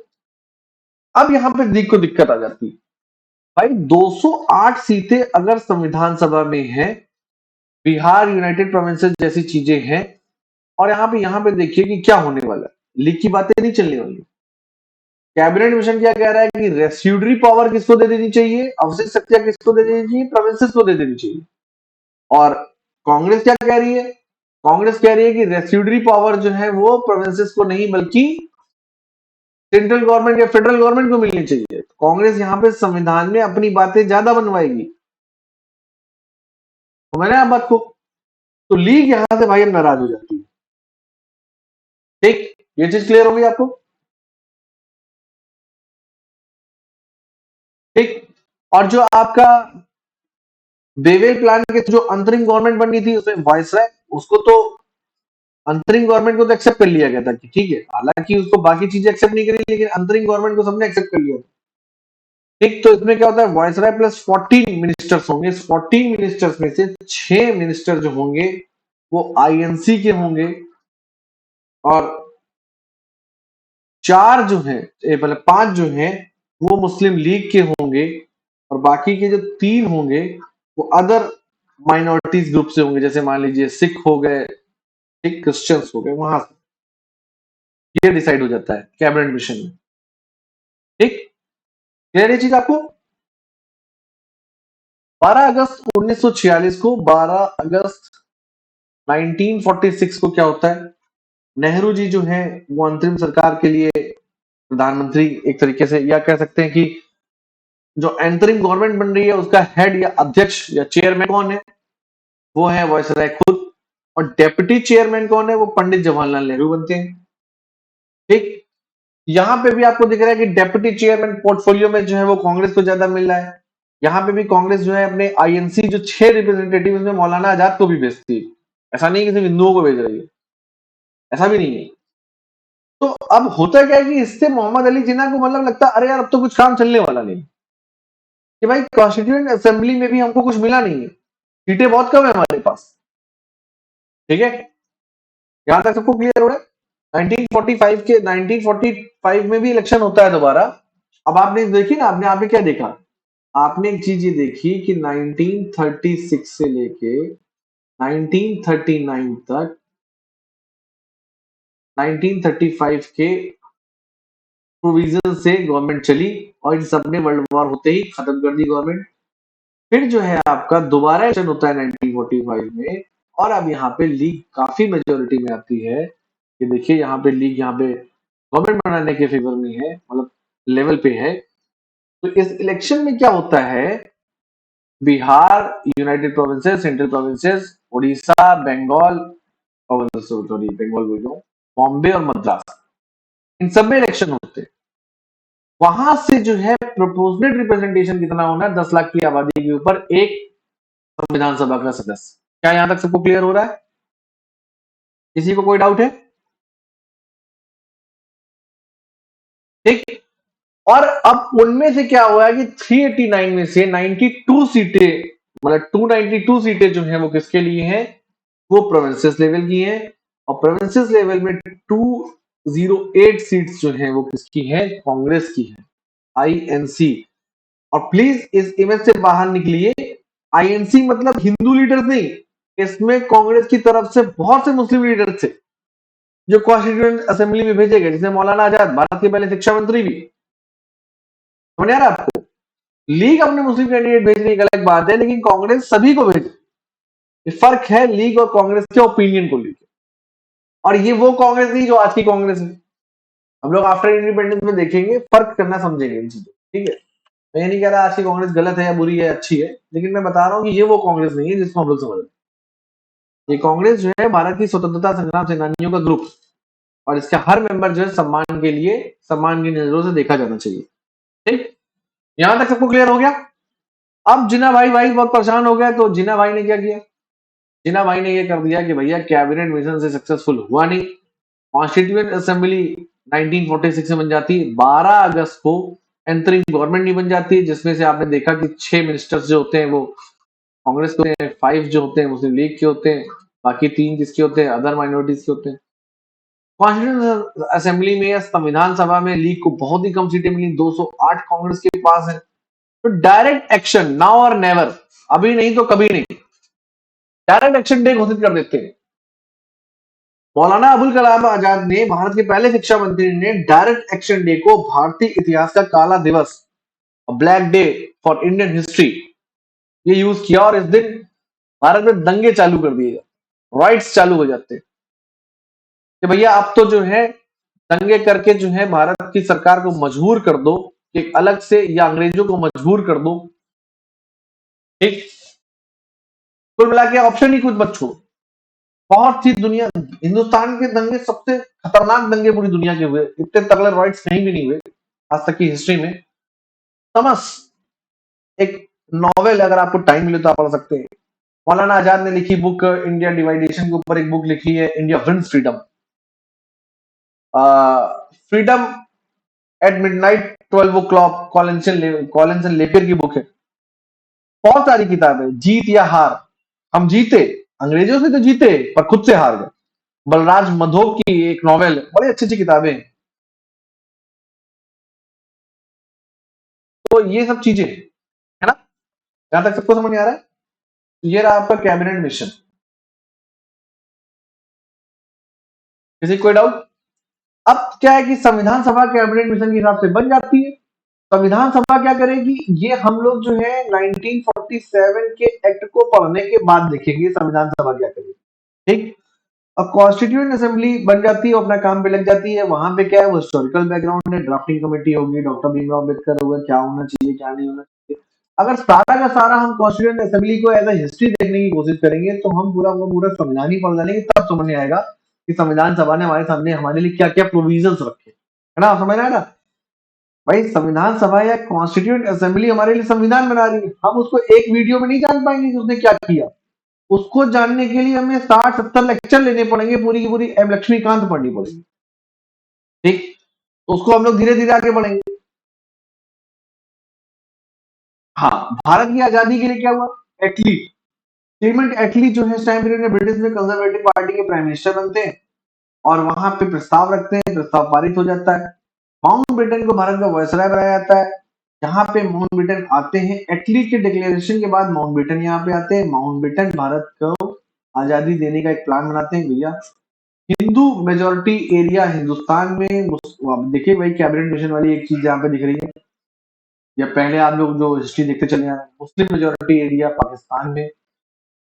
अब यहाँ पे लीग को दिक्कत आ जाती है, भाई 208 सीटें अगर संविधान सभा में है, बिहार यूनाइटेड प्रोविंसेस जैसी चीजें हैं, और यहाँ पे देखिए कि क्या होने वाला है, लीग की बातें नहीं चलने वाली। कैबिनेट मिशन क्या कह रहा है कि रेस्यूडरी पावर किसको दे देनी चाहिए, आवश्यक शक्तियां किसको दे देनी चाहिए? प्रोविंसेस को दे देनी चाहिए। और कांग्रेस क्या कह रही है? कांग्रेस कह रही है कि रेस्यूडरी पावर जो है वो प्रोविंसेस को नहीं बल्कि सेंट्रल गवर्नमेंट या फेडरल गवर्नमेंट को मिलनी चाहिए। कांग्रेस यहाँ पे संविधान में अपनी बातें ज्यादा बनवाएगी, तो मैंने आप बात को, तो लीग यहां से भाई हम नाराज हो जाती है। ठीक, ये चीज क्लियर होगी आपको? ठीक। और जो आपका बेवेल प्लान के जो अंतरिम गवर्नमेंट बनी थी उसमें वायसराय, उसको तो अंतरिम गवर्नमेंट को तो एक्सेप्ट कर लिया गया था कि ठीक है, हालांकि उसको बाकी चीजें एक्सेप्ट नहीं करी, लेकिन अंतरिम गवर्नमेंट को सबने एक्सेप्ट कर लिया। ठीक, तो इसमें क्या होता है, वायसराय प्लस 14 मिनिस्टर्स होंगे। इस 14 मिनिस्टर्स में से 6 मिनिस्टर जो होंगे वो आईएनसी के होंगे, और 4 जो है, मतलब 5 जो हैं वो मुस्लिम लीग के होंगे, और बाकी के जो 3 होंगे वो अदर माइनॉरिटीज ग्रुप से होंगे, जैसे मान लीजिए सिख हो गए, ठीक, क्रिश्चियंस हो गए, वहां से ये डिसाइड हो जाता है कैबिनेट मिशन में। ठीक, क्लियर ये चीज आपको? 12 अगस्त 1946 को, 12 अगस्त 1946 को क्या होता है, नेहरू जी जो हैं वो अंतरिम सरकार के लिए प्रधानमंत्री, एक तरीके से या कह सकते हैं कि जो अंतरिम गवर्नमेंट बन रही है उसका हेड या अध्यक्ष या चेयरमैन कौन है? वो है वायसराय खुद। और डेप्यूटी चेयरमैन कौन है? वो पंडित जवाहरलाल नेहरू बनते हैं। ठीक, यहां पे भी आपको दिख रहा है कि डेप्यूटी चेयरमैन पोर्टफोलियो में जो है वो कांग्रेस को ज्यादा मिल रहा है। यहाँ पे भी कांग्रेस जो है अपने आईएनसी जो 6 रिप्रेजेंटेटिव में मौलाना आजाद को भी भेजती है, ऐसा नहीं है कि सिर्फ हिंदुओं को भेज रही है, ऐसा भी नहीं है। तो अब होता क्या है कि इससे मोहम्मद अली जिन्ना को मतलब लगता है अरे यार अब तो कुछ काम चलने वाला नहीं, कि भाई कॉन्स्टिट्यूएंट असेंबली में भी हमको कुछ मिला नहीं है, सीटें बहुत कम है हमारे पास। ठीक है, यहां तक सबको क्लियर हो रहा है? 1945 के 1945 में भी इलेक्शन होता है दोबारा। अब आपने देखी ना, आपने आपने क्या देखा, आपने एक चीज ये देखी कि 1936 से लेके 1939 तक, 1935 के प्रोविजन से गवर्नमेंट चली, और इन सब ने वर्ल्ड वॉर होते ही खत्म कर दी गवर्नमेंट। फिर जो है आपका दोबारा इलेक्शन होता है 1945 में, और अब यहाँ पे लीग काफी मेजोरिटी में आती है। ये देखिए यहाँ पे लीग यहाँ पे गवर्नमेंट बनाने के फेवर में है, मतलब लेवल पे है। तो इस इलेक्शन में क्या होता है, Bihar, United Provinces, Central Provinces, Orissa, Bengal, sorry Bengal बोल रहा हूँ, बॉम्बे और मद्रास, इन सब में इलेक्शन होते हैं। वहां से जो है प्रोपोर्शनल रिप्रेजेंटेशन कितना होना है, 10 लाख की आबादी के ऊपर एक संविधान सभा का सदस्य। क्या यहां तक सबको क्लियर हो रहा है? किसी को कोई डाउट है? ठीक, और अब उनमें से क्या हुआ है कि 389 में से 92 सीटें, मतलब 292 सीटें जो हैं वो किसके लिए हैं? वो प्रोविंसेस लेवल की हैं, और प्रोविंसेस लेवल में 208 सीट्स जो हैं वो किसकी हैं? कांग्रेस की है, आईएनसी। और प्लीज इस इमेज से बाहर निकलिए, आईएनसी मतलब हिंदू लीडर्स नहीं, इसमें कांग्रेस की तरफ से बहुत से मुस्लिम लीडर्स थे जो कॉन्स्टिट्यूएंट असेंबली में भेजे गए, जिसमें मौलाना आजाद, भारत के पहले शिक्षा मंत्री भी। समझ आ रहा है आपको? लीग अपने मुस्लिम कैंडिडेट भेजने की अलग बात है, लेकिन कांग्रेस सभी को भेजे। ये फर्क है लीग और कांग्रेस के ओपिनियन को लेकर। और ये वो कांग्रेस नहीं जो आज की कांग्रेस है। हम लोग आफ्टर इंडिपेंडेंस में देखेंगे, फर्क करना समझेंगे इन चीजों। ठीक है, मैं ये नहीं कह रहा आज की कांग्रेस गलत है या बुरी है, अच्छी है, लेकिन मैं बता रहा हूँ कि ये वो कांग्रेस नहीं है जिसको हम लोग समझ रहे हैं। ये कांग्रेस जो है भारत की स्वतंत्रता संग्राम सेनानियों का ग्रुप, और इसका हर मेंबर जो है सम्मान के लिए सम्मान की नजरों से देखा जाना चाहिए। ठीक, यहां तक सबको क्लियर हो गया। अब जिना भाई बहुत परेशान हो गया, तो जिना भाई ने क्या किया? जिना भाई ने ये कर दिया कि भैया कैबिनेट मिशन से सक्सेसफुल हुआ नहीं। कॉन्स्टिट्यूएंट असेंबली 1946 में बन जाती है, 12 अगस्त को एंटरिंग गवर्नमेंट नहीं बन जाती, जिसमें से आपने देखा कि 6 मिनिस्टर्स जो होते हैं वो कांग्रेस के होते हैं, 5 जो होते हैं मुस्लिम लीग के होते हैं, बाकी 3 किसके होते हैं? अदर माइनॉरिटीज के होते हैं। कॉन्स्टिट्यूंट असेंबली में या संविधान सभा में लीग को बहुत ही कम सीटें मिली, 208 कांग्रेस के पास है। तो डायरेक्ट एक्शन, नाउ और नेवर, अभी नहीं तो कभी नहीं, डायरेक्ट एक्शन डे घोषित कर देते हैं। मौलाना अबुल कलाम आजाद ने, भारत के पहले शिक्षा मंत्री ने, डायरेक्ट एक्शन डे को भारतीय इतिहास का काला दिवस, black day for Indian history, ये यूज किया, और इस दिन भारत में दंगे चालू कर दिए, राइट्स चालू हो जाते हैं कि भैया अब तो जो है दंगे करके जो है भारत की सरकार को मजबूर कर दो कि अलग से, या अंग्रेजों को मजबूर कर दो। ठीक, कुल मिला के ऑप्शन ही कुछ मत छोड़ो। बहुत सी दुनिया, हिंदुस्तान के दंगे सबसे खतरनाक दंगे पूरी दुनिया के हुए, इतने तगड़े राइट्स कहीं भी नहीं हुए आज तक की हिस्ट्री में। तमस, एक नॉवेल अगर आपको टाइम मिले तो आप पढ़ सकते हैं। मौलाना आजाद ने लिखी बुक इंडिया डिवाइडेशन के ऊपर एक बुक लिखी है, India wins freedom, freedom at midnight 12 o'clock, Collinson Lapierre की बुक है। बहुत सारी किताबें, जीत या हार, हम जीते, अंग्रेजों से तो जीते पर खुद से हार गए, बलराज मधोक की एक नॉवेल, बड़ी अच्छी अच्छी किताबें हैं। तो ये सब चीजें है ना, जहां तक सबको समझ में आ रहा है। ये रहा आपका कैबिनेट मिशन। किसी को कोई डाउट? अब क्या है कि संविधान सभा कैबिनेट मिशन के हिसाब से बन जाती है। संविधान सभा क्या करेगी, ये हम लोग जो है 1947 के एक्ट को पढ़ने के बाद देखेंगे संविधान सभा क्या करेगी। ठीक, अब कॉन्स्टिट्यूएंट असेंबली बन जाती है, अपना काम पे लग जाती है। वहां पे क्या है, वो हिस्टोरिकल बैकग्राउंड है, ड्राफ्टिंग कमेटी होगी, डॉक्टर भीमराव अम्बेडकर होगा, क्या होना चाहिए क्या नहीं होना चाहिए। अगर सारा का सारा हम कॉन्स्टिट्यूएंट असेंबली को एज अ हिस्ट्री देखने की कोशिश करेंगे, तो हम पूरा का पूरा संविधान ही पढ़ जानेंगे, तब समझ में आएगा कि संविधान सभा ने हमारे सामने हमारे लिए क्या क्या प्रोविजन रखे, है ना, समझ आएगा। भाई संविधान सभा या कॉन्स्टिट्यूएंट असेंबली हमारे लिए संविधान बना रही है, हम उसको एक वीडियो में नहीं जान पाएंगे कि उसने क्या किया। उसको जानने के लिए हमें 60-70 लेक्चर लेने पड़ेंगे, पूरी की पूरी एम लक्ष्मीकांत पढ़नी पड़ेगी। ठीक, तो उसको हम लोग धीरे धीरे आगे बढ़ेंगे। हाँ, भारत की आजादी के लिए क्या हुआ, एटली, क्लीमेंट एटली जो है इस टाइम पीरियड में ब्रिटिश में कंजर्वेटिव पार्टी के प्राइम मिनिस्टर बनते हैं, और वहां पे प्रस्ताव रखते हैं, प्रस्ताव पारित हो जाता है। माउंटबेटन को भारत का वायसराय बनाया जाता है। यहाँ पे माउंटबेटन आते हैं, एटली के डिक्लेरेशन के बाद माउंटबेटन यहाँ पे आते हैं। माउंटबेटन भारत को आजादी देने का एक प्लान बनाते हैं। भैया हिंदू मेजोरिटी एरिया हिंदुस्तान में, आप देखिए भाई कैबिनेट मिशन वाली एक चीज यहाँ पे दिख रही है, या पहले आप लोग जो हिस्ट्री देखते चले आ रहे हैं, मुस्लिम मेजोरिटी एरिया पाकिस्तान में,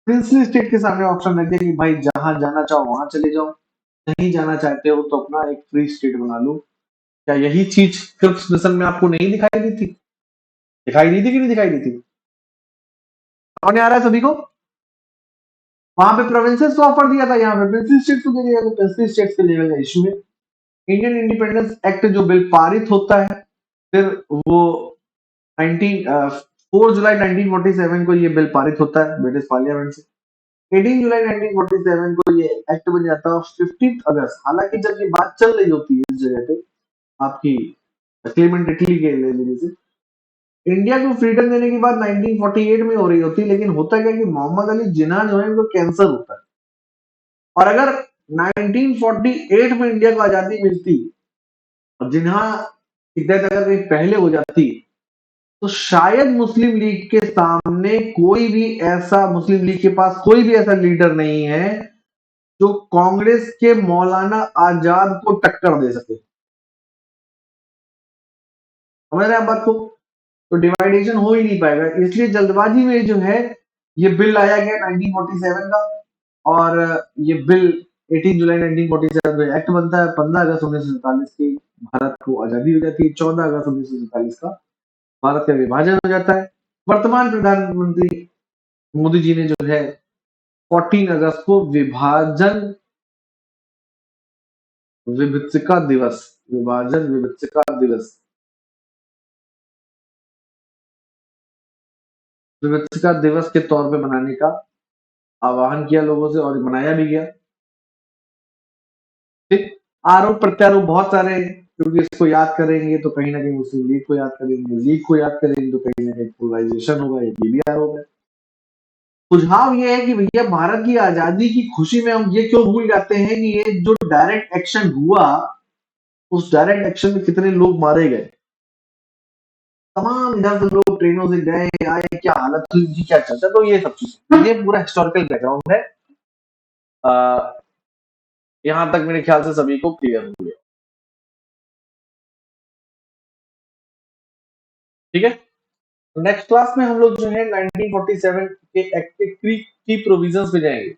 प्रिंसली स्टेट के सामने ऑप्शन रखते हैं कि भाई जहां जाना चाहो वहां चले जाओ, नहीं जाना चाहते हो तो अपना एक फ्री स्टेट बना लो। क्या यही चीज क्रिप्स मिशन में आपको नहीं दिखाई दी थी? दिखाई दी थी कि नहीं दिखाई दी थी? समझ आ रहा है सभी को? वहां पे प्रोविंसेस को ऑफर दिया था, यहाँ पे प्रिंसली स्टेट को दे दिया, तो प्रिंसली स्टेट के लेवल का इशू है। इंडियन इंडिपेंडेंस एक्ट जो बिल पारित होता है, फिर वो 19 4 जुलाई 1947 को ये बिल पारित होता है ब्रिटिश पार्लियामेंट से। 18 जुलाई 1947 को ये एक्ट बन जाता है, और 15 अगस्त, हालांकि जब ये बात चल रही होती है इस जगह पे आपकी क्लेमेंट इटली के लेने से, इंडिया को फ्रीडम देने की बात 1948 में हो रही होती है, लेकिन होता क्या है कि मोहम्मद अली जिन्ना जो है उनको कैंसर होता है, और अगर 1948 में इंडिया को आजादी मिलती और जिन्ना की डेथ अगर कहीं पहले हो जाती, तो शायद मुस्लिम लीग के सामने कोई भी ऐसा, मुस्लिम लीग के पास कोई भी ऐसा लीडर नहीं है जो कांग्रेस के मौलाना आजाद को टक्कर दे सके। समझ रहे हैं आप बात को? तो डिवाइडेशन हो ही नहीं पाएगा, इसलिए जल्दबाजी में जो है ये बिल लाया गया 1947 का, और ये बिल 18 जुलाई 1947 में एक्ट बनता है। 15 अगस्त 1947 की भारत को आजादी हो जाती है, 14 अगस्त 1947 का भारत का विभाजन हो जाता है। वर्तमान प्रधानमंत्री मोदी जी ने जो है 14 अगस्त को विभाजन विभत्सिका दिवस विभाजन विभत्सिका दिवस विभत्सिका दिवस के तौर पे मनाने का आह्वान किया लोगों से और मनाया भी गया। ठीक, आरोप प्रत्यारोप बहुत सारे हैं, क्योंकि इसको याद करेंगे तो कहीं ना कहीं मुस्लिम लीग को याद करेंगे, लीग को याद करेंगे तो कहीं ना कहीं पोलराइजेशन होगा, ये भी आरोप है। सुझाव ये है कि भैया भारत की आजादी की खुशी में हम ये क्यों भूल जाते हैं कि ये जो डायरेक्ट एक्शन हुआ, उस डायरेक्ट एक्शन में कितने लोग मारे गए, तमाम इधर से लोग ट्रेनों से गए आए, क्या हालत हुई उनकी, क्या चर्चा, तो ये सब चीज, ये पूरा हिस्टोरिकल बैकग्राउंड है। यहाँ तक मेरे ख्याल से सभी को क्लियर हो गया। ठीक है, नेक्स्ट क्लास में हम लोग जो है 1947 के एक्ट के की प्रोविजंस पे जाएंगे।